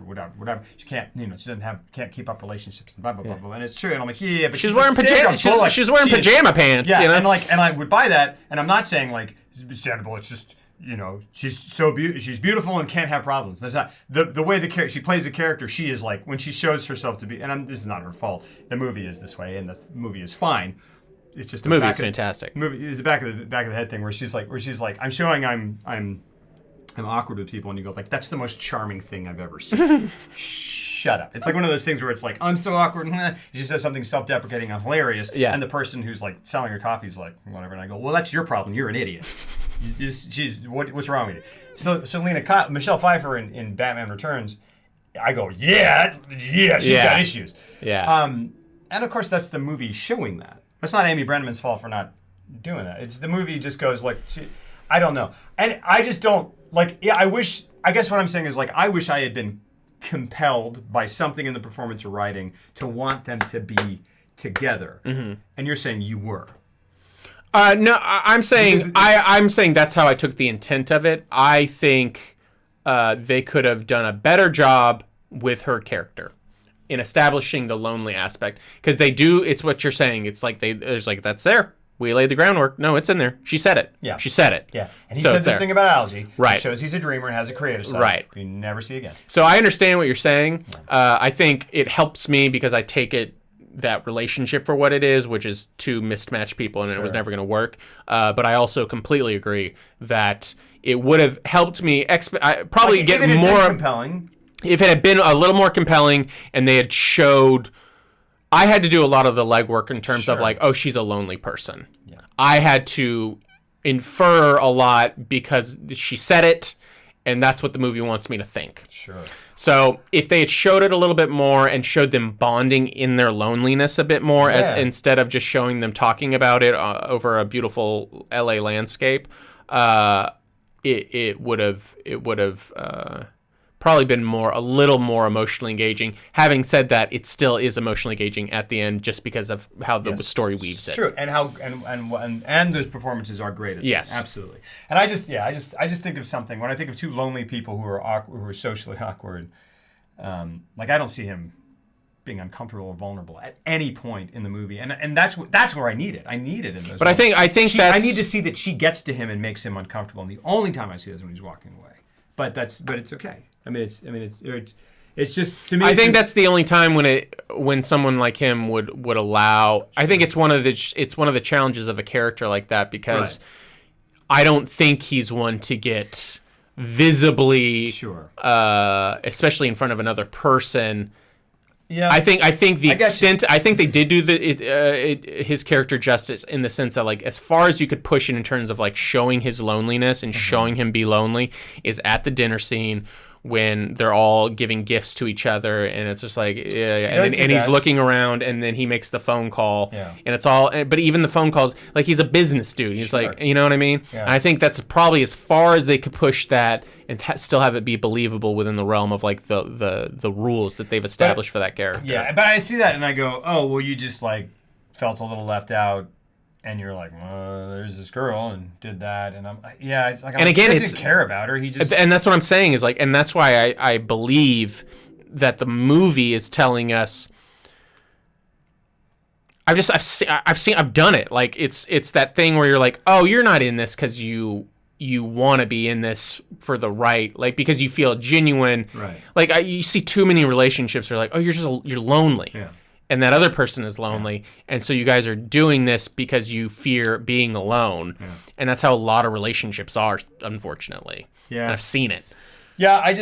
She can't. She can't keep up relationships and blah blah blah. And it's true. And I'm like, yeah, but she's wearing pajama. She's wearing pajama pants. Yeah. You know? And I would buy that. And I'm not saying like Sandra Bullock's just. She's so she's beautiful and can't have problems. That's not the way she plays the character. She is like when she shows herself to be, and this is not her fault. The movie is this way, and the movie is fine. It's just the movie is fantastic. Movie is the back of the head thing where she's like I'm showing I'm awkward with people, and you go like that's the most charming thing I've ever seen. Shut up. It's like one of those things where it's like, I'm so awkward. She says something self-deprecating and hilarious. Yeah. And the person who's like selling her coffee is like, whatever. And I go, well, that's your problem. You're an idiot. What's wrong with you? So Selena Kyle, Michelle Pfeiffer in Batman Returns, I go, she's got issues. Yeah. And of course, that's the movie showing that. That's not Amy Brenneman's fault for not doing that. It's the movie just goes like, I don't know. And I just don't, like, I guess what I'm saying is like, I wish I had been compelled by something in the performance or writing to want them to be together. Mm-hmm. And you're saying you were. No, I'm saying I'm saying that's how I took the intent of it. I think they could have done a better job with her character in establishing the lonely aspect, because they do. It's what you're saying. It's like there's like that's there. We laid the groundwork. No, it's in there. She said it. Yeah. She said it. Yeah. And he said this thing about algae. Right. It shows he's a dreamer and has a creative side. Right. You never see again. So I understand what you're saying. I think it helps me because I take that relationship for what it is, which is two mismatched people, and it was never going to work. But I also completely agree that it would have helped me probably get more compelling. If it had been a little more compelling and they had showed. I had to do a lot of the legwork in terms of like, oh, she's a lonely person. Yeah. I had to infer a lot because she said it, and that's what the movie wants me to think. Sure. So if they had showed it a little bit more and showed them bonding in their loneliness a bit more, as instead of just showing them talking about it over a beautiful LA landscape, it would have probably been a little more emotionally engaging. Having said that, it still is emotionally engaging at the end, just because of how the story weaves it. True, and how and those performances are great. Yes, absolutely. And I just think of something when I think of two lonely people who are awkward, who are socially awkward. Like I don't see him being uncomfortable or vulnerable at any point in the movie, and that's where I need it. I need it in those. But moments. I think I need to see that she gets to him and makes him it's when he's walking away. But it's okay. I mean, it's It's just to me. I think that's the only time when someone like him would allow. I think it's one of the challenges of a character like that, because I don't think he's one to get visibly, especially in front of another person. Yeah, I think the extent. I think they did do his character justice in the sense that, like, as far as you could push it in terms of like showing his loneliness and showing him be lonely is at the dinner scene when they're all giving gifts to each other, and it's just like, and he's looking around, and then he makes the phone call, and it's all. But even the phone calls, like, he's a business dude. He's like, you know what I mean? Yeah. And I think that's probably as far as they could push that and still have it be believable within the realm of like the rules that they've established for that character. Yeah, but I see that and I go, oh, well, you just like felt a little left out. And you're like, well, there's this girl and did that, and I'm it's like, and again, he doesn't care about her. He just, and that's what I'm saying is like, and that's why I believe that the movie is telling us. I've done it. Like it's that thing where you're like, oh, you're not in this because you want to be in this for the right, like because you feel genuine. Right. Like you see too many relationships where like, oh, you're lonely. Yeah. And that other person is lonely, and so you guys are doing this because you fear being alone, and that's how a lot of relationships are, unfortunately. Yeah, and I've seen it. Yeah, I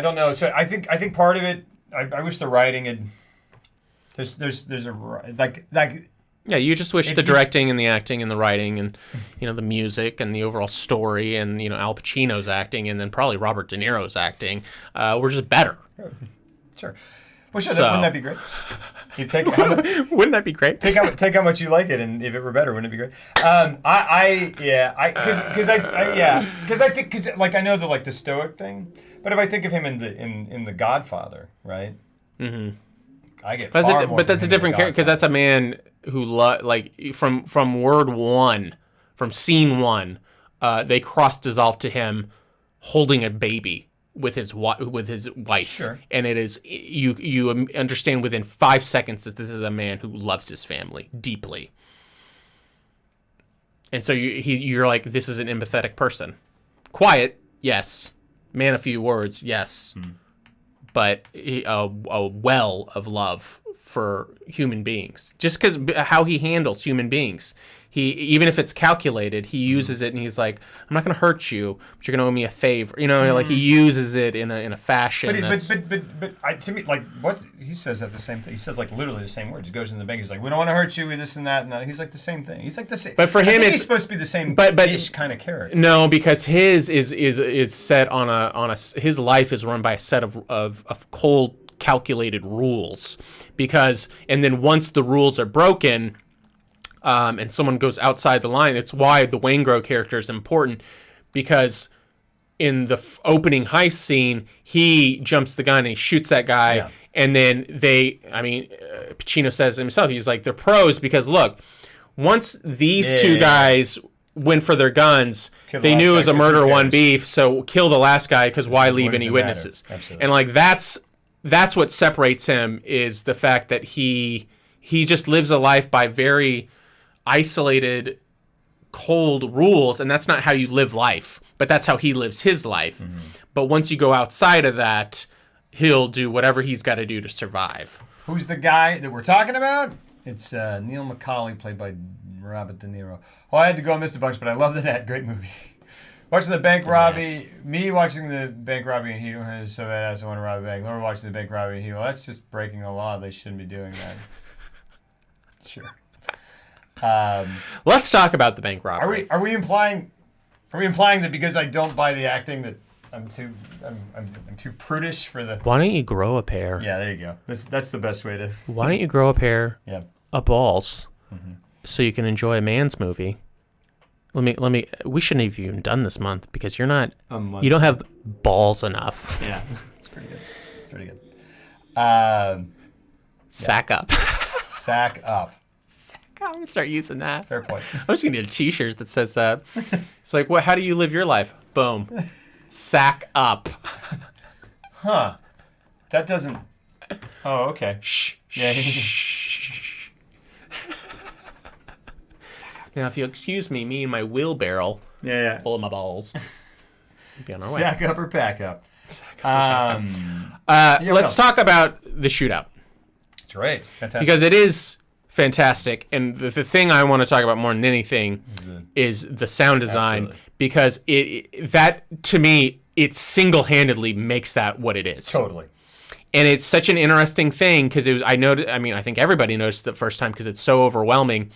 don't know. So I think part of it, I wish the writing had. There's a like. Yeah, you just wish the directing and the acting and the writing and the music and the overall story and Al Pacino's acting and then probably Robert De Niro's acting were just better. Sure. Well, sure. Wouldn't that be great? You take wouldn't that be great? Take how much you like it, and if it were better, wouldn't it be great? Because I know the stoic thing, but if I think of him in the Godfather, right? Mm-hmm. I get. But that's a different character because that's a man who from word one, from scene one, they cross dissolve to him holding a baby with his wife, sure. And it is you understand within 5 seconds that this is a man who loves his family deeply, and so you're like, this is an empathetic person, quiet, yes, man, a few words, yes, but a well of love for human beings, just because how he handles human beings. He, even if it's calculated, he uses it and he's like, I'm not going to hurt you, but you're going to owe me a favor. Like he uses it in a fashion. But to me, like, what he says that the same thing. He says like literally the same words. He goes in the bank. He's like, we don't want to hurt you with this and that and that. He's like the same thing. He's like the same. But for him, he's supposed to be the same ish kind of character. No, because his is set on a his life is run by a set of cold calculated rules. And then once the rules are broken, and someone goes outside the line, it's why the Waingro character is important, because in the opening heist scene, he jumps the gun and he shoots that guy, and then Pacino says himself, he's like, they're pros because look, once these two guys went for their guns, they knew it was a murder one beef, so kill the last guy because why leave any witnesses? And like that's what separates him, is the fact that he just lives a life by very isolated, cold rules, and that's not how you live life, but that's how he lives his life. Mm-hmm. But once you go outside of that, he'll do whatever he's got to do to survive. Who's the guy that we're talking about? It's Neil McCauley, played by Robert De Niro. Oh, I had to go and miss a bunch, but I love that. Great movie. Watching the bank robbery, watching the bank robbery and he is so badass, I want to rob a bank. Laura watching the bank robbery and he, well, that's just breaking the law. They shouldn't be doing that. Sure. Let's talk about the bank robbery. Are we implying that because I don't buy the acting that I'm too prudish for the? Why don't you grow a pair? Yeah, there you go. That's the best way to. Why don't you grow a pair of balls so you can enjoy a man's movie? Let me. We shouldn't have even done this month because you're not. You don't have balls enough. Yeah, it's pretty good. Sack up. Sack up. I'm gonna start using that. Fair point. I'm just gonna get a T-shirt that says that. It's like, what? How do you live your life? Boom. Sack up. Huh. That doesn't. Oh, okay. Shh. Yeah. Now, if you'll excuse me and my wheelbarrow, full of my balls, be on our way. Sack up or pack up. Let's talk about the shootout. It's great. Fantastic. Because it is fantastic. And the thing I want to talk about more than anything is the sound design. Absolutely. Because that, to me, it single-handedly makes that what it is. Totally. And it's such an interesting thing because I think everybody noticed the first time because it's so overwhelming.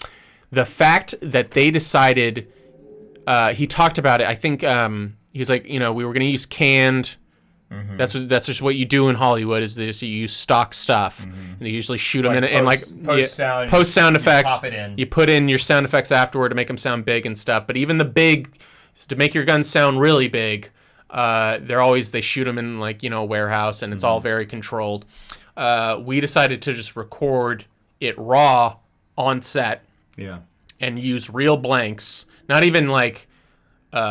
The fact that they decided, he talked about it. I think he was like, we were going to use canned. Mm-hmm. That's just what you do in Hollywood is you use stock stuff. Mm-hmm. And they usually shoot them post sound effects. You pop it in. You put in your sound effects afterward to make them sound big and stuff. But even the big, to make your guns sound really big. They shoot them in a warehouse and it's all very controlled. We decided to just record it raw on set. Yeah. And use real blanks, not even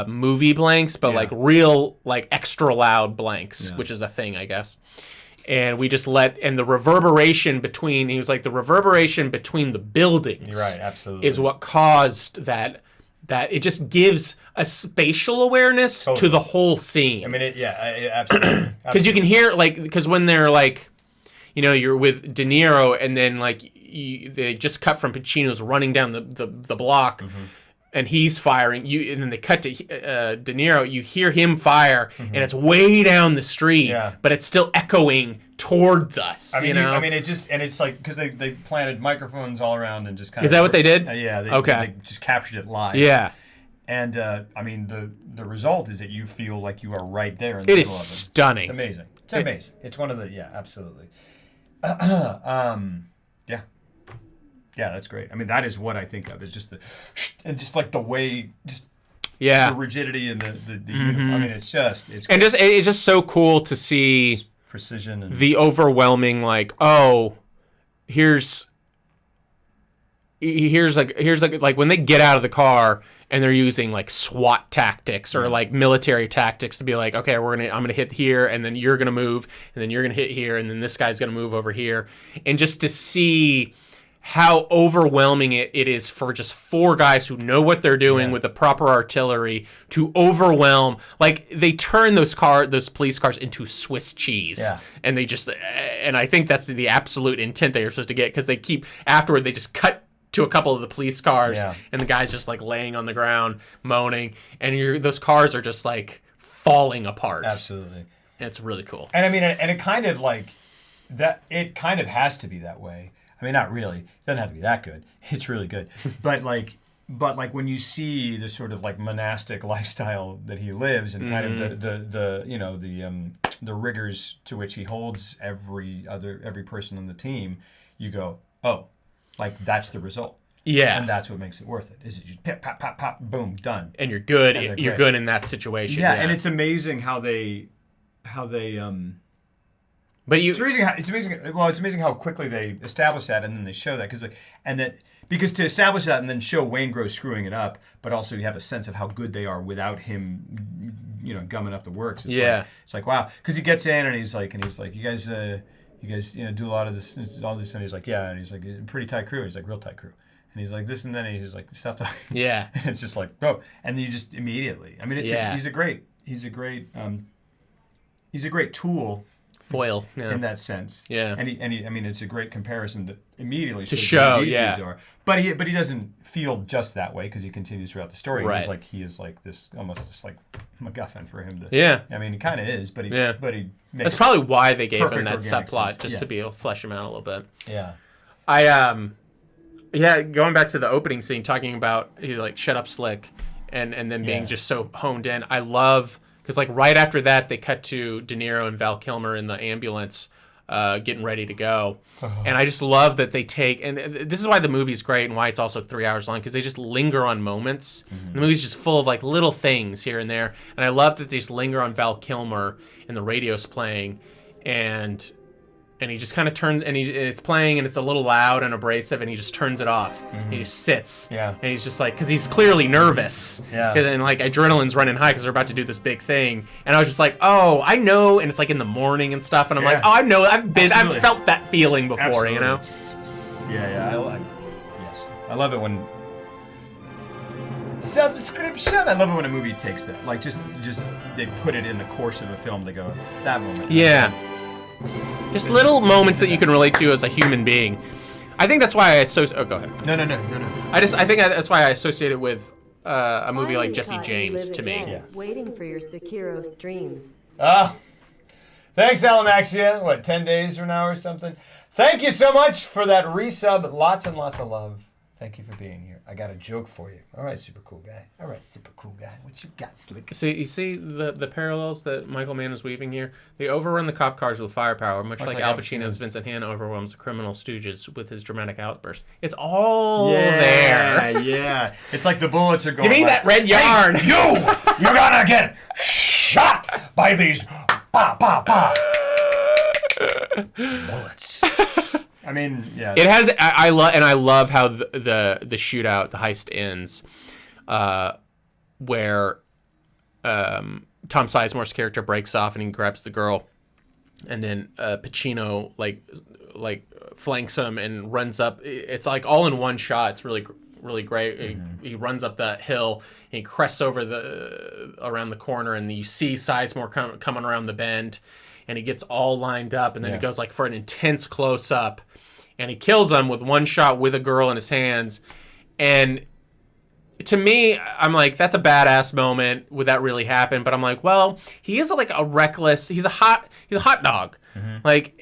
movie blanks, but real extra loud blanks, which is a thing, I guess. And we just and the reverberation between the buildings, You're right, absolutely, is what caused that it just gives a spatial awareness to the whole scene. I mean, absolutely. Because you can hear, because when they're you're with De Niro and then they just cut from Pacino's running down the block, and he's firing. And then they cut to De Niro. You hear him fire, and it's way down the street, but it's still echoing towards us. It's because they planted microphones all around and just kind of. Is that what they did? Yeah. They just captured it live. Yeah. And the result is that you feel like you are right there in the middle of it. It is stunning. It's amazing. It's amazing. It's one of the absolutely. Yeah, that's great. I mean, that is what I think of is just the way, the rigidity and the uniform. I mean, it's just so cool to see precision and the overwhelming here's when they get out of the car and they're using SWAT tactics or military tactics to be okay, I'm gonna hit here and then you're gonna move and then you're gonna hit here and then this guy's gonna move over here, and just to see how overwhelming it is for just four guys who know what they're doing with the proper artillery to overwhelm. They turn those police cars into Swiss cheese, and and I think that's the absolute intent they are supposed to get, because they just cut to a couple of the police cars, and the guy's just laying on the ground moaning, and those cars are just falling apart. Absolutely, and it's really cool. And I mean, and it kind of that. It kind of has to be that way. I mean, not really. It doesn't have to be that good. It's really good, but when you see the sort of monastic lifestyle that he lives, and kind of the rigors to which he holds every person on the team, you go, oh. That's the result. Yeah. And that's what makes it worth it. Is it just pop, pop, pop, boom, done. And you're good. And you're good in that situation. Yeah, and it's amazing how they But it's amazing how quickly they establish that and then they show that because to establish that and then show Wayne Gross screwing it up, but also you have a sense of how good they are without him, gumming up the works. It's wow, because he gets in and he's like, you guys do a lot of this, all this, and he's like, yeah, and he's like, pretty tight crew. He's like, real tight crew, and he's like this, and then he's like, stop talking. Yeah, and it's just go, and then you just immediately. I mean, he's a great tool. Foil in that sense. Yeah, and he I mean, it's a great comparison that immediately to show who these dudes are. But he doesn't feel just that way because he continues throughout the story. Right. He is this almost this MacGuffin for him to. Yeah. I mean, he kind of is, but he makes that's probably why they gave him that subplot sense. just to be able to flesh him out a little bit. Yeah. Going back to the opening scene, talking about he shut up Slick, and then being just so honed in. I love because right after that they cut to De Niro and Val Kilmer in the ambulance. Getting ready to go. And I just love that they take, and this is why the movie's great and why it's also 3 hours long, because they just linger on moments. The movie's just full of little things here and there, and I love that they just linger on Val Kilmer and the radio's playing, and he just kind of turns, and it's playing and it's a little loud and abrasive, and he just turns it off. He just sits, and he's just because he's clearly nervous, and adrenaline's running high because they're about to do this big thing, and I was just oh, I know, and it's in the morning and stuff, and I'm oh, I know, I've felt that feeling before. Absolutely. Yes, I love it when subscription. I love it when a movie takes that. Like, just they put it in the course of a film. They go, that moment. Yeah. Just little moments that you can relate to as a human being. I think that's why I associate. Oh, go ahead. No. I think that's why I associate it with a movie like Finally Jesse caught you James live to me. again, Yeah. Waiting for your Sekiro streams. Thanks, Alamaxia. What, 10 days from now or something? Thank you so much for that resub. Lots and lots of love. Thank you for being here. I got a joke for you. All right, super cool guy. What you got, Slick? You see the parallels that Michael Mann is weaving here? They overrun the cop cars with firepower, much like Al Pacino's Vincent Hanna overwhelms the criminal stooges with his dramatic outburst. It's all there. Yeah. It's like the bullets are going. Give me that red yarn. You're gonna get shot by these bullets. I mean, yeah. It has. I love how the shootout, the heist ends, where Tom Sizemore's character breaks off and he grabs the girl, and then Pacino like flanks him and runs up. It's like all in one shot. It's really great. Mm-hmm. He runs up that hill and he crests over around the corner, and you see Sizemore coming around the bend, and he gets all lined up, and then it goes like for an intense close up. And he kills him with one shot with a girl in his hands. And to me, I'm like, that's a badass moment. Would that really happen? But I'm like, well, he is like a reckless. He's a hot dog. Mm-hmm. Like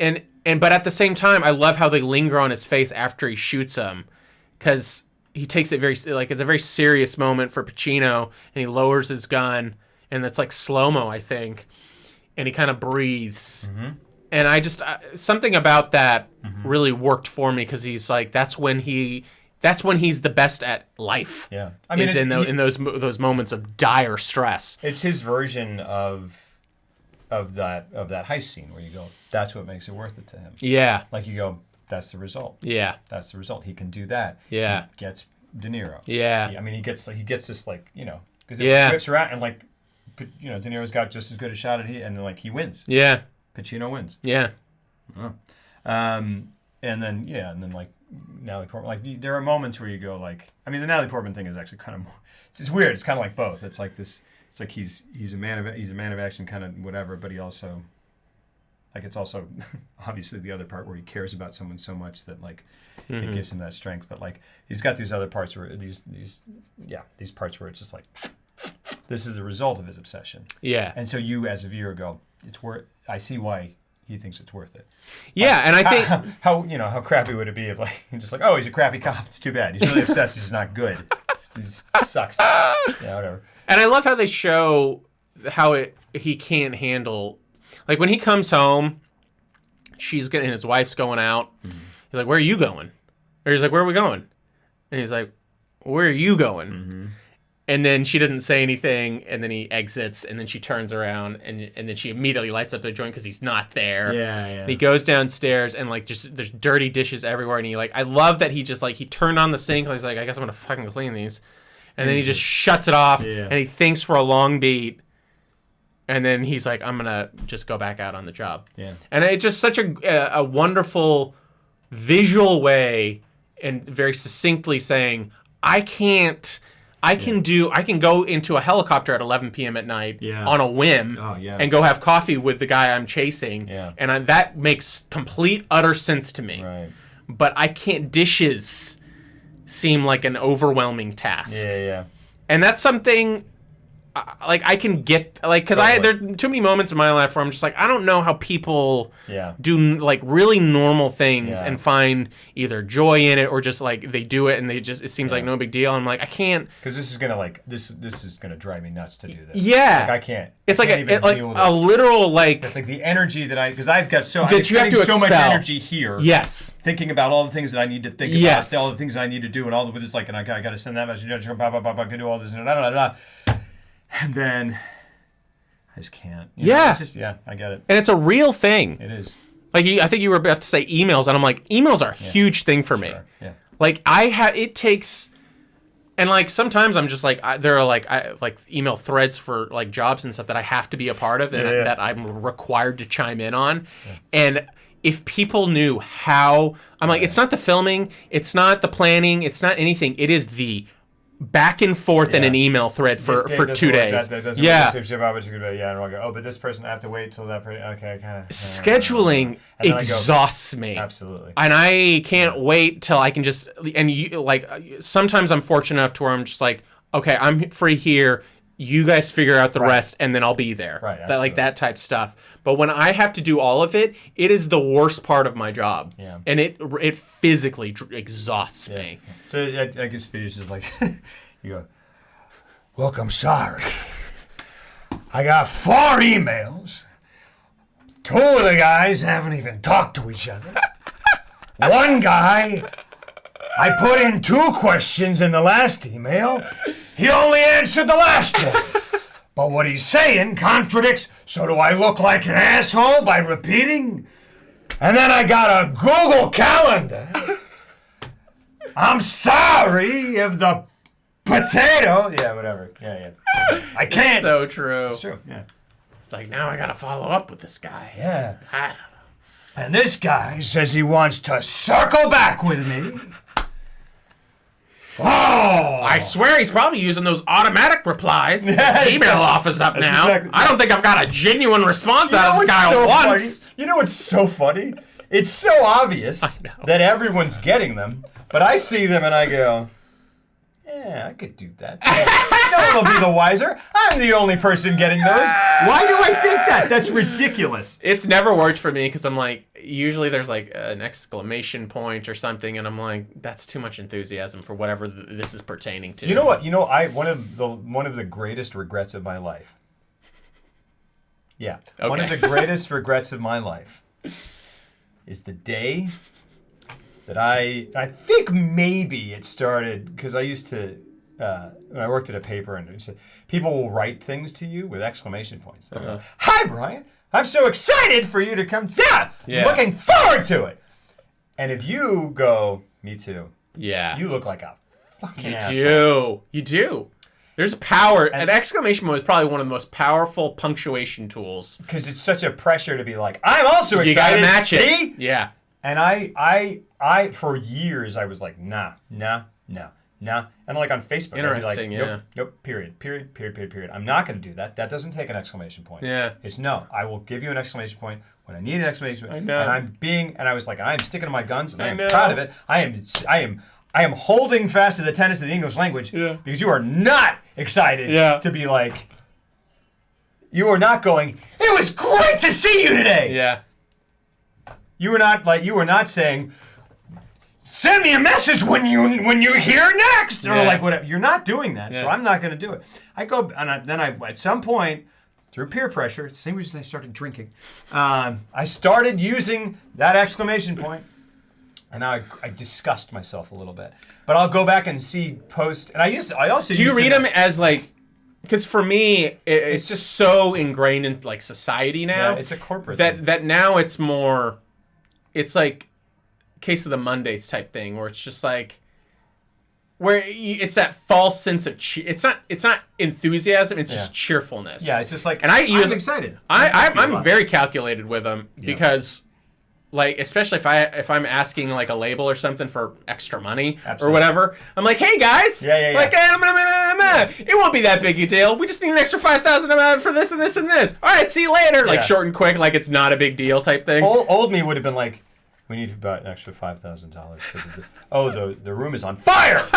but at the same time, I love how they linger on his face after he shoots him, because he takes it very it's a very serious moment for Pacino, and he lowers his gun, and it's like slow-mo, I think, and he kind of breathes. Mm-hmm. And I just something about that really worked for me, because he's like, that's when he's the best at life. Yeah, I mean, in those moments of dire stress. It's his version of that heist scene where you go, that's what makes it worth it to him. Yeah, like you go, that's the result. Yeah, that's the result. He can do that. Yeah, he gets De Niro. Yeah, I mean, he gets this because it whips around, and De Niro's got just as good a shot at and then he wins. Yeah. Pacino wins. Yeah. Oh. And then Natalie Portman. There are moments where you go the Natalie Portman thing is actually kind of more. It's weird. It's kind of like both. It's like this. It's like he's a man of action, kind of whatever. But he also, it's also obviously the other part where he cares about someone so much that it gives him that strength. But he's got these other parts where these parts where it's just this is a result of his obsession. Yeah. And so you as a viewer go, it's worth. I see why he thinks it's worth it. Yeah, and I think how crappy would it be if he's a crappy cop? It's too bad. He's really obsessed. He's not good. He sucks. Yeah, whatever. And I love how they show how he can't handle when he comes home. And his wife's going out. Mm-hmm. He's like, "Where are you going?" Or he's like, "Where are we going?" And he's like, "Where are you going?" Mm-hmm. And then she doesn't say anything, and then he exits, and then she turns around, and then she immediately lights up the joint because he's not there. Yeah. And he goes downstairs, and there's dirty dishes everywhere, and he I love that he just he turned on the sink, and he's like, I guess I'm gonna fucking clean these, and then he just shuts it off, and he thinks for a long beat, and then he's like, I'm gonna just go back out on the job. Yeah. And it's just such a wonderful visual way, and very succinctly saying, I can go into a helicopter at 11 p.m. at night on a whim and go have coffee with the guy I'm chasing. Yeah. And that makes complete, utter sense to me. Right. But dishes seem like an overwhelming task. Yeah. And that's something I can get, because there are too many moments in my life where I'm just I don't know how people do really normal things and find either joy in it, or just they do it and it seems like no big deal. I'm I can't, because this is gonna this is gonna drive me nuts to do this. Yeah, I can't. It's I can't even deal with a literal It's the energy that because I've got that you have to so much energy here. Yes. Thinking about all the things that I need to think about, all the things that I need to do, and all the just and I got to send that message, do all this, and then I just can't. It's just, I get it. And it's a real thing. It is. I think you were about to say emails, and I'm emails are a huge thing for me. Yeah. It takes, and sometimes I'm just there are email threads for jobs and stuff that I have to be a part of, and that I'm required to chime in on. Yeah. And if people knew how, I'm it's not the filming, it's not the planning, it's not anything. It is the back and forth in Yeah. an email thread for This date 2 doesn't work, days. That doesn't Yeah. work, the same shit about what you're gonna do. Yeah, and I'll go, oh, but this person, I have to wait till that person. Okay, kind of. Scheduling And then I go, exhausts me. Absolutely. And I can't wait till I can just, and you, like, sometimes I'm fortunate enough to where I'm just like, okay, I'm free here. You guys figure out the rest, and then I'll be there. Right, That, like absolutely. that type stuff. But when I have to do all of it, it is the worst part of my job. Yeah. And it physically exhausts me. So I guess Peter's just like, you go, Look, I'm sorry. I got 4 emails. 2 of the guys haven't even talked to each other. One guy, I put in 2 questions in the last email. He only answered the last one. But what he's saying contradicts, so do I look like an asshole by repeating? And then I got a Google Calendar. I'm sorry if the potato... Yeah, whatever. Yeah. I can't. So true. it's true, yeah. It's like, now I got to follow up with this guy. Yeah. I don't know. And this guy says he wants to circle back with me. Oh! I swear he's probably using those automatic replies. Yeah, Email exactly. office up now. exactly- I don't think I've got a genuine response You know out of this what's guy so once. funny? You know what's so funny? It's so obvious know. that everyone's getting them, but I see them and I go, yeah, I could do that. No one will be the wiser. I'm the only person getting those. Why do I think that? That's ridiculous. It's never worked for me because I'm like, usually there's like an exclamation point or something, and I'm like, that's too much enthusiasm for whatever this is pertaining to. You know what? one of the greatest regrets of my life. Yeah. One of Okay. the greatest regrets of my life is the day that I think maybe it started because I used to when I worked at a paper and it said, people will write things to you with exclamation points. They'll go, hi, Brian. I'm so excited for you to come. Yeah. Looking forward to it. And if you go, me too. Yeah. You look like a fucking You asshole. do. You do. There's power. An exclamation point is probably one of the most powerful punctuation tools. Because it's such a pressure to be like, I'm also You gotta excited. match See? it. Yeah. And I for years I was like, nah. And like on Facebook, I'd be like, Interesting, yeah. Nope, period. I'm not going to do that. That doesn't take an exclamation point. Yeah. It's no. I will give you an exclamation point when I need an exclamation point. I know. And I was like, I'm sticking to my guns, and I am know. proud of it. I am holding fast to the tenets of the English language because you are not excited to be like, you are not going, it was great to see you today. Yeah. You were not saying, send me a message when you hear next, or Yeah. like whatever. You're not doing that, so Yeah. I'm not going to do it. I go and then I at some point through peer pressure, it's the same reason I started drinking. I started using that exclamation point, and now I disgust myself a little bit. But I'll go back and see posts, and I also Do you used read to- them as like? Because for me, it's just- just so ingrained in like society now. Yeah, it's a corporate thing. that now it's more. It's like Case of the Mondays type thing where it's just like it's that false sense of it's not enthusiasm, it's just cheerfulness. Yeah, it's just like, and I'm excited. I'm very calculated with them because like especially if I'm asking like a label or something for extra money Absolutely. or whatever, I'm like, hey guys, Yeah. like it won't be that big a deal. We just need an extra $5,000 for this and this and this. All right, see you later. Like Yeah. short and quick, like it's not a big deal type thing. Old me would have been like, we need about an extra $5,000. Oh, the room is on fire!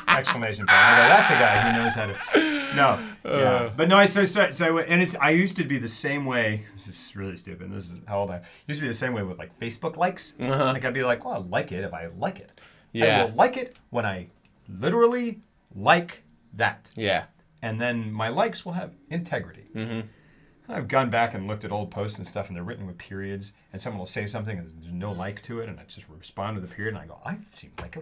Exclamation point. I go, that's a guy who knows how to. No, yeah, but no. I used to be the same way. This is really stupid. This is how old I am. Used to be the same way with like Facebook likes. Like I'd be like, well, I like it if I like it. Yeah. I will like it when I literally like that. Yeah. And then my likes will have integrity. Mm-hmm. I've gone back and looked at old posts and stuff, and they're written with periods, and someone will say something, and there's no like to it, and I just respond to the period, and I go, I seem like a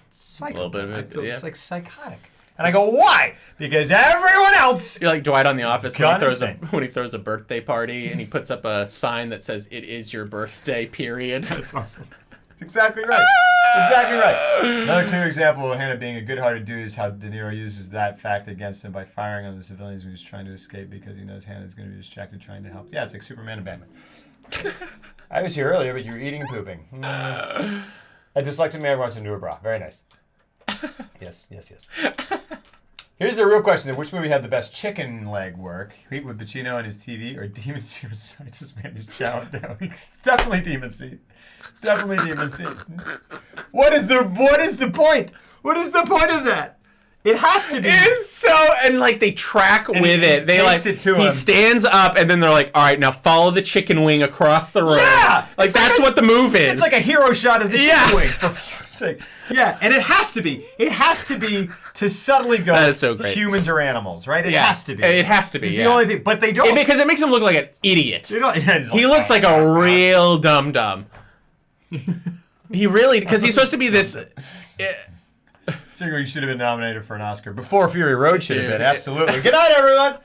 psycho. A little bit of I it, feel yeah. it's like psychotic. And I go, why? Because everyone else... You're like Dwight on The Office God when he throws a birthday party and he puts up a sign that says "It is your birthday." Period. That's awesome. Exactly right. Exactly right. Another clear example of Hannah being a good-hearted dude is how De Niro uses that fact against him by firing on the civilians when he's trying to escape because he knows Hannah's going to be distracted trying to help. Yeah, it's like Superman and Batman. I was here earlier, but you were eating and pooping. A dyslexic man runs into a bra. Very nice. Yes. Here's the real question: which movie had the best chicken leg work? Heat with Pacino and his TV, or Demon Seed with Scientist Man is chowing down? Definitely Demon Seed. Definitely Demon Seed. What is the point? What is the point of that? It has to be. It's so, and like they track And with it. They takes like it to he him. stands up, and then they're like, "All right, now follow the chicken wing across the room." Yeah! like It's like that's a- what the move is. It's like a hero shot of the Yeah. chicken wing, for fuck's sake. Yeah, and it has to be. It has to be to subtly go. That is so great. Humans or animals, right? It Yeah, has to be. it has to be, It's yeah. the only thing, but they don't. because it makes him look like an idiot. They don't- yeah, he's He looks like a real dum dum. He really, because he's supposed to be this. Singer, you should have been nominated for an Oscar before Fury Road should have Dude. been. Absolutely. Good night, everyone.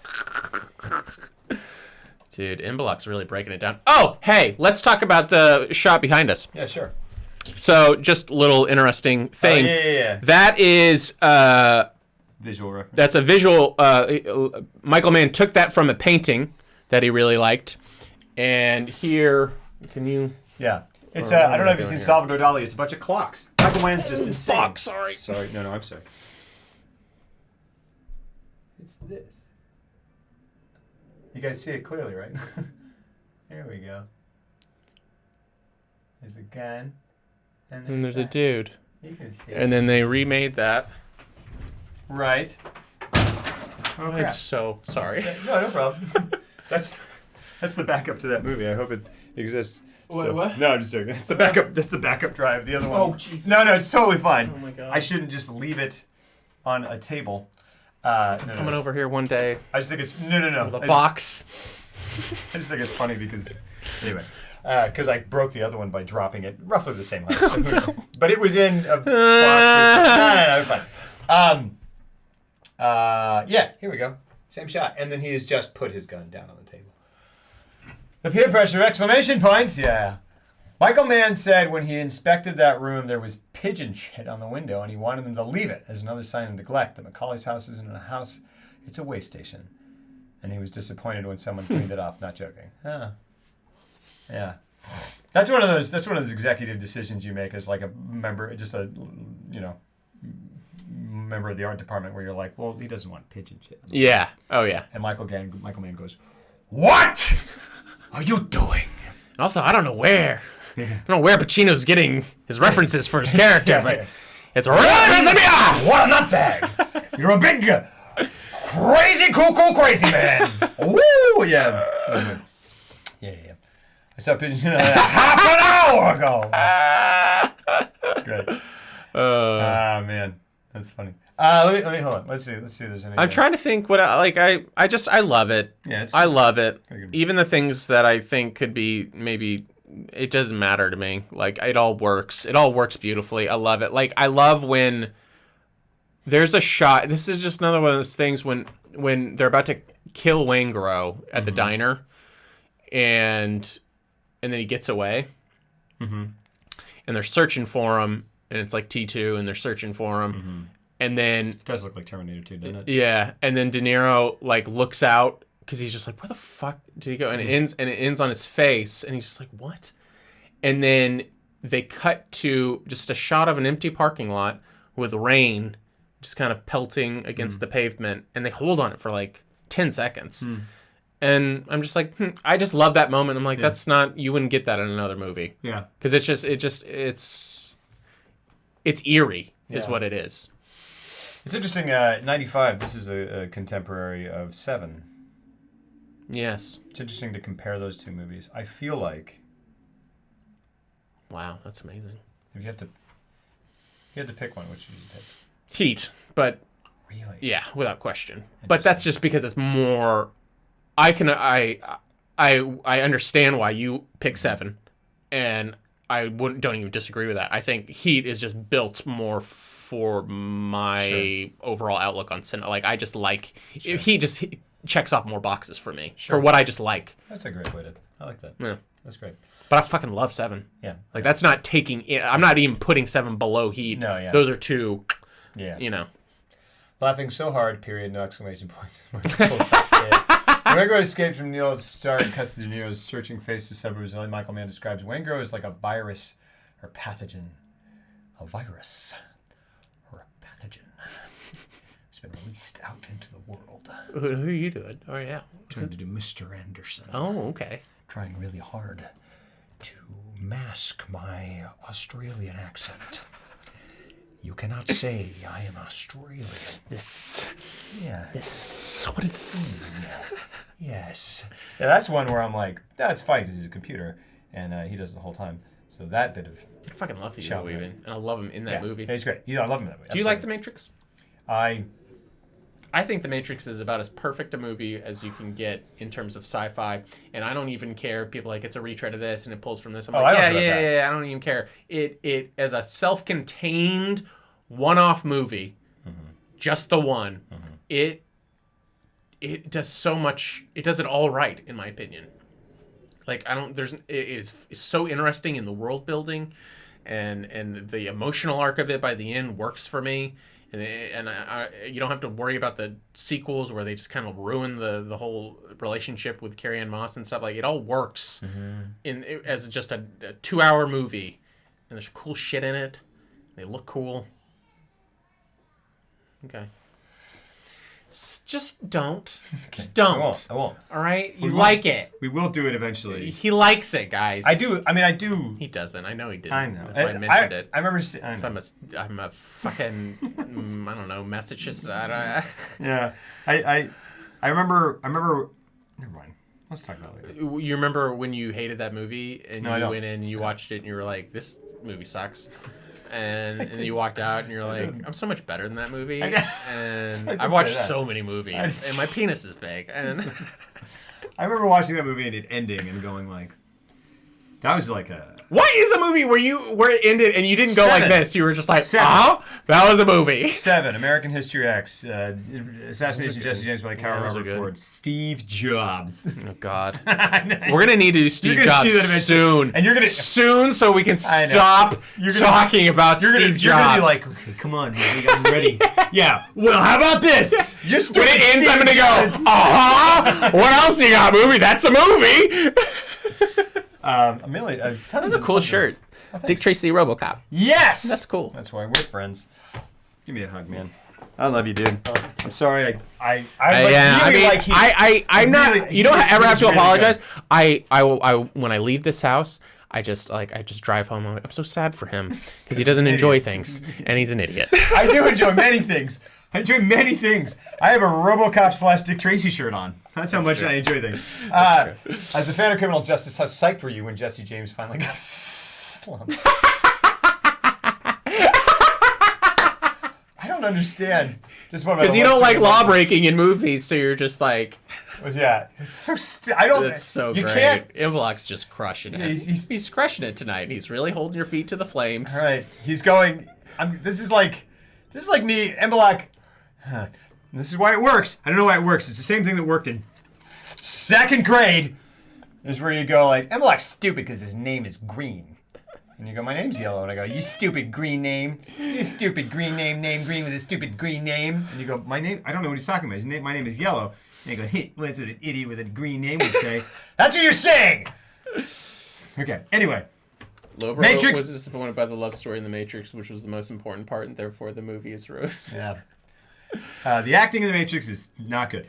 Dude, Imbelok's really breaking it down. Oh, hey, let's talk about the shot behind us. Yeah, sure. So, just a little interesting thing. Yeah. That is, Visual reference. that's a visual. Michael Mann took that from a painting that he really liked, and here, can you? Yeah. It's Or what I don't am know I if you've doing seen here? Salvador Dali. It's a bunch of clocks. Michael Mann's just insane. Fuck, sorry. Sorry. No, I'm sorry. It's this. You guys see it clearly, right? There we go. There's a gun. And there's a that. dude. You can see And it. then they remade that. Right. Oh, I'm crap. so sorry. No problem. That's the backup to that movie. I hope it exists. Wait, still. what? No, I'm just joking. That's the backup. That's the backup drive. The other one. Oh, Jesus. No, it's totally fine. Oh, my God. I shouldn't just leave it on a table. Coming over here one day I just think it's no. with a box. I just think it's funny because anyway, because I broke the other one by dropping it roughly the same height. But it was in a box. No, fine. Yeah, here we go. Same shot, and then he has just put his gun down on the table. The peer pressure exclamation points. Yeah. Michael Mann said when he inspected that room, there was pigeon shit on the window, and he wanted them to leave it as another sign of neglect. That Macaulay's house isn't a house; it's a way station. And he was disappointed when someone cleaned it off. Not joking. Huh. Yeah. That's one of those executive decisions you make as like a member, just a member of the art department, where you're like, well, he doesn't want pigeon shit. Yeah. Oh, yeah. And Michael Mann goes, "What are you doing?" Also, I don't know where. I don't know where Pacino's getting his references for his character, but it's really pissing me off. What a nutbag! You're a big, crazy, crazy man. Woo! Yeah. Yeah. I saw pigeon shit half an hour ago. Great. Man, that's funny. Let me hold on. Let's see if there's any. I'm trying to think what I love it. Yeah, I love it. good. Even the things that I think could be maybe it doesn't matter to me. Like it all works. It all works beautifully. I love it. Like I love when there's a shot. This is just another one of those things when they're about to kill Waingro at the diner, and then he gets away, and they're searching for him, and it's like T2, and they're searching for him, and then It does look like Terminator 2, doesn't it? yeah, and then De Niro like looks out because he's just like, where the fuck did he go? And it ends on his face, and he's just like, what? And then they cut to just a shot of an empty parking lot with rain just kind of pelting against the pavement, and they hold on it for like 10 seconds. And I'm just like, I just love that moment. I'm like, that's not, you wouldn't get that in another movie. Yeah. Because it's eerie is Yeah. what it is. It's interesting. 95. This is a contemporary of 7. Yes. It's interesting to compare those two movies. I feel like Wow, that's amazing. if you had to pick one, which would you take? Heat, but Really? yeah, without question. But that's just because it's more. I understand why you pick 7, and I don't even disagree with that. I think Heat is just built more for my overall outlook on cinema. Like I just like he checks off more boxes for me for what I just like. That's a great way to. I like that. Yeah. That's great. But I fucking love 7. Yeah. Like that's not taking it. I'm not even putting 7 below Heat. No, yeah. Those are two. Yeah. You know. Laughing so hard, period, no exclamation points. Waingro escapes from Neil's star and cuts to De Niro's searching face to suburbs. Only Michael Mann describes Waingro as like a virus or pathogen. A virus or a legend has been released out into the world. Who are you doing? Oh yeah. Trying to do Mr. Anderson. Oh, okay. Trying really hard to mask my Australian accent. You cannot say I am Australian. Yeah. What is? Yes. Yeah, that's one where I'm like, that's fine because he's a computer, and he does it the whole time. So that bit of I fucking love Hugo Shall we? Weaving, and I love him in that movie. Yeah, he's great. I love him in that movie. Do you like The Matrix? I I think The Matrix is about as perfect a movie as you can get in terms of sci-fi, and I don't even care if people are like it's a retread of this and it pulls from this. I'm I like, don't care about that. yeah, I don't even care. It as a self-contained one-off movie, just the one. It does so much. It does it all right, in my opinion. Like it is so interesting in the world building, and the emotional arc of it by the end works for me. And you don't have to worry about the sequels where they just kind of ruin the whole relationship with Carrie-Anne Moss and stuff. Like, it all works as just a 2-hour movie, and there's cool shit in it. They look cool. Okay. Just don't. Just don't. I won't. All right? You won't. like it. We will do it eventually. He likes it, guys. I do. I mean, I do. He doesn't. I know he didn't. I know. That's why I mentioned it. I remember. I So know. I'm a fucking, I don't know, masochist. I Yeah. I remember. Never mind. Let's talk about it later. don't, you remember when you hated that movie and No, I you don't. went in and you watched it and you were like, this movie sucks. And then you walked out and you're like, I'm so much better than that movie. I did And say I've watched that. so many movies and my penis is big. And I remember watching that movie and it ending and going like, that was like a. what is a movie where it ended and you didn't go like 7. this? You were just like, 7. That was a movie. 7. American History X. Assassination of Jesse James by Carol those are Robert good. Ford. Steve Jobs. Oh God, we're gonna need to do Steve gonna Jobs see that eventually. soon, And you're gonna- soon, so we can I know. stop You're gonna- talking about You're Steve gonna Jobs. be like, okay, come on, movie, I'm ready. Yeah. Well, how about this? Just when it ends, I'm gonna go. What else you got, movie? That's a movie. Amelia, That's a cool shirt. Dick Tracy RoboCop. Yes. That's cool. That's why we're friends. Give me a hug, man. I love you, dude. I'm sorry. I Yeah, I really mean, like Heath. I'm Really- not. You don't he's ever have to really apologize. good. When I leave this house, I just drive home. I'm so sad for him because he doesn't enjoy things and he's an idiot. I do enjoy many things. I enjoy many things. I have a RoboCop / Dick Tracy shirt on. That's how much true. I enjoy things. As a fan of criminal justice, how psyched were you when Jesse James finally got slumped? I don't understand. Just one Because you don't like law breaking in movies, so you're just like, Yeah, it's so. I don't. it's so you great. Can't. Imboloc's just crushing it. Yeah, he's crushing it tonight. He's really holding your feet to the flames. All right, he's going. This is like me, Embelak. This is why it works. I don't know why it works. It's the same thing that worked in 2nd grade. Is where you go like, Embelak's stupid because his name is green. And you go, my name's yellow. And I go, you stupid green name. You stupid green name, name green with a stupid green name. And you go, my name. I don't know what he's talking about. My name is Yellow. And you go, hey, well, that's what an idiot with a green name would say. That's what you're saying. Okay. Anyway. Lobro Matrix- was disappointed by the love story in The Matrix, which was the most important part, and therefore the movie is ruined. Yeah. The acting in The Matrix is not good.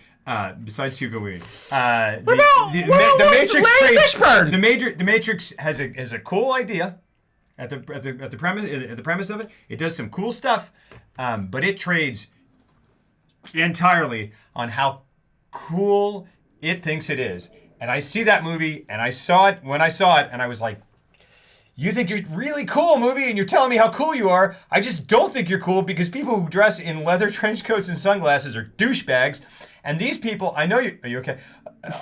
Besides Hugo Weaving. The what's Larry Fishburne? The Matrix has a cool idea at the premise of it. It does some cool stuff, but it trades entirely on how cool it thinks it is. And I see that movie, and I saw it when I saw it, and I was like, you think you're really cool, movie, and you're telling me how cool you are. I just don't think you're cool because people who dress in leather trench coats and sunglasses are douchebags. And these people, I know you. Are you okay?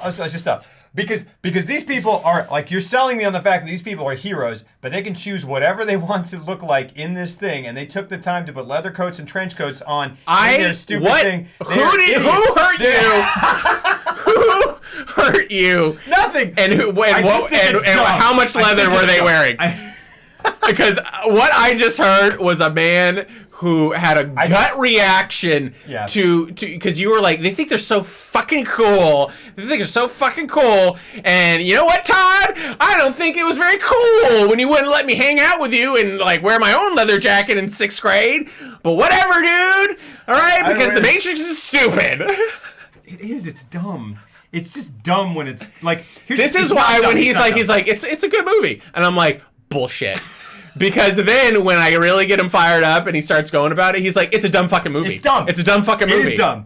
Let's just stop. Because these people are, like, you're selling me on the fact that these people are heroes, but they can choose whatever they want to look like in this thing, and they took the time to put leather coats and trench coats on in their stupid thing. Who hurt you? Who hurt you? Nothing. And I just think it's dumb. how much I leather think were it's they dumb. wearing? Because what I just heard was a man who had a gut reaction to because you were like, they think they're so fucking cool. They think they're so fucking cool. And you know what, Todd? I don't think it was very cool when you wouldn't let me hang out with you and like wear my own leather jacket in 6th grade. But whatever, dude. All right, because The Matrix is stupid. It is. It's dumb. It's just dumb when it's like. This is why when he's like, it's a good movie, and I'm like, bullshit. Because then when I really get him fired up and he starts going about it, he's like, it's a dumb fucking movie. It's dumb. It's a dumb fucking movie. It is dumb.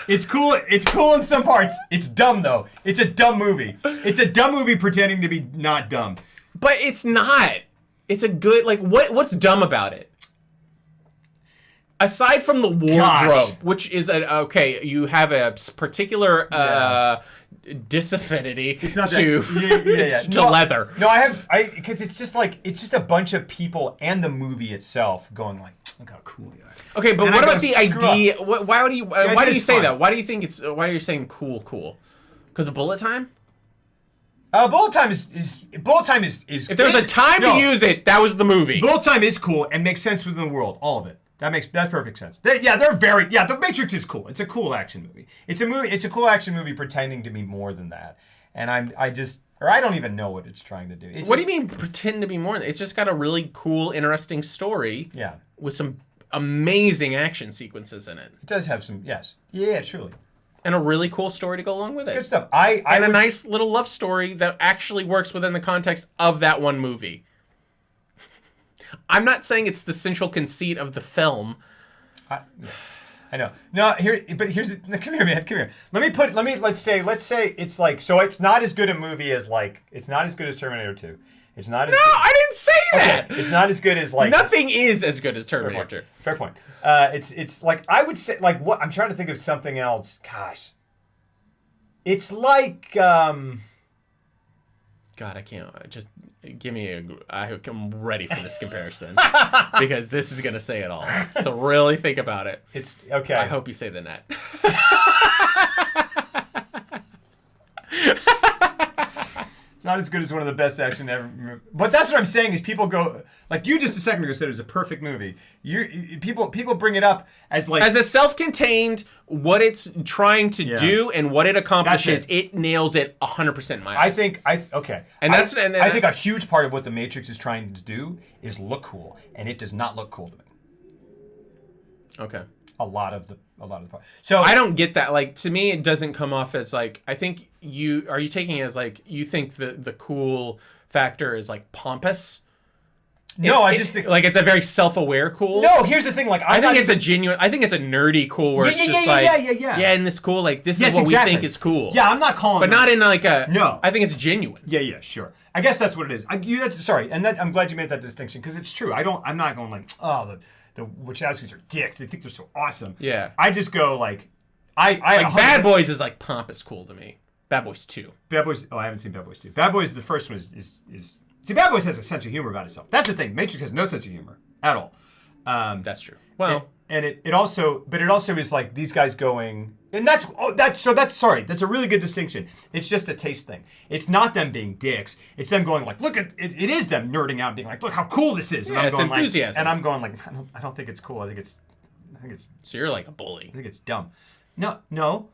It's cool. It's cool in some parts. It's dumb though. It's a dumb movie. It's a dumb movie pretending to be not dumb. But it's not. It's a good, like, what's dumb about it? Aside from the wardrobe, which is okay, you have a particular disaffinity to leather. No, because it's just a bunch of people and the movie itself going like, look how cool you are. Okay, but what about the idea? Why do you say that? Why do you think why are you saying cool? Because of bullet time? Bullet time is if there's a time to use it, that was the movie. Bullet time is cool and makes sense within the world, all of it. That's perfect sense. The Matrix is cool. It's a cool action movie. It's a cool action movie pretending to be more than that. And I don't even know what it's trying to do. What do you mean pretend to be more than that? It's just got a really cool, interesting story. Yeah. With some amazing action sequences in it. It does have some, yes. Yeah, truly. And a really cool story to go along with it. Good stuff. A nice little love story that actually works within the context of that one movie. I'm not saying it's the central conceit of the film. I know. No, here's the, come here, man. Come here. Let's say it's like, so it's not as good a movie as it's not as good as Terminator 2. It's not as No, I didn't say that. It's not as good as like nothing is as good as Terminator 2. Fair point. It's like, I would say, like, what I'm trying to think of something else. Gosh. It's like God, I can't. Just give me I'm ready for this comparison because this is gonna say it all. So really think about it. It's okay. I hope you say The Net. It's not as good as one of the best action ever. But that's what I'm saying is people go, like you just a second ago said it was a perfect movie. People bring it up as like as a self-contained, what it's trying to do and what it accomplishes. It nails it 100% in my eyes. I think a huge part of what the Matrix is trying to do is look cool, and it does not look cool to me. Okay. A lot of the part. So I don't get that. Like, to me, it doesn't come off as like, I think you taking it as like, you think the cool factor is like pompous? No, I just think like it's a very self-aware cool. No, here's the thing. Like, I think it's a nerdy cool where it's just like, and this cool, like this is what we think is cool. Yeah, I'm not calling, but not in like a. No, I think it's genuine. Yeah, sure. I guess that's what it is. Sorry, and I'm glad you made that distinction because it's true. I'm not going like, oh, the Wachowskis are dicks. They think they're so awesome. Yeah. I just go like, Bad Boys is like pompous cool to me. Bad Boys 2. Bad Boys. Oh, I haven't seen Bad Boys 2. Bad Boys, the first one is. See, Bad Boys has a sense of humor about itself. That's the thing. Matrix has no sense of humor at all. That's true. Well, and it also is like these guys going, and that's a really good distinction. It's just a taste thing. It's not them being dicks. It's them going like, look at it. It is them nerding out, and being like, look how cool this is. And I'm it's going enthusiasm. Like, and I'm going like, I don't think it's cool. I think it's. So you're like a bully. I think it's dumb. No.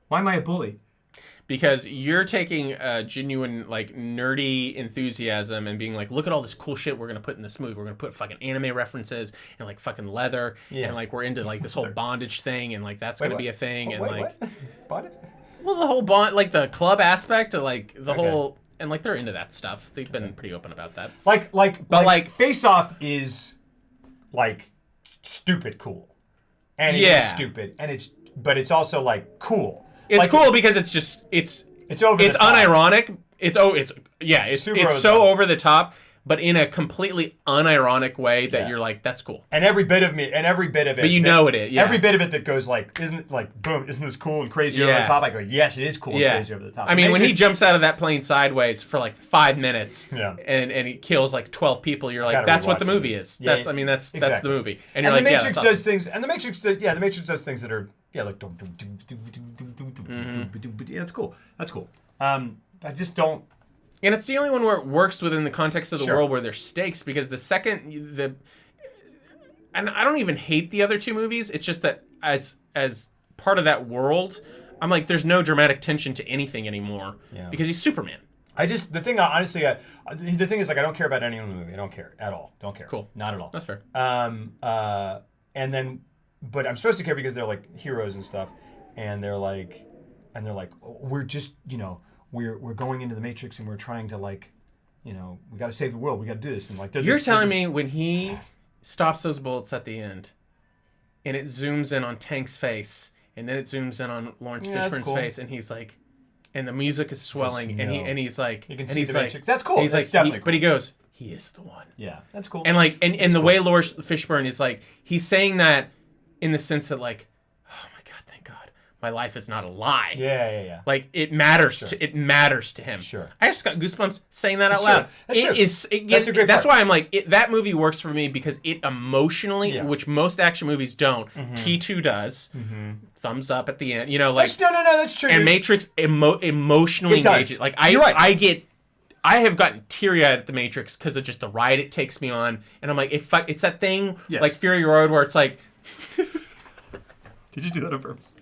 Why am I a bully? Because you're taking a genuine, like, nerdy enthusiasm and being like, look at all this cool shit we're going to put in this movie. We're going to put fucking anime references and, like, fucking leather. Yeah. And, like, we're into, like, this whole bondage thing. And, like, that's going to be a thing. What? Bondage? Well, the whole like, the club aspect of, like, the whole... And, like, they're into that stuff. They've been pretty open about that. But Face Off is, like, stupid cool. And it is stupid. But it's also, like, cool. It's like, cool because it's just it's unironic. It's so over the top, but in a completely unironic way that you're like, that's cool. And every bit of it. But you know it is. Yeah. Every bit of it that goes like, isn't this cool and crazy over the top? I go, yes, it is cool and crazy over the top. I mean, when he jumps out of that plane sideways for like 5 minutes, and he kills like 12 people, you're like, that's what the movie is. Yeah, that's the movie. And you're like, the Matrix does things, and the Matrix does things that are like, yeah, that's cool. That's cool. I just don't. And it's the only one where it works within the context of the Sure. world where there's stakes, because and I don't even hate the other two movies. It's just that as part of that world, I'm like, there's no dramatic tension to anything anymore because he's Superman. The thing is, like, I don't care about anyone in the movie. I don't care at all. Don't care. Cool. Not at all. That's fair. But I'm supposed to care because they're like heroes and stuff, and they're like, oh, we're just, we're going into the Matrix and we're trying to, like, we got to save the world. We got to do this. And like, You're telling me when he stops those bullets at the end, and it zooms in on Tank's face, and then it zooms in on Lawrence Fishburne's face, and he's like, and the music is swelling, and he's like, you can and see he's the like, Matrix. That's cool. He's That's like, definitely cool. But he goes, he is the one. Yeah, that's cool. And like, and the way Lawrence Fishburne is like, he's saying that in the sense that like, oh my God, thank God, my life is not a lie. Yeah. Like it matters to him. Sure. I just got goosebumps saying that out loud. That's That's why I'm like, that movie works for me because it emotionally, which most action movies don't. T2 does. Thumbs up at the end. Like no, that's true. and Matrix emotionally It does. engages. Like You're right. I have gotten teary-eyed at the Matrix because of just the ride it takes me on, and I'm like, it's that thing like Fury Road where it's like. Did you do that on purpose?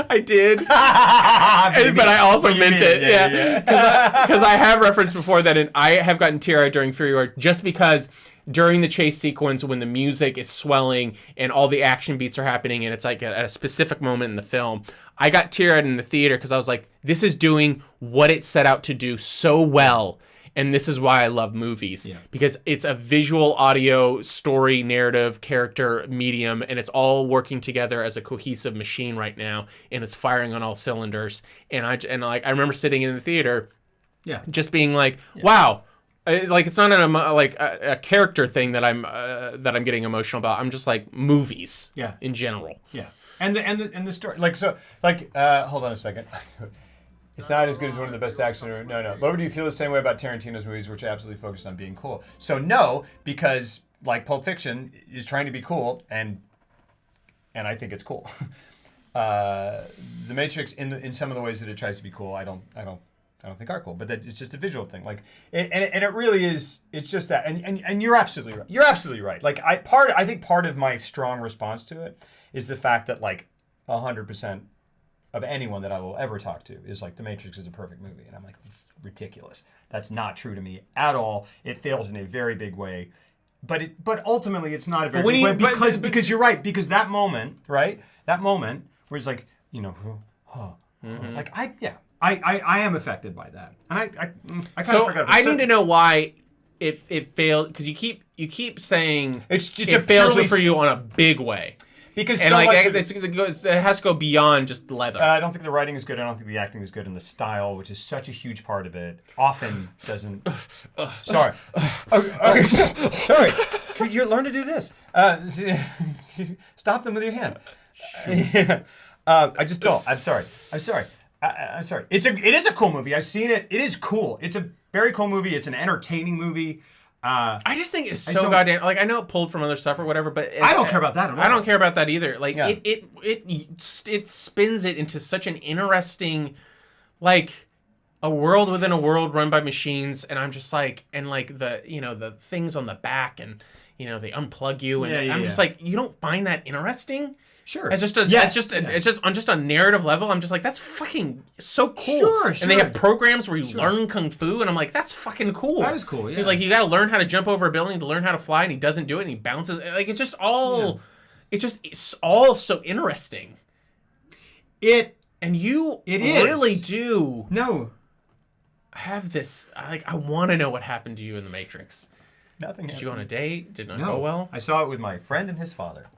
I did, but I also meant it. Yeah, because I have referenced before that, and I have gotten teary-eyed during Fury Road just because during the chase sequence when the music is swelling and all the action beats are happening, and it's like at a specific moment in the film, I got teary-eyed in the theater because I was like, this is doing what it set out to do so well. And this is why I love movies, because it's a visual, audio, story, narrative, character, medium, and it's all working together as a cohesive machine right now, and it's firing on all cylinders. And I remember sitting in the theater, just being like, wow, like it's not a character thing that I'm getting emotional about. I'm just like movies, in general, and the story, hold on a second. It's not as good as one of the best action. No. Lover, do you feel the same way about Tarantino's movies, which absolutely focus on being cool? So no, because like Pulp Fiction is trying to be cool, and I think it's cool. The Matrix, in some of the ways that it tries to be cool, I don't think are cool. But that it's just a visual thing. Like, and it really is. It's just that. And you're absolutely right. You're absolutely right. Like I think part of my strong response to it is the fact that like 100%. Of anyone that I will ever talk to is like, The Matrix is a perfect movie. And I'm like, ridiculous. That's not true to me at all. It fails in a very big way. But ultimately, it's not a very big way because you're right. Because that moment, right? That moment where it's like, like I am affected by that. And I kind of forgot about I need to know why it failed, because you keep saying it fails for you on a big way. Because and so like much it has to go beyond just leather. I don't think the writing is good. I don't think the acting is good, and the style, which is such a huge part of it, often doesn't. Sorry. Okay, sorry. You learn to do this. Stop them with your hand. I just don't. I'm sorry. I'm sorry. It is a cool movie. I've seen it. It is cool. It's a very cool movie. It's an entertaining movie. I just think it's so goddamn, like, I know it pulled from other stuff or whatever, but I don't care about that at all. I don't care about that either. Like it spins it into such an interesting, like, a world within a world run by machines, and I'm just like, and like the things on the back, and they unplug you, and I'm just like, you don't find that interesting? Sure. It's just on just a narrative level. I'm just like, that's fucking so cool. Sure. And they have programs where you learn kung fu, and I'm like, that's fucking cool. That is cool. Yeah. He's like, you got to learn how to jump over a building to learn how to fly, and he doesn't do it, and he bounces. Like, it's just all, it's all so interesting. And you really do. No. Have this, like, I want to know what happened to you in the Matrix. Nothing. Did you go on a date? Did not go well? I saw it with my friend and his father.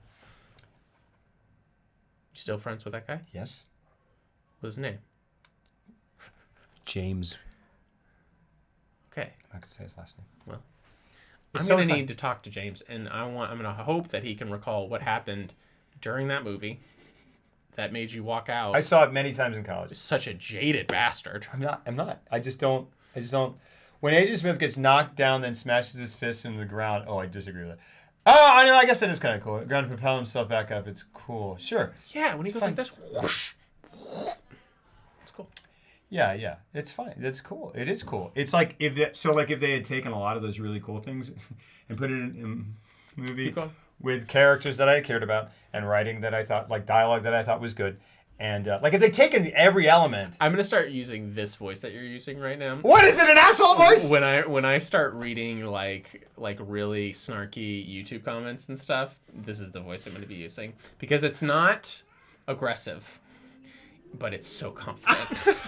You still friends with that guy? Yes. What's his name? James. Okay. I'm not gonna say his last name. Well, I'm gonna need to talk to James, and I'm gonna hope that he can recall what happened during that movie that made you walk out. I saw it many times in college. Such a jaded bastard. I'm not. I just don't. When Agent Smith gets knocked down, then smashes his fist into the ground. Oh, I disagree with that. Oh, I know. I guess that is kind of cool. Ground to propel himself back up. It's cool. Sure. Yeah, when he goes like this, whoosh, it's cool. Yeah. It's fine. That's cool. It is cool. It's like if they had taken a lot of those really cool things and put it in a movie with characters that I cared about and writing that I thought, like dialogue that I thought was good, and like if they'd taken every element. I'm gonna start using this voice that you're using right now. What is it? An asshole voice? When I start reading like really snarky YouTube comments and stuff, this is the voice I'm gonna be using because it's not aggressive, but it's so confident.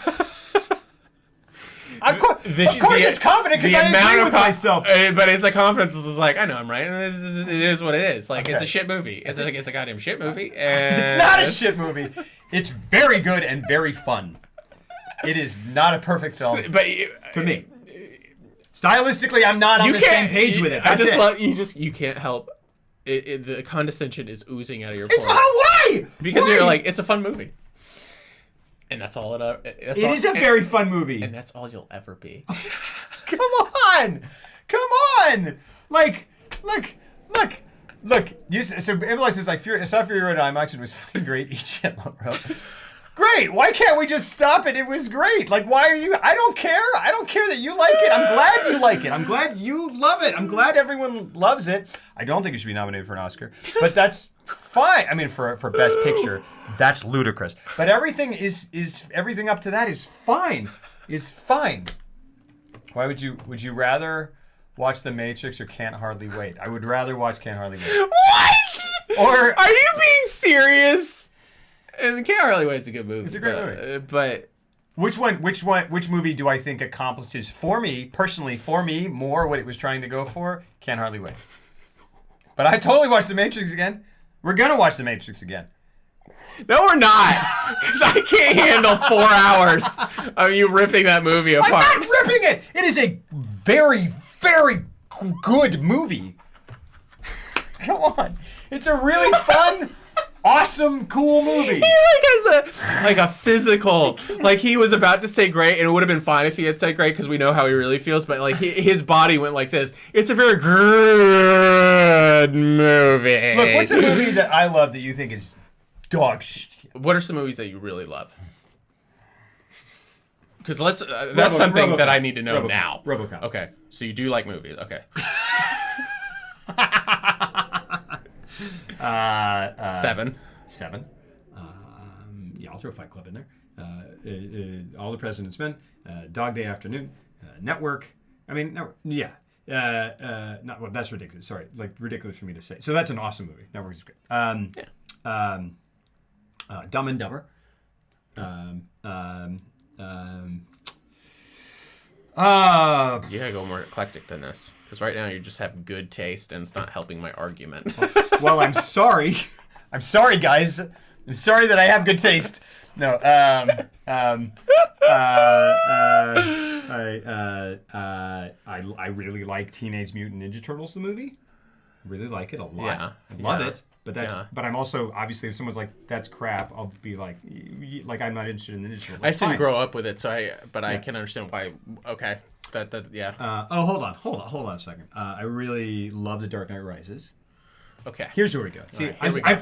Of course it's confident because I agree with myself. But it's a confidence is just like, I know I'm right, and it is what it is. Like, it's a shit movie. It's a goddamn shit movie. And it's not a shit movie. It's very good and very fun. It is not a perfect film, but to me. Stylistically, I'm not on the same page with it. I just love you can't help it. The condescension is oozing out of your pores. Why? Because you're like, it's a fun movie. And that's all it is a very fun movie. And that's all you'll ever be. Come on! Like, look. So Emily says, I saw Fury Road IMAX and it was fucking great. Eat shit, bro. Great. Why can't we just stop it? It was great. Like, why are you? I don't care. I don't care that you like it. I'm glad you like it. I'm glad you love it. I'm glad everyone loves it. I don't think it should be nominated for an Oscar, but that's fine. I mean, for Best Picture, that's ludicrous. But everything is everything up to that is fine. Is fine. Why would you rather watch The Matrix or Can't Hardly Wait? I would rather watch Can't Hardly Wait. What? Or are you being serious? And Can't Hardly Wait's a good movie. It's a great movie. But which movie do I think accomplishes for me more what it was trying to go for? Can't Hardly Wait. But I totally watched The Matrix again. We're gonna watch The Matrix again. No, we're not, because I can't handle 4 hours of you ripping that movie apart. I'm not ripping it. It is a very, very good movie. Come on, it's a really fun. Awesome, cool movie. He has a physical, like he was about to say great, and it would have been fine if he had said great because we know how he really feels. But like his body went like this. It's a very good movie. Look, what's a movie that I love that you think is dog shit? What are some movies that you really love? Because that's something RoboCop. that I need to know RoboCop. now. RoboCop. Okay, so you do like movies. Okay. 7. Yeah, I'll throw Fight Club in there. All the President's Men, Dog Day Afternoon, Network. I mean, Network. Yeah. Not well. That's ridiculous. Sorry, like ridiculous for me to say. So that's an awesome movie. Network is great. Dumb and Dumber. You gotta go more eclectic than this, because right now you just have good taste, and it's not helping my argument. Well, I'm sorry. I'm sorry, guys. I'm sorry that I have good taste. No. I really like Teenage Mutant Ninja Turtles, the movie. I really like it a lot. Yeah. I love Yeah. it. But I'm also, obviously, if someone's like, that's crap, I'll be like I'm not interested in the Ninja Turtles. I just Fine. didn't grow up with it, so I can understand why. Okay, yeah. Hold on a second. I really love The Dark Knight Rises. Okay. Here's where we go. See, Right, here we go. I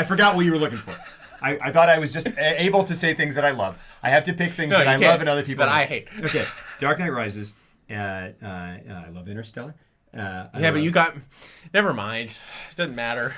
forgot what you were looking for. I thought I was just able to say things that I love. I have to pick things that I love and other people that love. I hate. Okay, Dark Knight Rises. I love Interstellar. But you got. Never mind. It doesn't matter.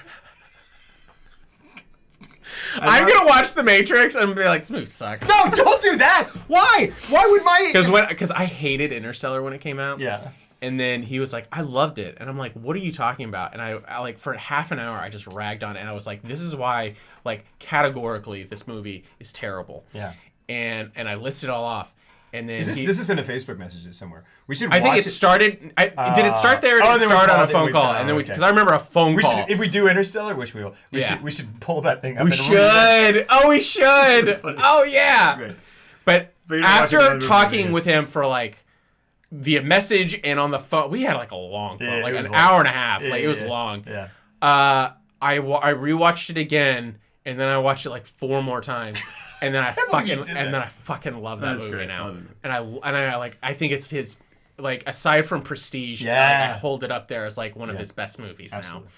I'm gonna watch The Matrix and be like, this movie sucks. No, don't do that. Why? Why would my? Because I hated Interstellar when it came out. Yeah. And then he was like, I loved it. And I'm like, what are you talking about? And I like, for half an hour, I just ragged on it. And I was like, this is why, like, categorically, this movie is terrible. Yeah. And I listed it all off. And then This is in a Facebook message somewhere. We should. I think watch it started. Did it start there? Or did it then we start on a called it, phone we call? said, And then okay. because I remember a phone call. If we do Interstellar, which we will, we Yeah. should pull that thing up. We and read it. should. Oh, we should. Oh, yeah. Great. But you're not watching after another talking movie. with him for like via message and on the phone, we had like a long phone, Yeah, like it an was long. hour and a half. Yeah, Like it was yeah, long. Yeah. I rewatched it again, and then I watched it like 4 more times, and then I fucking love that That's movie great. now. I love it. And I like I think it's his, like, aside from Prestige, Yeah. I hold it up there as like one of his best movies Absolutely. now.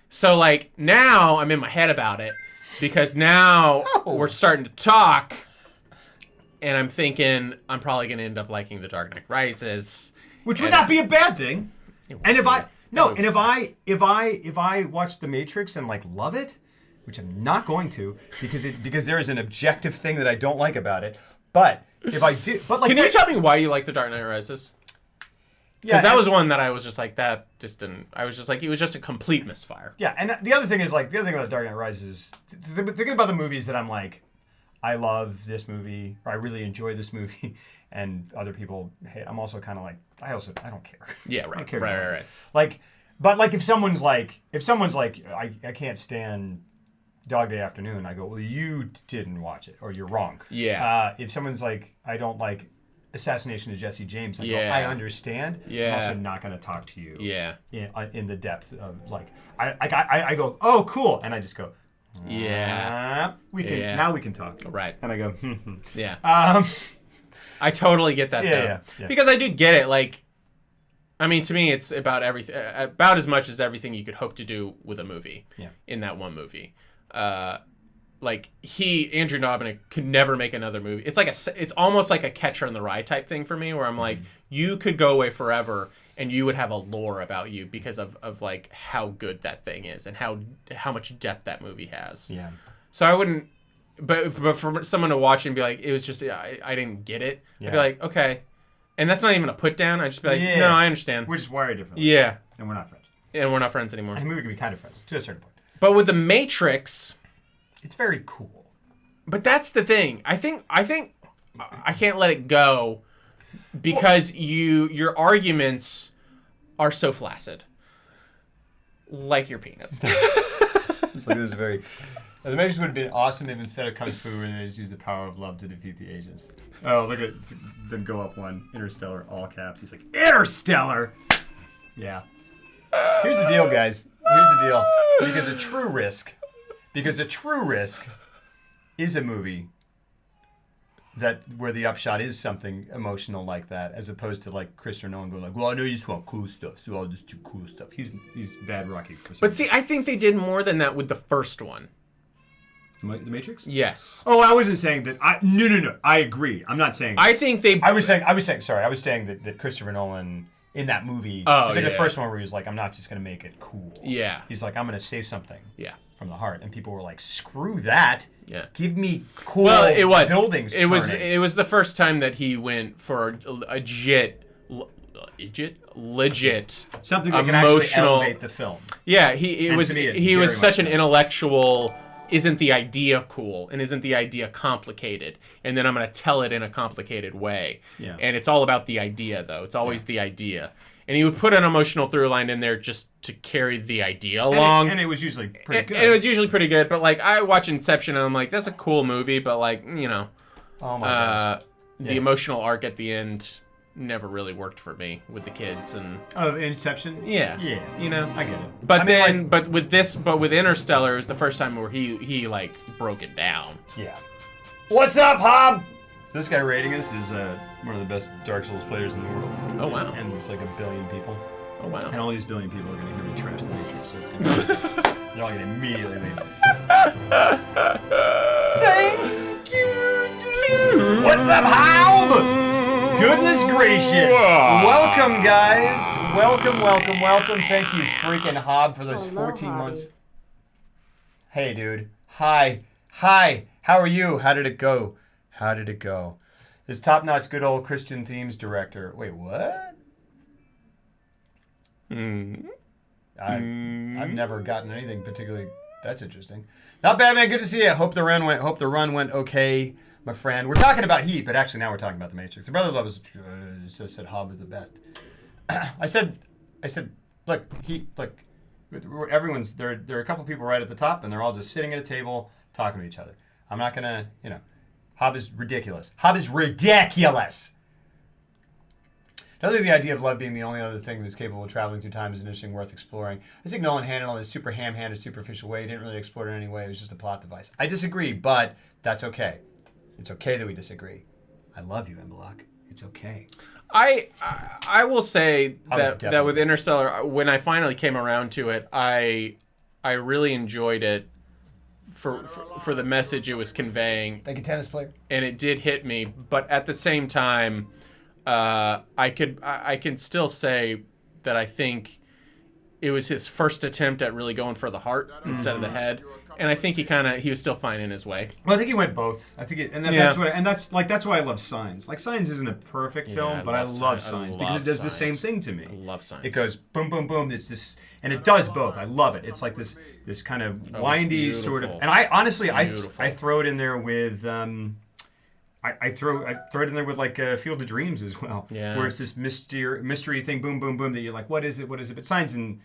So like now I'm in my head about it because now we're starting to talk. and I'm thinking I'm probably gonna end up liking The Dark Knight Rises, Which would not be a bad thing. And if I watch The Matrix and like love it, which I'm not going to because there is an objective thing that I don't like about it. But if I do, but like, can you tell me why you like The Dark Knight Rises? Because that was one that I was just like, that just didn't. I was just like, it was just a complete misfire. Yeah, and the other thing is like the other thing about Dark Knight Rises, thinking about the movies that I'm like, I love this movie or I really enjoy this movie, and other people hate. I'm also kind of like, I don't care. Yeah, I right, don't care right. Like, but like if someone's like, I can't stand Dog Day Afternoon, I go, well, you didn't watch it or you're wrong. Yeah. If someone's like, I don't like Assassination of Jesse James, I go, Yeah. I understand. Yeah. I'm also not going to talk to you. Yeah. In the depth of like, I go, oh, cool, and I just go, Yeah. Now we can talk. Right. And I go, Yeah. Um, I totally get that though. Yeah. Because I do get it. Like, I mean, to me, it's about everything, about as much as everything you could hope to do with a movie. Yeah. In that one movie, like Andrew Dominic could never make another movie. It's like it's almost like a Catcher in the Rye type thing for me, where I'm like, you could go away forever and you would have a lore about you because of like how good that thing is and how much depth that movie has. Yeah. So I wouldn't. But for someone to watch and be like, it was just I didn't get it. Yeah. I'd be like, okay, and that's not even a put down. I'd just be like, Yeah. no, I understand. We're just wired differently. Yeah, And we're not friends. and we're not friends anymore. I mean, we can be kind of friends to a certain point. But with the Matrix, It's very cool. but that's the thing. I think I can't let it go because your arguments are so flaccid, like your penis. It's like this is very. The Matrix would have been awesome if instead of Kung Fu, they just used the power of love to defeat the Asians. Oh, look at then go up one. Interstellar, all caps. He's like, Interstellar! Yeah. Here's the deal, guys. Here's the deal. Because a true risk is a movie where the upshot is something emotional like that, as opposed to like Christopher Nolan going like, well, I know you just want cool stuff, so I'll just do cool stuff. He's bad Rocky. But see, I think they did more than that with the first one. The Matrix? Yes. Oh, I wasn't saying that. No. I agree. I'm not saying. I think they. I was saying that Christopher Nolan in that movie. Oh, it's like yeah. the first one where he was like, I'm not just gonna make it cool. Yeah. He's like, I'm gonna say something. Yeah. From the heart, and people were like, screw that. Yeah. Give me cool. Well, it was buildings. It was the first time that he went for a legit something that can emotional. actually elevate the film. Yeah, he And was to me, it he very was such much an does. intellectual. Isn't the idea cool? And isn't the idea complicated? And then I'm going to tell it in a complicated way. Yeah. And it's all about the idea, though. It's always the idea. And he would put an emotional through line in there just to carry the idea along. And it was usually pretty good. And it was usually pretty good. But, like, I watch Inception and I'm like, that's a cool movie. But, like, you know. Oh, my gosh. The emotional arc at the end never really worked for me with the kids. And Oh, Inception? yeah. You know, I get it. But I mean, then, but with Interstellar, it was the first time where he like broke it down. Yeah. What's up, Hob? So this guy rating us is one of the best Dark Souls players in the world. Oh wow! And it's like 1 billion people. Oh wow! And all these billion people are going to hear me trash the Matrix, so it's gonna they're all going to immediately leave. Thank you, dude. What's up, Hob? Goodness gracious. Welcome, guys. Welcome. Thank you, freaking Hob, for those Hello, 14 Hobby. months. Hey, dude. Hi. How are you? How did it go? This top-notch good old Christian themes director. Wait, what? I've never gotten anything particularly. That's interesting. Not bad, man. Good to see you. Hope the run went okay, my friend. We're talking about Heat, but actually now we're talking about the Matrix. The Brothers Love was just said Hob was the best. I said, look, Heat, look. Everyone's there. There are a couple people right at the top, and they're all just sitting at a table talking to each other. I'm not gonna, Hob is ridiculous. Another, the idea of love being the only other thing that's capable of traveling through time is interesting, worth exploring. I think Nolan handled it in a super ham-handed, superficial way. He didn't really explore it in any way. It was just a plot device. I disagree, but that's okay. It's okay that we disagree. I love you, Emblock. It's okay. I will say that definitely- with Interstellar, when I finally came around to it, I really enjoyed it for the message it was conveying. Like a tennis player. And it did hit me, but at the same time, I can still say that I think it was his first attempt at really going for the heart instead of the head, and I think he was still finding his way. Well, I think he went both. I think that's why I love Signs. Like Signs isn't a perfect film, but I love Signs because it does the same thing to me. I love Signs. It goes boom, boom, boom. It's this, and it does both. I love it. It's like this kind of windy sort of. And I honestly, I throw it in there with. I throw it in there with like Field of Dreams as well, where it's this mystery thing, boom, boom, boom, that you're like, what is it? But Signs and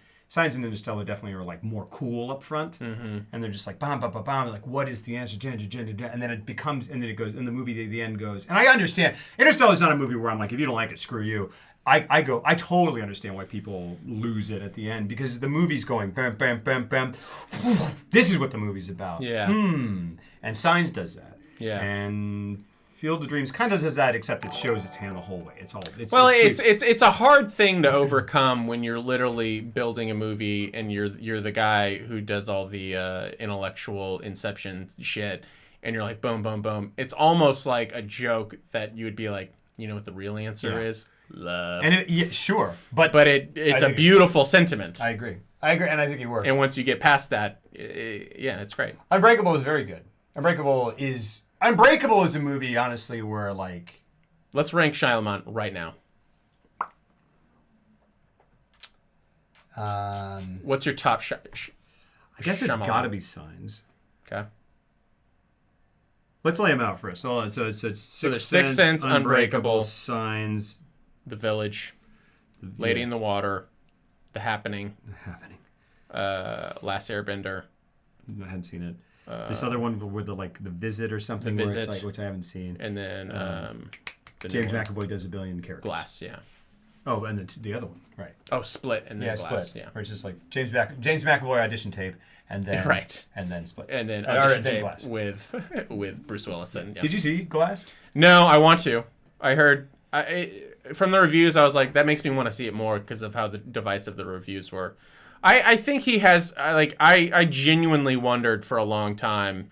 Interstellar definitely are like more cool up front, and they're just like bam, bam, bam, bam, like what is the answer? And then it becomes, and then it goes, in the movie, the end goes, and I understand. Interstellar is not a movie where I'm like, if you don't like it, screw you. I totally understand why people lose it at the end because the movie's going bam, bam, bam, bam. This is what the movie's about. Yeah. And Signs does that. Yeah. And Field of Dreams kind of does that, except it shows its hand the whole way. It's a hard thing to overcome when you're literally building a movie and you're the guy who does all the intellectual inception shit, and you're like boom, boom, boom. It's almost like a joke that you would be like, you know what the real answer is? Love. And sure, but it's a beautiful sentiment. I agree, and I think it works. And once you get past that, it's great. Unbreakable is very good. Unbreakable is a movie, honestly, where like... Let's rank Shyamalan right now. What's your top I guess it's Shyamalan? got to be Signs. Okay. Let's lay them out first. So it's there's Sixth Sense, Unbreakable, Signs, The Village, Lady in the Water, The Happening, Last Airbender. I hadn't seen it. This other one with the Visit or something, The Visit, where it's like, which I haven't seen. And then James McAvoy does a billion characters. Glass, yeah. Oh, and the other one, right? Oh, Split, and then Glass, Split. yeah. Where it's just like James McAvoy audition tape, and then and then Split, and then audition tape Glass with Bruce Willis. And, yeah. Did you see Glass? No, I want to. I heard from the reviews, I was like, that makes me want to see it more because of how divisive the reviews were. I think he has I genuinely wondered for a long time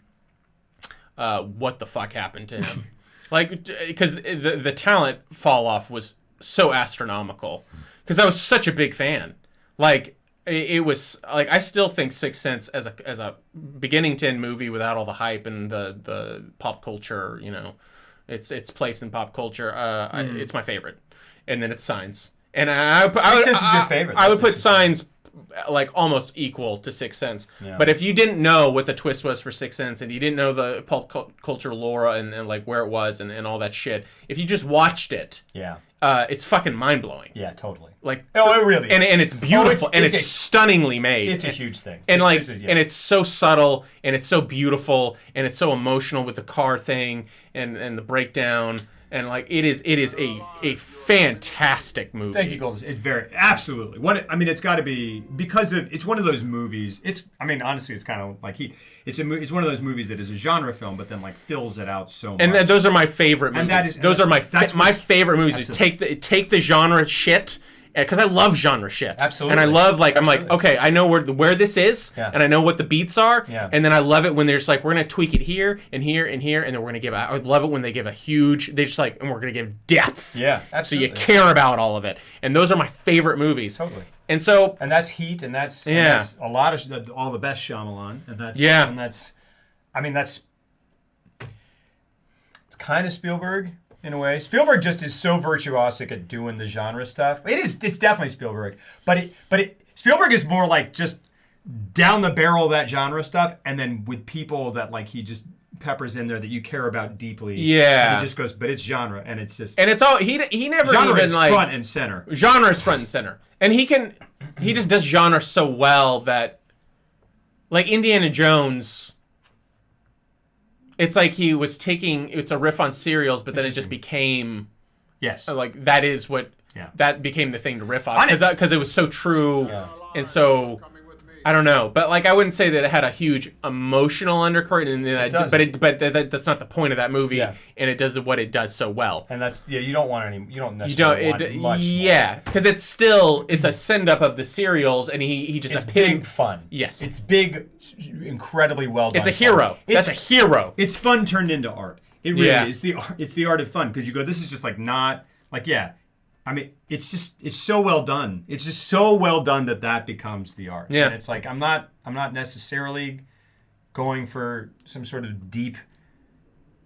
what the fuck happened to him, because the talent fall off was so astronomical. Because I was such a big fan, it was like I still think Sixth Sense as a beginning to end movie without all the hype and the pop culture, its place in pop culture. It's my favorite, and then it's Signs, and Sixth Sense is your favorite. I would put Signs almost equal to Sixth Sense. Yeah. But if you didn't know what the twist was for Sixth Sense and you didn't know the pulp culture lore and like where it was and all that shit, if you just watched it, it's fucking mind blowing. Yeah, totally. It really is. And it's beautiful and it's stunningly made. It's a huge thing. And and it's so subtle and it's so beautiful and it's so emotional with the car thing and the breakdown. And it is a fantastic movie. Thank you, Golders. It's absolutely. It's got to be because it's one of those movies. Honestly, it's kind of like it's one of those movies that is a genre film, but then fills it out so much. And those are my favorite movies. Those are my favorite movies. Take the genre shit. Because I love genre shit. Absolutely. And I love, I'm like, okay, I know where this is, and I know what the beats are, and then I love it when they're just like, we're going to tweak it here, and here, and here, and then we're going to give, I love it when they give a huge, and we're going to give depth. Yeah, absolutely. So you care about all of it. And those are my favorite movies. Totally. And so. And that's Heat, and that's a lot of, all the best Shyamalan, and that's. Yeah. And that's. It's kind of Spielberg. In a way, Spielberg just is so virtuosic at doing the genre stuff. It's definitely Spielberg, but Spielberg is more like just down the barrel of that genre stuff, and then with people that he just peppers in there that you care about deeply. Yeah, and it just goes, but it's genre, and it's just and it's all he never genre even is front and center. Genre is front and center, and he just does genre so well that Indiana Jones. It's like he was it's a riff on serials, but then it just became... Yes. That is what... Yeah. That became the thing to riff on. Because it was so true and so I don't know, but like I wouldn't say that it had a huge emotional undercurrent, and that's not the point of that movie. Yeah. And it does what it does so well. And that's you don't necessarily want much. Yeah, because it's a send up of the serials, and he just It's big fun. Yes, it's big, incredibly well done. It's a hero. That's a hero. It's fun turned into art. It really is. It's the art of fun, because you go, this is just like not like I mean, it's so well done. It's just so well done that becomes the art. Yeah. And it's like I'm not necessarily going for some sort of deep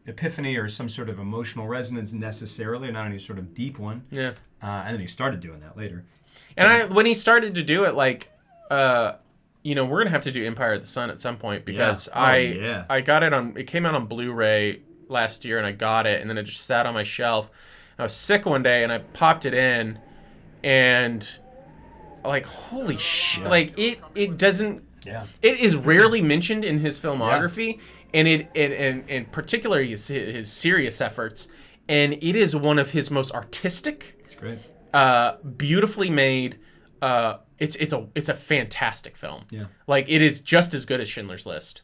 epiphany or some sort of emotional resonance necessarily, not any sort of deep one. Yeah. And then he started doing that later. And when he started to do it, like, we're gonna have to do Empire of the Sun at some point, because I got it it came out on Blu-ray last year, and I got it, and then it just sat on my shelf. I was sick one day, and I popped it in, and like, holy shit! Like it doesn't. Yeah. It is rarely mentioned in his filmography, and in particular his serious efforts, and it is one of his most artistic. It's great. Beautifully made. It's a fantastic film. Yeah. Like, it is just as good as Schindler's List.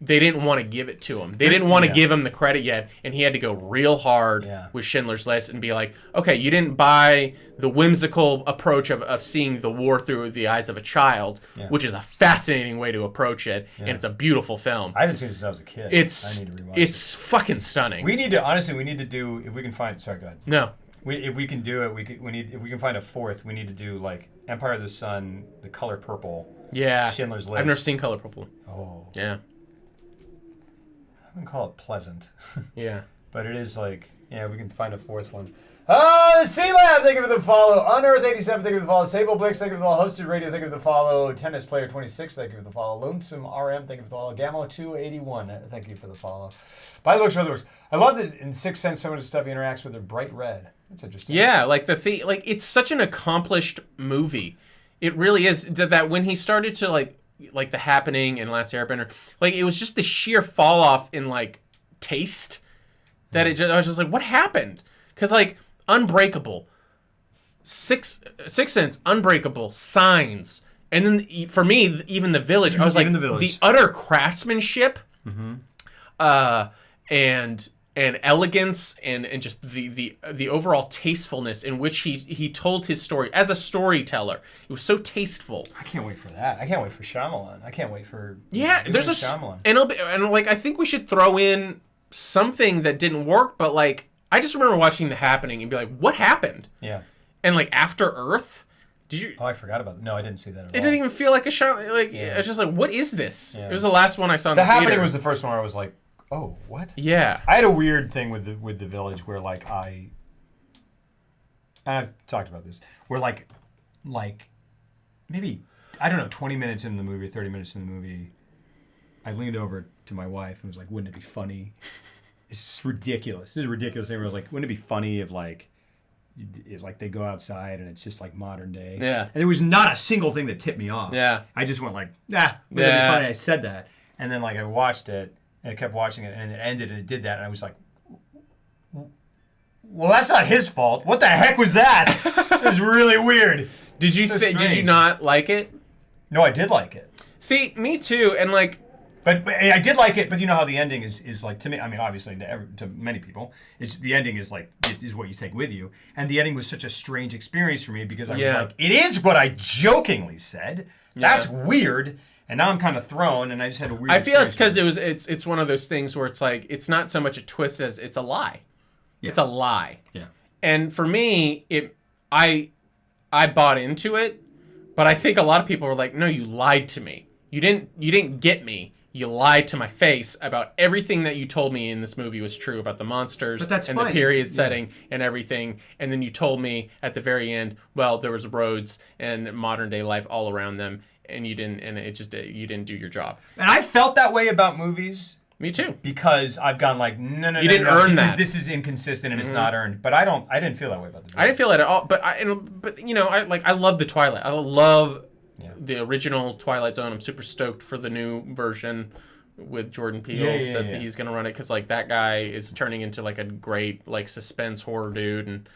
They didn't want to give it to him. They didn't want to give him the credit yet, and he had to go real hard with Schindler's List and be like, okay, you didn't buy the whimsical approach of seeing the war through the eyes of a child, which is a fascinating way to approach it, and it's a beautiful film. I haven't seen it since I was a kid. I need to rewatch it's fucking stunning. We need to do, if we can find, sorry, go ahead. No. If we can do it, if we can find a fourth, we need to do like Empire of the Sun, The Color Purple. Yeah. Schindler's List. I've never seen Color Purple. Oh. Yeah. I wouldn't call it pleasant. Yeah. But it is like, we can find a fourth one. The C-Lab, thank you for the follow. Unearth87, thank you for the follow. Sable Blix, thank you for the follow. Hosted Radio, thank you for the follow. Tennis Player 26, thank you for the follow. Lonesome RM, thank you for the follow. Gamma 281, thank you for the follow. By the books, for other works. I love that in Sixth Sense, some of the stuff he interacts with are bright red. That's interesting. Yeah, like it's such an accomplished movie. It really is. That when he started to like The Happening and Last Airbender, like, it was just the sheer fall off in like taste that I was just like, what happened? Because like Unbreakable, Sixth Sense, Unbreakable, Signs, and then for me even The Village, I was like, the utter craftsmanship, and elegance and just the overall tastefulness in which he told his story as a storyteller. It was so tasteful. I can't wait for that. I can't wait for Shyamalan. I can't wait for there's Shyamalan. And like, I think we should throw in something that didn't work, but like, I just remember watching The Happening and be like, what happened? Yeah. And like, After Earth, did you? Oh, I forgot about it. No, I didn't see that at all. It didn't even feel like a show. Like, I was just like, what is this? Yeah. It was the last one I saw in the Happening theater. was the first one where I was like, oh, what? Yeah. I had a weird thing with the Village where like and I've talked about this, where like maybe, I don't know, 20 minutes in the movie, 30 minutes in the movie, I leaned over to my wife and was like, wouldn't it be funny? It's ridiculous. This is a ridiculous thing where I was like, wouldn't it be funny if like they go outside and it's just like modern day? Yeah. And there was not a single thing that tipped me off. Yeah. I just went like, wouldn't it be funny? I said that. And then like I watched it and I kept watching it and it ended and it did that and I was like, well, that's not his fault. What the heck was that? It was really weird. Did you not like it? No, I did like it. See, me too. And like, but I did like it. But you know how the ending is like, to me. I mean, obviously to many people, the ending is like it is what you take with you. And the ending was such a strange experience for me because I was like, it is what I jokingly said. That's weird. And now I'm kind of thrown, and I just had a weird. I feel it's because it's one of those things where it's like, it's not so much a twist as it's a lie. Yeah. It's a lie. Yeah. And for me, I bought into it, but I think a lot of people were like, no, you lied to me. You didn't get me. You lied to my face about everything that you told me in this movie was true about the monsters and the period setting and everything. And then you told me at the very end, well, there was roads and modern day life all around them, and you didn't do your job. And I felt that way about movies. Me too. Because I've gone like, no, you didn't earn that. This is inconsistent and it's not earned. But I didn't feel that way about the movie. I didn't feel that at all. But I love the Twilight. I love the original Twilight Zone. I'm super stoked for the new version with Jordan Peele that he's gonna run it, because like that guy is turning into like a great like suspense horror dude, and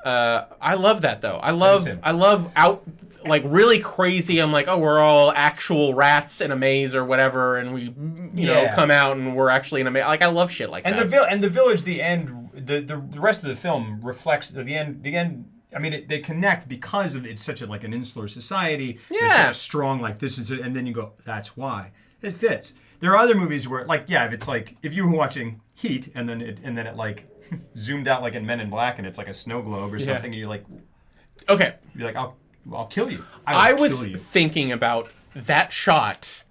I love that though. I too. love out like really crazy. I'm like, oh, we're all actual rats in a maze or whatever, and we you know come out and we're actually in a maze. Like I love shit like and that. And the village, the end, the rest of the film reflects the end. The end. I mean, they connect because of it's such a like an insular society. Yeah. There's such a strong like this is it, and then you go, that's why it fits. There are other movies where like if it's like if you were watching Heat and then it like zoomed out like in Men in Black and it's like a snow globe or something, and you're like, Okay. you're like I'll kill you. I will was kill you. thinking about that shot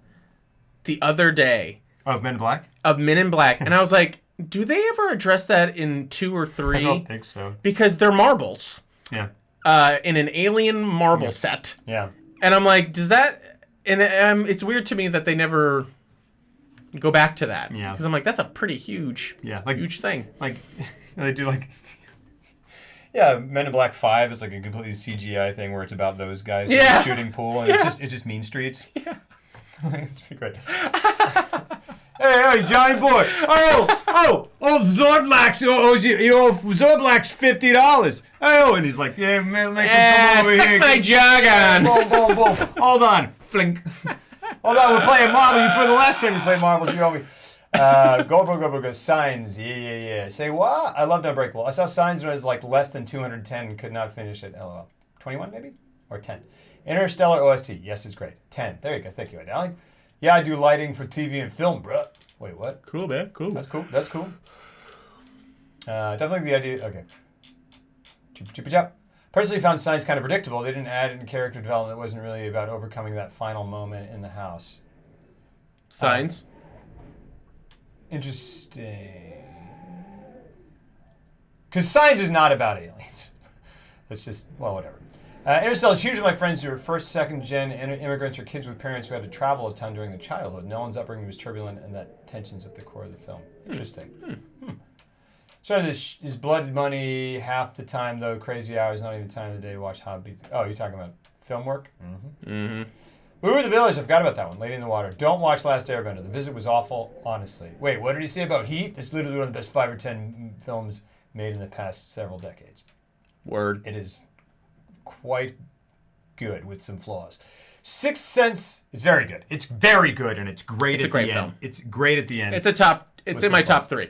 the other day Of Men in Black. of Men in Black, and I was like, do they ever address that in 2 or 3? I don't think so. Because they're marbles. Yeah. In an alien marble set. Yeah. And I'm like, does that... And it's weird to me that they never go back to that. Yeah. Because I'm like, that's a pretty huge, huge thing. Like they do like. Yeah, Men in Black 5 is like a completely CGI thing where it's about those guys in the shooting pool and it's just mean streets. Yeah. It's pretty great. Hey, Johnny boy. Oh, Zorblak's Zorblak's $50. Oh, and he's like, yeah, man, make him come over suck here. my jug on. Boom. Hold on, flink. Hold on, we're playing marbles. For the last time we played marbles, you owe me. Goldberg goes, Signs. Yeah. Say what? I loved Unbreakable. I saw Signs when I was like less than 210 and could not finish it. LOL. 21 maybe? Or 10. Interstellar OST. Yes, it's great. 10. There you go. Thank you, darling. Yeah, I do lighting for TV and film, bruh. Wait, what? Cool, man. Cool. That's cool. Definitely the idea. Okay. Chip. Personally found Signs kind of predictable. They didn't add in character development. It wasn't really about overcoming that final moment in the house. Signs. Interesting. Because Signs is not about aliens. It's just, well, whatever. Interstellar is huge with my friends who are first, second gen immigrants or kids with parents who had to travel a ton during their childhood. No one's upbringing was turbulent, and that tension's at the core of the film. Interesting. So this is blood money half the time, though. Crazy hours, not even time of the day to watch Hobby. Oh, you're talking about film work? Ooh, The Village. I forgot about that one. Lady in the Water. Don't watch Last Airbender. The Visit was awful, honestly. Wait, what did he say about Heat? It's literally one of the best 5 or 10 films made in the past several decades. Word. It is quite good with some flaws. Sixth Sense, it's very good. It's very good, and it's great It's a at great the film. end. It's great at the end. It's a top. It's What's in my the plus? top 3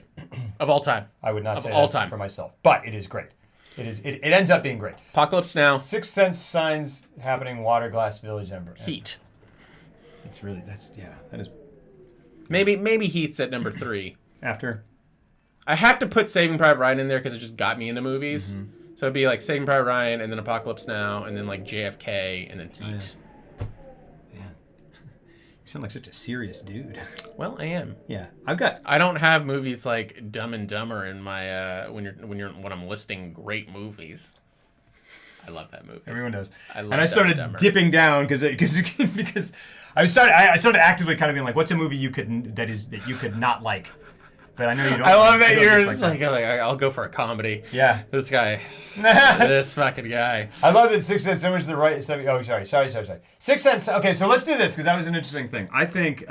of all time. I would not of say all that time. for myself, but it is great. It ends up being great. Apocalypse Now. Sixth Sense, Signs happening, Water Glass Village, Ember. Heat. It's really that is Maybe Heat's at number 3. after. I have to put Saving Private Ryan in there because it just got me into movies. So it'd be like Saving Private Ryan, and then Apocalypse Now, and then like JFK, and then Heat. Man, you sound like such a serious dude. Well, I am. Yeah, I don't have movies like Dumb and Dumber in my when I'm listing great movies. I love that movie. Everyone does. I love and I started Dumb and Dumber. dipping down because I started actively kind of being like, what's a movie you could not like? But I know you don't. I love that you don't you're just just like, I'll go for a comedy. Yeah. This guy, this fucking guy. I love that Sixth Sense so much to the right. Oh, sorry. Sixth Sense. Okay, so let's do this because that was an interesting thing. I think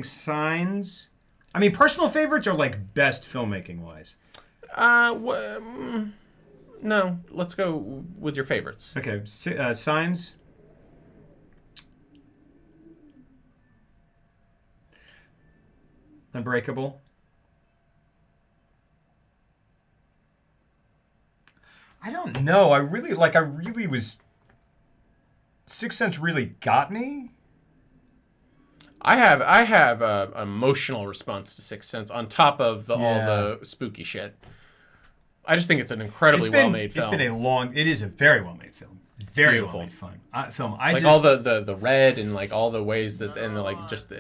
Signs. I mean, personal favorites are like best filmmaking wise. No, let's go with your favorites. Okay, Signs. Unbreakable. I don't know. I really was. Sixth Sense really got me. I have an emotional response to Sixth Sense on top of all the spooky shit. I just think it's an incredibly well-made film. It is a very well-made film. Very Beautiful. well-made film. All the red and like all the ways that and like just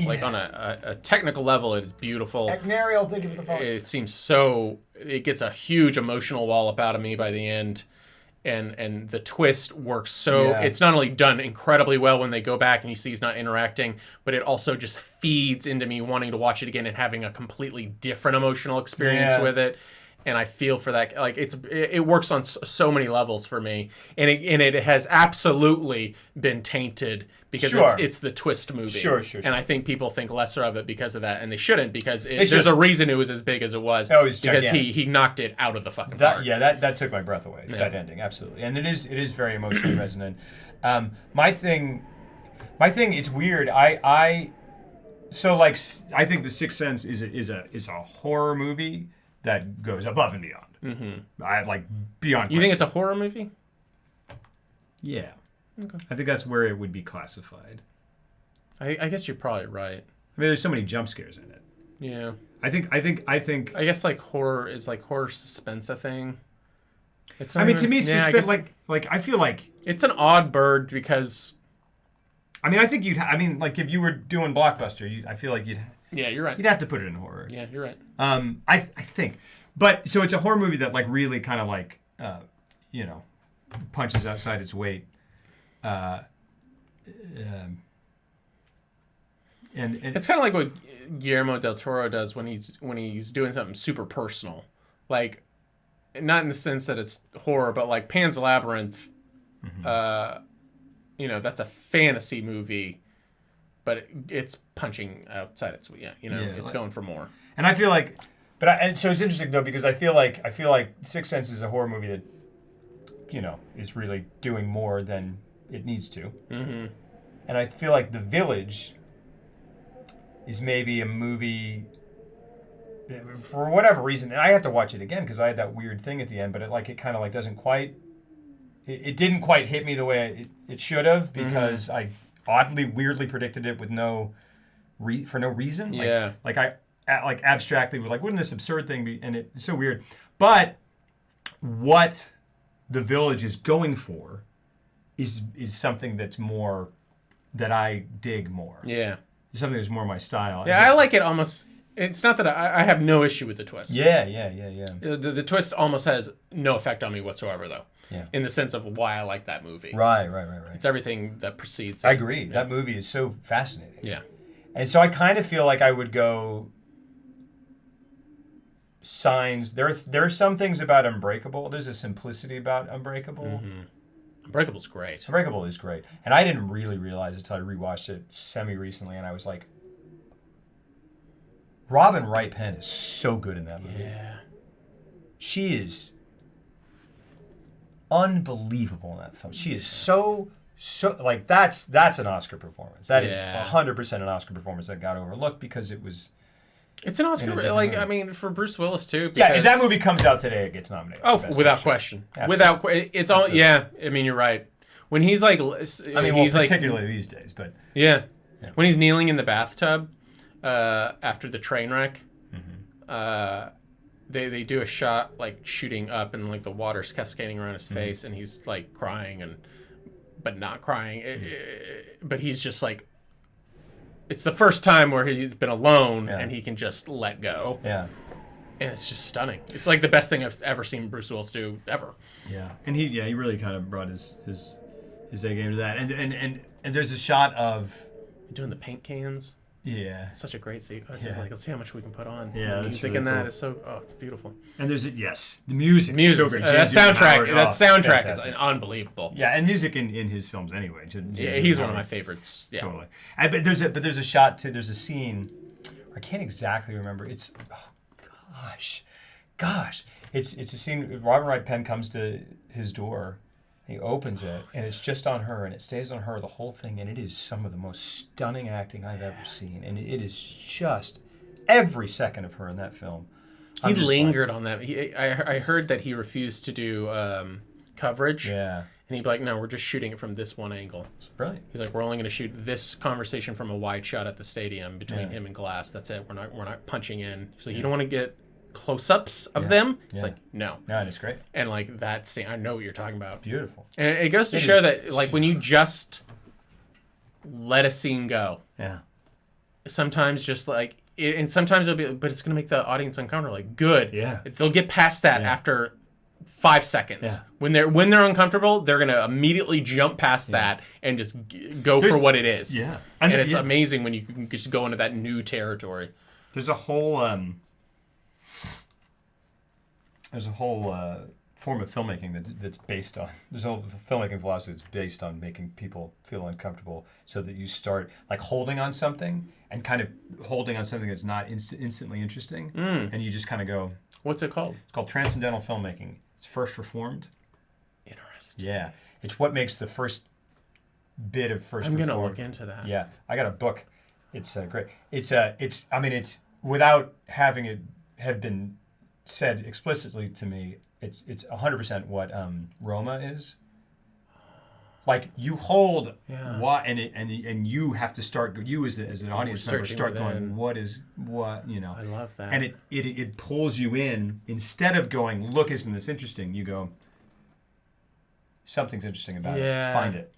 like on a technical level it is beautiful. Agnariel, thank you for the phone. It seems so. It gets a huge emotional wallop out of me by the end, and the twist works so. Yeah. It's not only done incredibly well when they go back and you see he's not interacting, but it also just feeds into me wanting to watch it again and having a completely different emotional experience with it. and I feel for that. Like it works on so many levels for me, and it has absolutely been tainted because Sure. it's the twist movie. Sure. And I think people think lesser of it because of that, and they shouldn't, because there's shouldn't. a reason it was as big as it was. Oh, it was because gigantic. he knocked it out of the fucking park. That took my breath away. That ending, absolutely, and it is very emotionally resonant. My thing, it's weird. I think The Sixth Sense is a horror movie that goes above and beyond. Mm-hmm. I like beyond. You think it's a horror movie? Yeah. Okay. I think that's where it would be classified. I guess you're probably right. I mean, there's so many jump scares in it. Yeah. I think. I guess like horror is like horror suspense a thing. It's I mean, to me, yeah, suspense. Like I feel like it's an odd bird because. I mean, I think you'd. I mean, like if you were doing Blockbuster, I feel like you'd. Yeah, you're right. You'd have to put it in horror. Yeah, you're right. I think, but so it's a horror movie that like really kind of like punches outside its weight. And It's kind of like what Guillermo del Toro does when he's doing something super personal, like not in the sense that it's horror, but like Pan's Labyrinth. That's a fantasy movie, but it's punching outside its weight. It's going for more. And I feel like, and so it's interesting though because I feel like Sixth Sense is a horror movie that, is really doing more than it needs to. Mm-hmm. And I feel like The Village is maybe a movie for whatever reason. And I have to watch it again because I had that weird thing at the end, but it kind of doesn't quite. It didn't quite hit me the way it should have because I oddly, weirdly predicted it with for no reason. Yeah. I abstractly was like, wouldn't this absurd thing be? And it's so weird. But what The Village is going for is something that's more, that I dig more. Yeah. Something that's more my style. Yeah, I like it almost. It's not that I have no issue with the twist. Yeah. The twist almost has no effect on me whatsoever, though. Yeah. In the sense of why I like that movie. Right. It's everything that precedes it. I agree. Yeah. That movie is so fascinating. Yeah. And so I kind of feel like I would go Signs. There are some things about Unbreakable. There's a simplicity about Unbreakable. Mm-hmm. Unbreakable's great. Unbreakable is great. And I didn't really realize it until I rewatched it semi-recently, and I was like, Robin Wright Penn is so good in that movie. Yeah. She is unbelievable in that film. She is so like that's an Oscar performance. That is 100% an Oscar performance that got overlooked because it was. It's an Oscar, I mean, for Bruce Willis too. Yeah, if that movie comes out today, it gets nominated. Oh, without question. It's all. Yeah, I mean, you're right. When he's like, he's particularly these days, but yeah, when he's kneeling in the bathtub after the train wreck, they do a shot like shooting up and like the water's cascading around his face and he's like crying but not crying, but he's just like. It's the first time where he's been alone and he can just let go. Yeah. And it's just stunning. It's like the best thing I've ever seen Bruce Willis do ever. Yeah. And he really kind of brought his A game to that. And there's a shot of doing the paint cans. Yeah. It's such a great scene. It's just like, let's see how much we can put on. Yeah. The music in that is so it's beautiful. And there's the music is so great. That soundtrack is unbelievable. Yeah, and music in his films anyway. He's one of my favorites. Yeah. Totally. But there's a shot too. There's a scene. I can't exactly remember. It's gosh. It's a scene. Robin Wright Penn comes to his door. He opens it, and it's just on her, and it stays on her the whole thing, and it is some of the most stunning acting I've ever seen, and it is just every second of her in that film. He lingered on that. I heard that he refused to do coverage. Yeah. And he'd be like, no, we're just shooting it from this one angle. It's brilliant. He's like, we're only going to shoot this conversation from a wide shot at the stadium between him and Glass. That's it. We're not punching in. He's like, you don't want to get close-ups of them? He's like, no. No, it's great. And like that scene, I know what you're talking about. Beautiful. And it goes to show that like when you just let a scene go. Yeah. Sometimes just like, and sometimes it'll be, but it's going to make the audience uncomfortable. Like, good. Yeah. If they'll get past that after 5 seconds. Yeah. When they're uncomfortable, they're gonna immediately jump past that and just go for what it is. Yeah. And it's amazing when you can just go into that new territory. There's a whole there's a whole form of filmmaking that's based on, there's a whole filmmaking philosophy that's based on making people feel uncomfortable, so that you start like holding on something and kind of holding on something that's not instantly interesting, and you just kind of go. What's it called? It's called transcendental filmmaking. It's first reformed. Interesting. Yeah, it's what makes the first bit of first. I'm reformed. gonna look into that. Yeah, I got a book. It's great. It's I mean, it's without having it have been said explicitly to me. It's 100% what Roma is. Like you hold what and you have to start. You as an audience member start going. What you know? I love that. And it pulls you in instead of going. Look, isn't this interesting? You go. Something's interesting about it. Find it.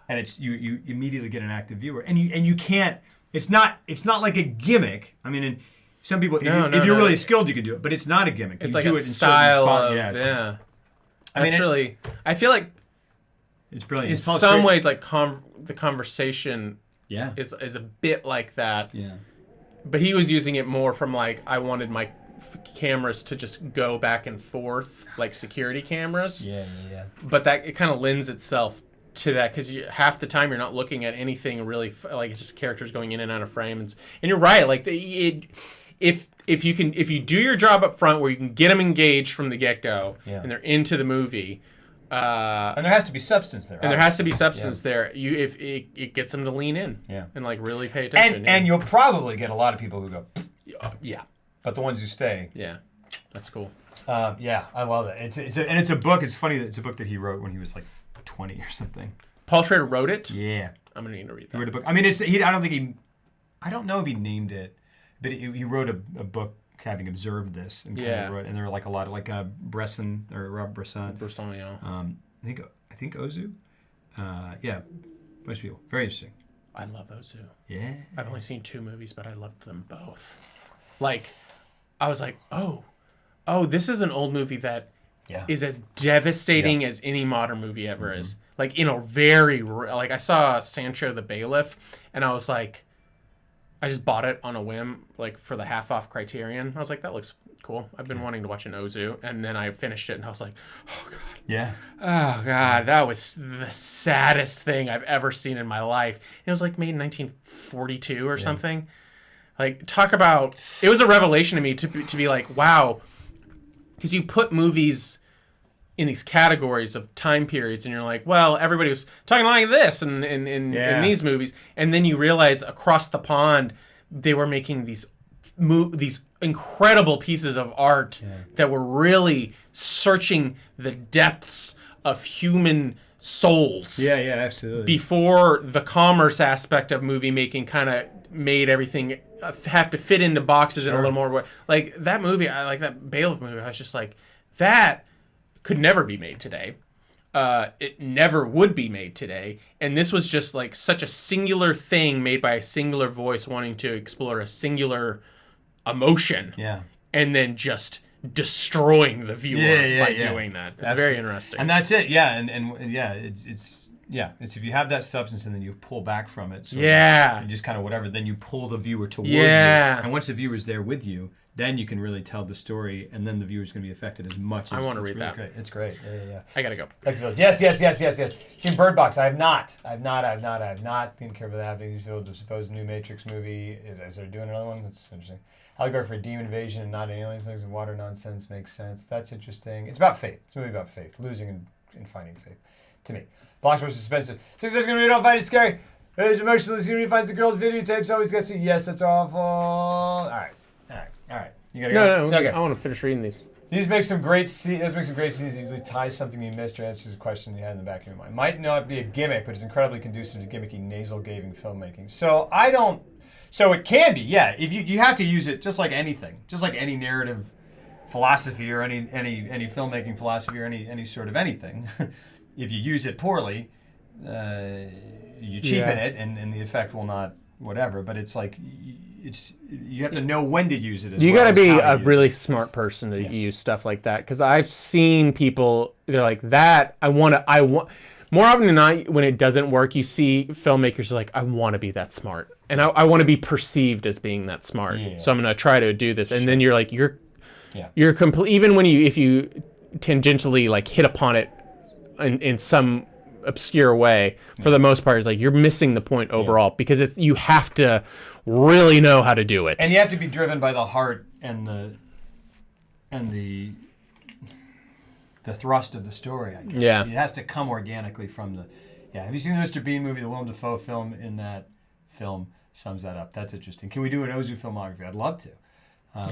And it's you immediately get an active viewer, and you can't. It's not like a gimmick. I mean, and some people, if you're really skilled, you can do it, but it's not a gimmick. It's you like do a it in style of yeah. I mean, really. I feel like it's brilliant. In some ways, like the conversation, yeah, is a bit like that. Yeah. But he was using it more from like I wanted my cameras to just go back and forth like security cameras. Yeah. But that it kind of lends itself to that because half the time you're not looking at anything really like it's just characters going in and out of frame and you're right like if you do your job up front where you can get them engaged from the get-go and they're into the movie and there has to be substance there there if it gets them to lean in and like really pay attention and you'll probably get a lot of people who go but the ones who stay that's cool. I love it. It's a book. It's funny that it's a book that he wrote when he was like 20 or something. Paul Schrader wrote it? Yeah. I'm going to need to read that. He wrote a book. I mean, I don't know if he named it, but he wrote a book having observed this. And kind of wrote, and there were like a lot of like Bresson or Rob Bresson. Bresson, yeah. I think Ozu. Yeah. Bunch of people. Very interesting. I love Ozu. Yeah. I've only seen 2 movies, but I loved them both. Like, I was like, oh, this is an old movie that is as devastating as any modern movie ever is. Like, in a very... Like, I saw Sancho the Bailiff, and I was like... I just bought it on a whim, like, for the half-off Criterion. I was like, that looks cool. I've been wanting to watch an Ozu. And then I finished it, and I was like, oh, God. Yeah. Oh, God. That was the saddest thing I've ever seen in my life. It was, like, made in 1942 or something. Like, talk about... It was a revelation to me to be like, wow... Because you put movies in these categories of time periods, and you're like, well, everybody was talking like this in these movies, and then you realize across the pond they were making these incredible pieces of art that were really searching the depths of human souls. Yeah, absolutely. Before the commerce aspect of movie making kind of made everything have to fit into boxes in a little more way. Like that movie, like that Bailiff movie, I was just like, that could never be made today. It never would be made today. And this was just like such a singular thing made by a singular voice wanting to explore a singular emotion. Yeah. And then just destroying the viewer by doing that. It's very interesting. And that's it. Yeah. And yeah, it's if you have that substance and then you pull back from it. So and just kind of whatever, then you pull the viewer toward you. And once the viewer's there with you, then you can really tell the story, and then the viewer's going to be affected as much as... I want to read really that. Great. It's great. Yeah. I got to go. Excellent. Yes. Seen Bird Box. I have not. Didn't care about the happenings. The supposed new Matrix movie. Is they're doing another one? That's interesting. Allegory for a demon invasion and not an alien. Things of water nonsense makes sense. That's interesting. It's about faith. It's a movie about faith. Losing and finding faith. To me. Blockbuster suspense. Sisters gonna read all fight. It's scary. There's emotionless. He finds the girl's videotapes. Always gets to. Yes, that's awful. All right. You gotta go. No. Okay. I want to finish reading these. These make some great scenes. Usually ties something you missed or answers a question you had in the back of your mind. Might not be a gimmick, but it's incredibly conducive to gimmicky, nasal-gaving filmmaking. So it can be, yeah. If you have to use it just like anything, just like any narrative philosophy or any filmmaking philosophy or any sort of anything. If you use it poorly, you cheapen it, and the effect will not whatever. But it's like you have to know when to use it. You got to be a really smart person to use stuff like that, because I've seen people, they're like, that I want more often than not when it doesn't work, you see filmmakers are like, I want to be that smart, and I want to be perceived as being that smart, so I'm going to try to do this, and then you're like, Yeah. You're even when if you tangentially like hit upon it in some obscure way, for the most part, it's like you're missing the point overall because you have to really know how to do it. And you have to be driven by the heart and the thrust of the story, I guess. Yeah. It has to come organically from the... Yeah. Have you seen the Mr. Bean movie? The Willem Dafoe film in that film sums that up. That's interesting. Can we do an Ozu filmography? I'd love to.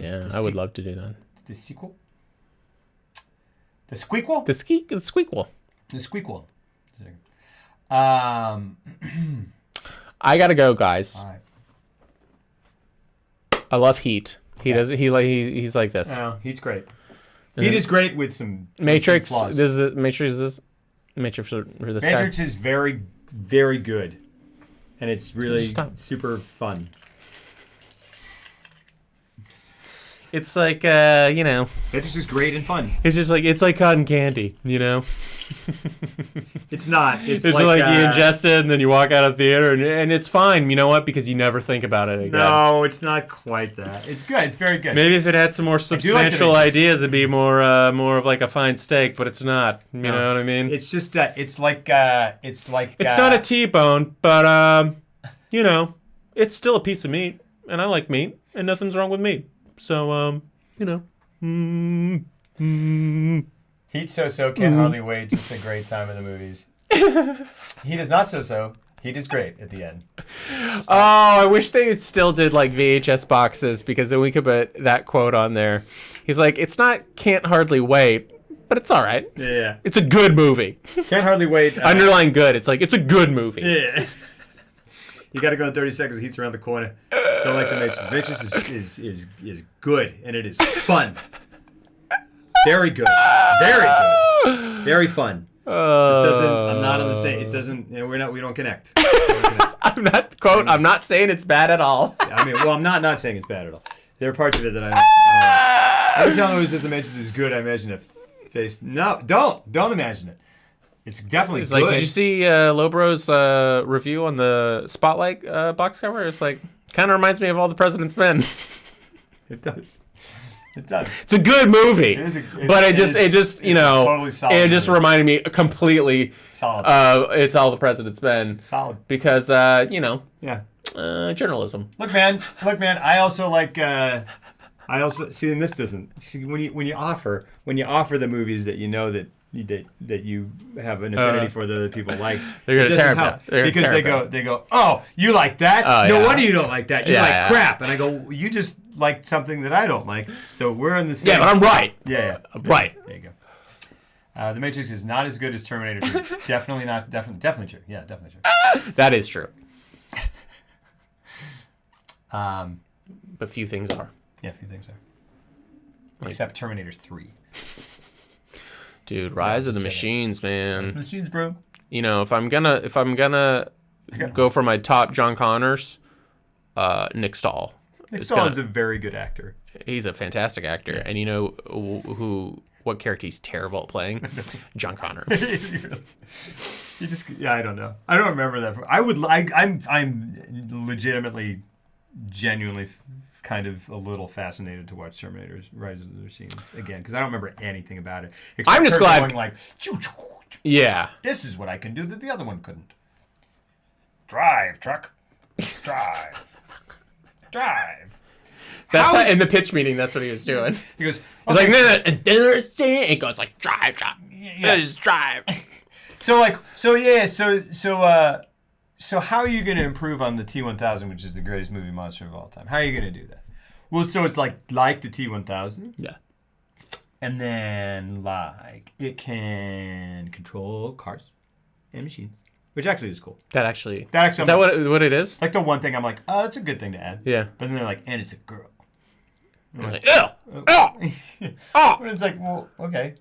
Yeah, I would love to do that. The sequel? The squeakquel? The squeakquel. The squeakquel. I gotta go, guys. All right. I love Heat. He's like this. No, Heat's great. Heat is great with some Matrix. With some flaws. This is Matrix for this guy. Matrix is very, very good, and it's really stop. super fun. It's like Matrix is great and fun. it's like cotton candy, It's not. It's It's like, like you ingest it and then you walk out of theater and it's fine. You know what? Because you never think about it again. No, it's not quite that. It's good. It's very good. Maybe if it had some more do like the substantial Matrix. ideas, it'd be more of like a fine steak. But it's not. You know what I mean? It's just it's like it's not a T-bone, but it's still a piece of meat, and I like meat, and nothing's wrong with meat. So Heat so can't hardly wait. Just a great time in the movies. Heat is not so. Heat is great at the end. Oh, I wish they still did like VHS boxes because then we could put that quote on there. He's like, it's not can't hardly wait, but it's all right. Yeah. It's a good movie. Can't hardly wait. Underline good. It's like, it's a good movie. Yeah. You got to go in 30 seconds. Heat's around the corner. Don't like the Matrix. Matrix is good, and it is fun. Very good. Very good. Very fun. Just doesn't. I'm not on the same. It doesn't. We don't connect. I'm not saying it's bad at all. I mean, well, I'm not saying it's bad at all. There are parts of it that I don't. Every time who says the Matrix is good, I imagine a face. No, don't imagine it. It's definitely It's good. like, did you see Lobro's review on the Spotlight box cover? It's like, kind of reminds me of All the President's Men. It does. It does. It's a good movie. It is but it just it's a totally solid it just movie. reminded me completely. Solid. It's All the President's Men. Solid. Because Yeah. journalism. Look, man. I also like. I also see, and this doesn't. See, when you offer the movies that you know that you have an affinity for that other people like, They're gonna tear it help. down. They're gonna Because tear it they go, oh, you like that? Oh, No yeah. wonder you don't like that. You Yeah, like yeah. crap. And I go, you just like something that I don't like. So we're on the same. Yeah, but I'm right. Yeah. I'm right. There you go. The Matrix is not as good as Terminator 2. Definitely not. Definitely true. Yeah, definitely true. That is true. But few things are. Yeah, a few things are. Except Terminator 3. Dude, Rise of the say that. Machines, man. Machines, bro. If I'm gonna go for my top John Connors, Nick Stahl. Nick is Stahl gonna- is a very good actor. He's a fantastic actor, and what character he's terrible at playing? John Connor. You just, I don't know. I don't remember that. I'm legitimately, genuinely kind of a little fascinated to watch Terminator's Rise of the Machines again, because I don't remember anything about it. Except I'm just her glad- going like, Yeah. this is what I can do that the other one couldn't. Drive, truck. Drive. Drive. That's in the pitch meeting. That's what he was doing. He goes, He's like, no, it goes like drive. yeah. Just drive. So how are you going to improve on the T-1000, which is the greatest movie monster of all time? How are you going to do that? Well, so it's like the T-1000, Yeah. and then like it can control cars and machines, which actually is cool. That actually. That actually- Is that what it is? Like the one thing I'm like, oh, that's a good thing to add. Yeah. But then they're like, and it's a girl. I'm like, ew. Oh. But it's like, well, okay.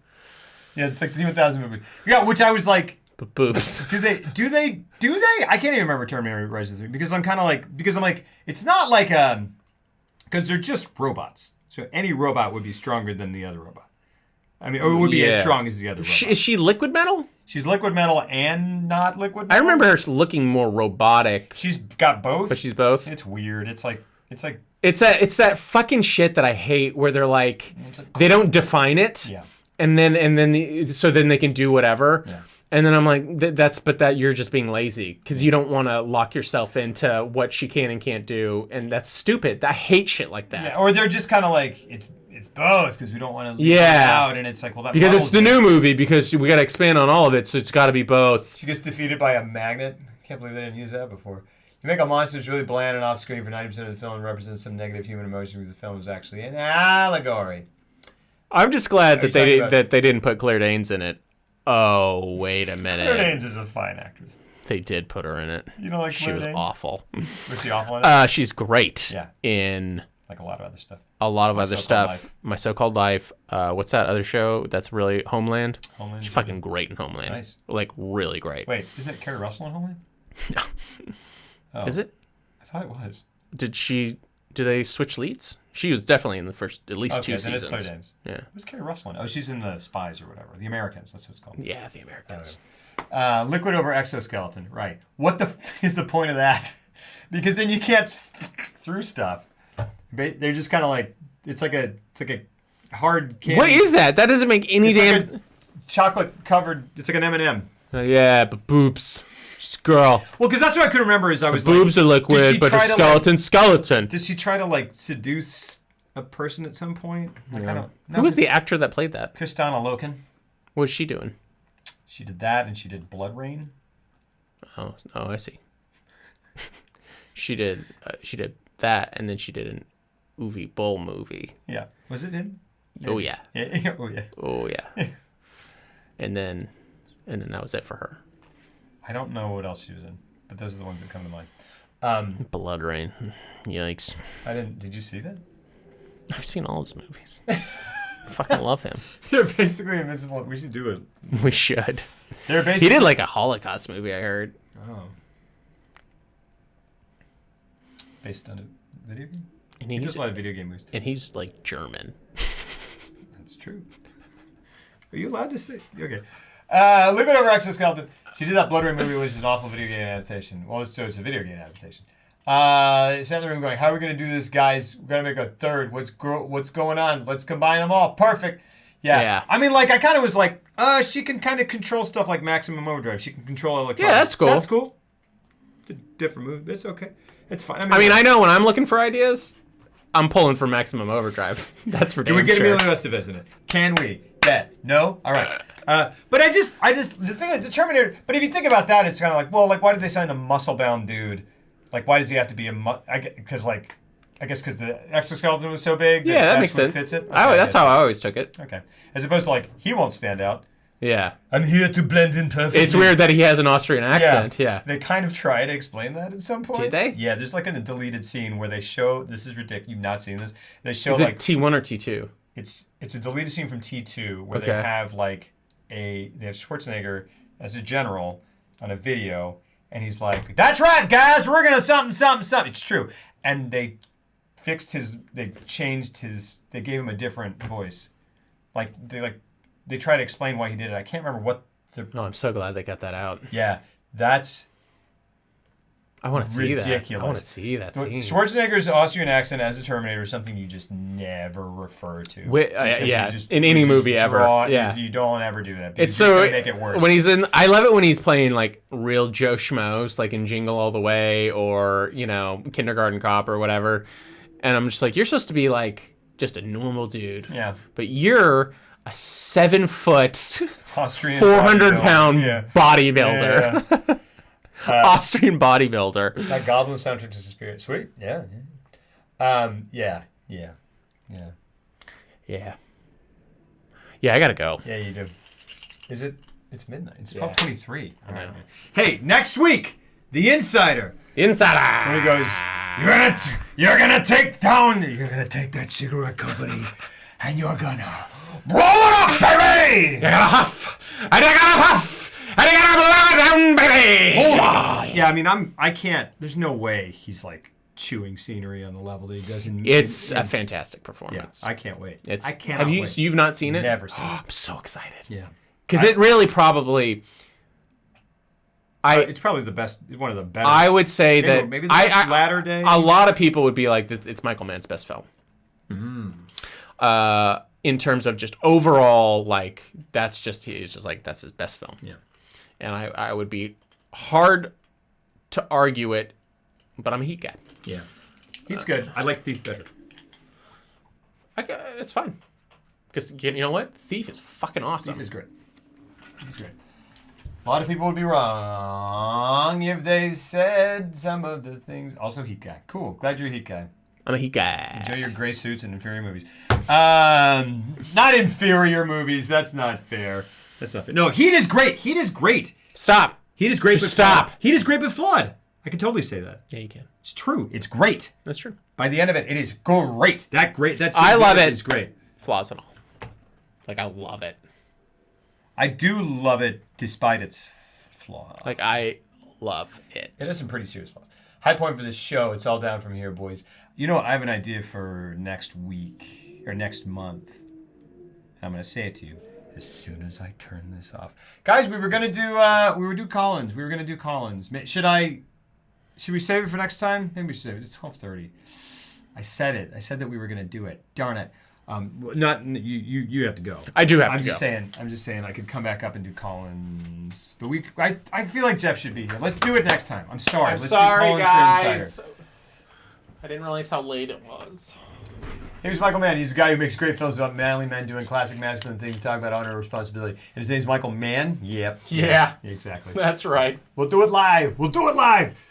Yeah, it's like the T-1000 movie. Yeah, which I was like, But boobs. Do they? I can't even remember Terminator Rise of the 3 because I'm like, it's not like because they're just robots. So any robot would be stronger than the other robot. I mean, or it would be as Yeah. strong as the other robot. Is she liquid metal? She's liquid metal and not liquid I metal. remember her looking more robotic, She's got both. but she's both. It's weird. It's like It's like It's that fucking shit that I hate where they're like they don't define it. Yeah. And then so then they can do whatever. Yeah. And then I'm like, that you're just being lazy because you don't want to lock yourself into what she can and can't do, and that's stupid. I hate shit like that. Yeah, or they're just kind of like it's both because we don't want to leave it out, and it's like, well, that because it's the muddles new movie because we got to expand on all of it, so it's got to be both. She gets defeated by a magnet. Can't believe they didn't use that before. You make a monster that's really bland and off screen for 90% of the film and represents some negative human emotion because the film is actually an allegory. I'm just glad that they didn't put Claire Danes in it. Oh, wait a minute. Claire Danes is a fine actress. They did put her in it. You don't like She Claire was Danes? awful. Was she awful in it? She's great. Yeah. In like a lot of other stuff. a lot of other So-Called stuff. Life. My So-Called Life. What's that other show that's really Homeland? Homeland. She's fucking great in Homeland. Nice. Like, really great. Wait, isn't it Kerry Russell in Homeland? No. Oh, Is it? I thought it was. Do they switch leads? She was definitely in the first, at least Okay, two then it's seasons. Claire Danes. Yeah. Who's Kerry Russell in? Oh, she's in the Spies or whatever. The Americans, that's what it's called. Yeah, the Americans. Liquid over exoskeleton, right. What the is the point of that? Because then you can't through stuff. They're just kind of like, it's like a hard candy. What is that? That doesn't make any It's damn... like a chocolate covered, it's like an M&M. Yeah, but boobs. Just girl. Well, because that's what I could remember is I was Boobs like, are did liquid, she but her try to, skeleton, skeleton. Did she try to like seduce a person at some point? Like, I don't. Who was the actor that played that? Kristana Loken. What was she doing? She did that, and she did Blood Rain. Oh, I see. She did that, and then she did an Uwe Boll movie. Yeah, was it him? Oh yeah, Yeah. Oh yeah. oh yeah. and then that was it for her. I don't know what else she was in, but those are the ones that come to mind. Blood Rain. Yikes. I didn't. Did you see that? I've seen all his movies. Fucking love him. They're basically invincible. We should do it. We should. They're basically. He did like a Holocaust movie, I heard. Oh. Based on a video game. And He he's does a lot of video game movies. and he's like German. That's true. Are you allowed to say? Okay. Liquid over exoskeleton. She did that Blood Rain movie, which is an awful video game adaptation. Well, so it's a video game adaptation. Sat in the room going, how are we going to do this, guys? We're going to make a third. What's going on? Let's combine them all. Perfect. Yeah. I mean, like, I kind of was like, she can kind of control stuff like Maximum Overdrive. She can control electronics. Yeah, that's cool. That's cool. It's a different movie. It's okay. It's fine. I mean, I know when I'm looking for ideas, I'm pulling for Maximum Overdrive. That's for damn Can we get sure. Emilio Estevez in it? Can we? Bet. No? All right. But I just, the thing is, the Terminator, but if you think about that, it's kind of like, well, like, why did they sign the muscle-bound dude? Like, why does he have to be because the exoskeleton was so big. Yeah, that that's makes what sense. Fits it? That's how I always took it. Okay. As opposed to, like, he won't stand out. Yeah. I'm here to blend in perfectly. It's weird that he has an Austrian accent. Yeah. They kind of try to explain that at some point. Did they? Yeah, there's like a deleted scene where they show, this is ridiculous, you've not seen this. They show Is like, it T1 or T2? it's a deleted scene from T2 where they Okay. have like they have Schwarzenegger as a general on a video, and he's like, "That's right, guys, we're gonna something." It's true, and they changed his, they gave him a different voice, they try to explain why he did it. I can't remember what the. Oh, I'm so glad they got that out. Yeah, that's I want to see that. ridiculous. I want to see that scene. Schwarzenegger's Austrian accent as a Terminator is something you just never refer to. Because yeah, you just- in you any just movie ever. draw- Yeah. you don't ever do that. It's because so gonna make it worse. when he's in. I love it when he's playing like real Joe Schmoes, like in Jingle All the Way or Kindergarten Cop or whatever. And I'm just like, you're supposed to be like just a normal dude. Yeah. But you're a 7 foot, Austrian 400-pound Yeah. bodybuilder. Yeah. Austrian bodybuilder. That Goblin soundtrack to Suspiria. Sweet. Yeah. Yeah. Yeah, I gotta go. Yeah, you do. Is it? It's midnight. It's Yeah. 12:23. All I right. know. Hey, next week, The Insider. Insider. When he goes, you're gonna take that cigarette company, and you're gonna blow it up, baby. You're gonna huff. And you're gonna puff. And you're gonna blow it down, baby. Hold on. Yeah, I mean, I can't. There's no way he's like chewing scenery on the level that he does in. It's a in, fantastic yeah. performance. I can't wait. It's. I cannot Have you? wait. So you've not seen it? Never seen it. I'm so excited. Yeah. Because it really probably. It's probably the best. One of the better. I would say that maybe the best latter day. A lot of people would be like, it's Michael Mann's best film. In terms of just overall, like that's his best film. Yeah. And I would be hard to argue it, but I'm a Heat guy. Yeah. Heat's good. I like Thief better. It's fine. Because you know what? Thief is fucking awesome. Thief is great. He's great. A lot of people would be wrong if they said some of the things. Also, Heat guy. Cool. Glad you're a Heat guy. I'm a Heat guy. Enjoy your gray suits and inferior movies. Not inferior movies. That's not fair. That's not fair. No, Heat is great. Heat is great. Stop. Heat is great. Just but stop. Flawed. Heat is great but flawed. I can totally say that. Yeah, you can. It's true. It's great. That's true. By the end of it, it is great. I love it. It's great. Flaws and all. Like, I love it. I do love it despite its flaws. Like, I love it. It has some pretty serious flaws. High point for this show. It's all down from here, boys. You know what? I have an idea for next week or next month. I'm going to say it to you as soon as I turn this off. Guys, we were going to do Collins. We were going to do Collins. Should we save it for next time? Maybe we should save it. It's 12:30. I said it. I said that we were going to do it. Darn it. Not you have to go. I do have I'm to go. I'm just saying I could come back up and do Collins. But I feel like Jeff should be here. Let's do it next time. I'm sorry. I'm Let's sorry, do Collins guys. for Insider. I didn't realize how late it was. Here's Michael Mann. He's a guy who makes great films about manly men doing classic masculine things, talk about honor and responsibility. And his name's Michael Mann? Yep. Yeah. Exactly. That's right. We'll do it live. We'll do it live.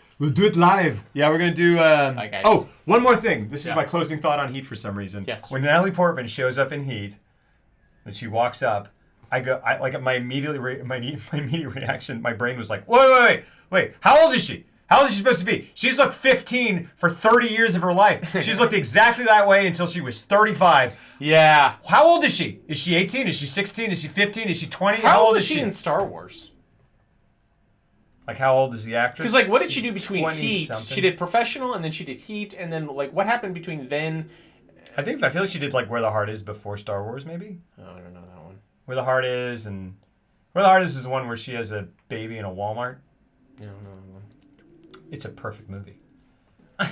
Yeah, we're going to do... guys. Oh, one more thing. This is Yeah. my closing thought on Heat for some reason. Yes. When Natalie Portman shows up in Heat, and she walks up, my immediate reaction, my brain was like, wait, how old is she? How old is she supposed to be? She's looked 15 for 30 years of her life. She's looked exactly that way until she was 35. Yeah. How old is she? Is she 18? Is she 16? Is she 15? Is she 20? How old is she in Star Wars? Like, how old is the actress? Because, like, what did she do between 20 Heat? something. She did Professional, and then she did Heat, and then, like, what happened between then? I feel like she did, like, Where the Heart Is before Star Wars, maybe? Oh, I don't know that one. Where the Heart Is, and... Where the Heart Is the one where she has a baby in a Walmart. Yeah, I don't know that one. It's a perfect movie. I'm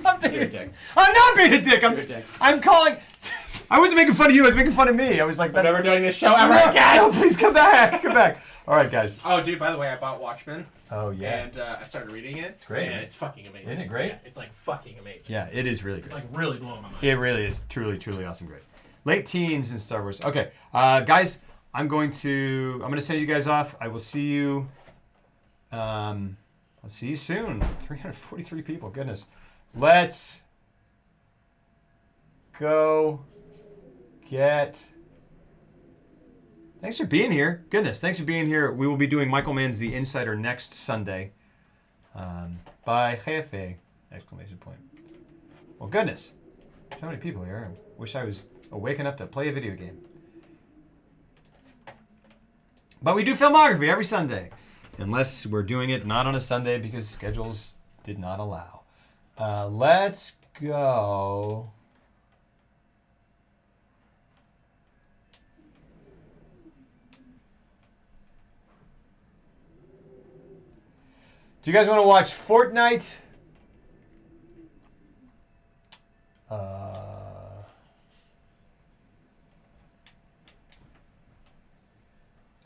not being You're a a dick. I'm not being a dick. You're a dick. I'm calling... I wasn't making fun of you. I was making fun of me. I was like... I'm never doing this show ever No, again. no, please come back. Come back. All right, guys. Oh, dude, by the way, I bought Watchmen. Oh, yeah. And I started reading it. It's great, And man. it's fucking amazing. Isn't it great? Yeah, it's, like, fucking amazing. Yeah, it is really It's, great. like, really blowing my mind. It really is truly, truly awesome. Great. Late teens in Star Wars. Okay, guys, I'm going to send you guys off. I will see you. I'll see you soon. 343 people. Goodness. Let's go get. Thanks for being here. Goodness, thanks for being here. We will be doing Michael Mann's The Insider next Sunday. By Jefe! Exclamation point. Well, goodness. So many people here. I wish I was awake enough to play a video game. But we do filmography every Sunday. Unless we're doing it not on a Sunday because schedules did not allow. Let's go. Do you guys want to watch Fortnite?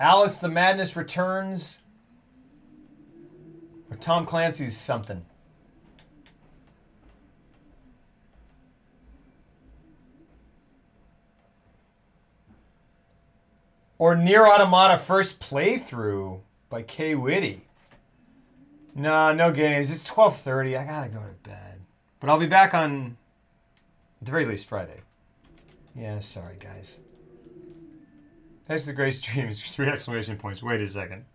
Alice the Madness Returns? Or Tom Clancy's something? Or Nier Automata First Playthrough by Kay Whitty? No games. It's 12:30. I gotta go to bed. But I'll be back on, at the very least, Friday. Yeah, sorry, guys. Thanks to the great streams. 3 exclamation points. Wait a second.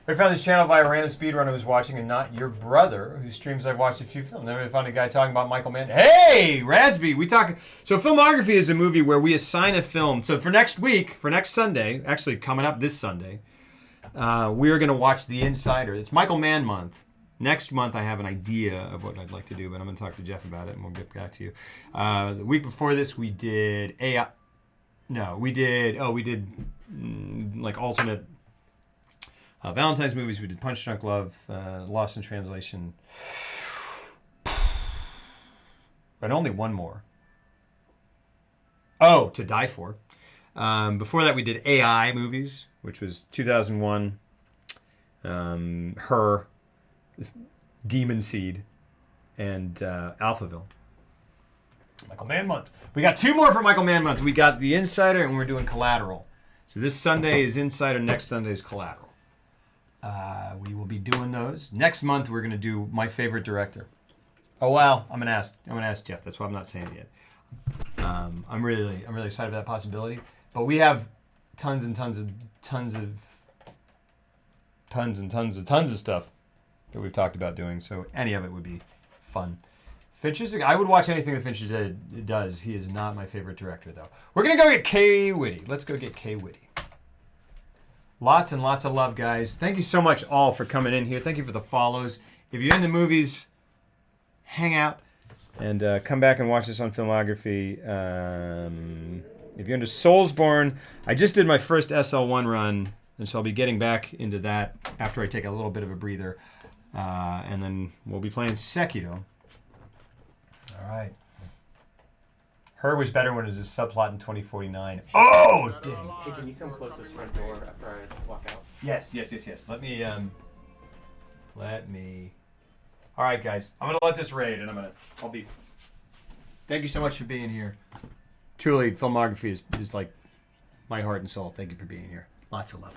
I found this channel via a random speedrunner who's watching, and not your brother, whose streams I've watched a few films. Never found a guy talking about Michael Mann. Hey, Radsby, we talk. So filmography is a movie where we assign a film. So for next week, for next Sunday, actually coming up this Sunday, we are going to watch The Insider. It's Michael Mann month. Next month, I have an idea of what I'd like to do, but I'm going to talk to Jeff about it, and we'll get back to you. The week before this, we did AI. No, we did like alternate Valentine's movies. We did Punch Drunk Love, Lost in Translation, but only one more. Oh, To Die For. Before that, we did AI movies, which was 2001, Her, Demon Seed, and Alphaville. Michael Mann Month. We got 2 more for Michael Mann Month. We got The Insider, and we're doing Collateral. So this Sunday is Insider, next Sunday is Collateral. We will be doing those. Next month, we're going to do My Favorite Director. Oh, well, I'm going to ask Jeff. That's why I'm not saying it yet. I'm really excited about that possibility. But we have tons of stuff that we've talked about doing. So any of it would be fun. Finch is. I would watch anything that Finch does. He is not my favorite director, though. We're gonna go get Kay Whitty. Let's go get Kay Whitty. Lots and lots of love, guys. Thank you so much all for coming in here. Thank you for the follows. If you're into movies, hang out and come back and watch this on Filmography. If you're into Soulsborne, I just did my first SL1 run, and so I'll be getting back into that after I take a little bit of a breather. And then we'll be playing Sekiro. All right. Her was better when it was a subplot in 2049. Oh, dang. Hey, can you come close this front door after I walk out? Yes. Let me. All right, guys. I'm gonna let this raid, and I'll be. Thank you so much for being here. Truly, Filmography is like my heart and soul. Thank you for being here. Lots of love.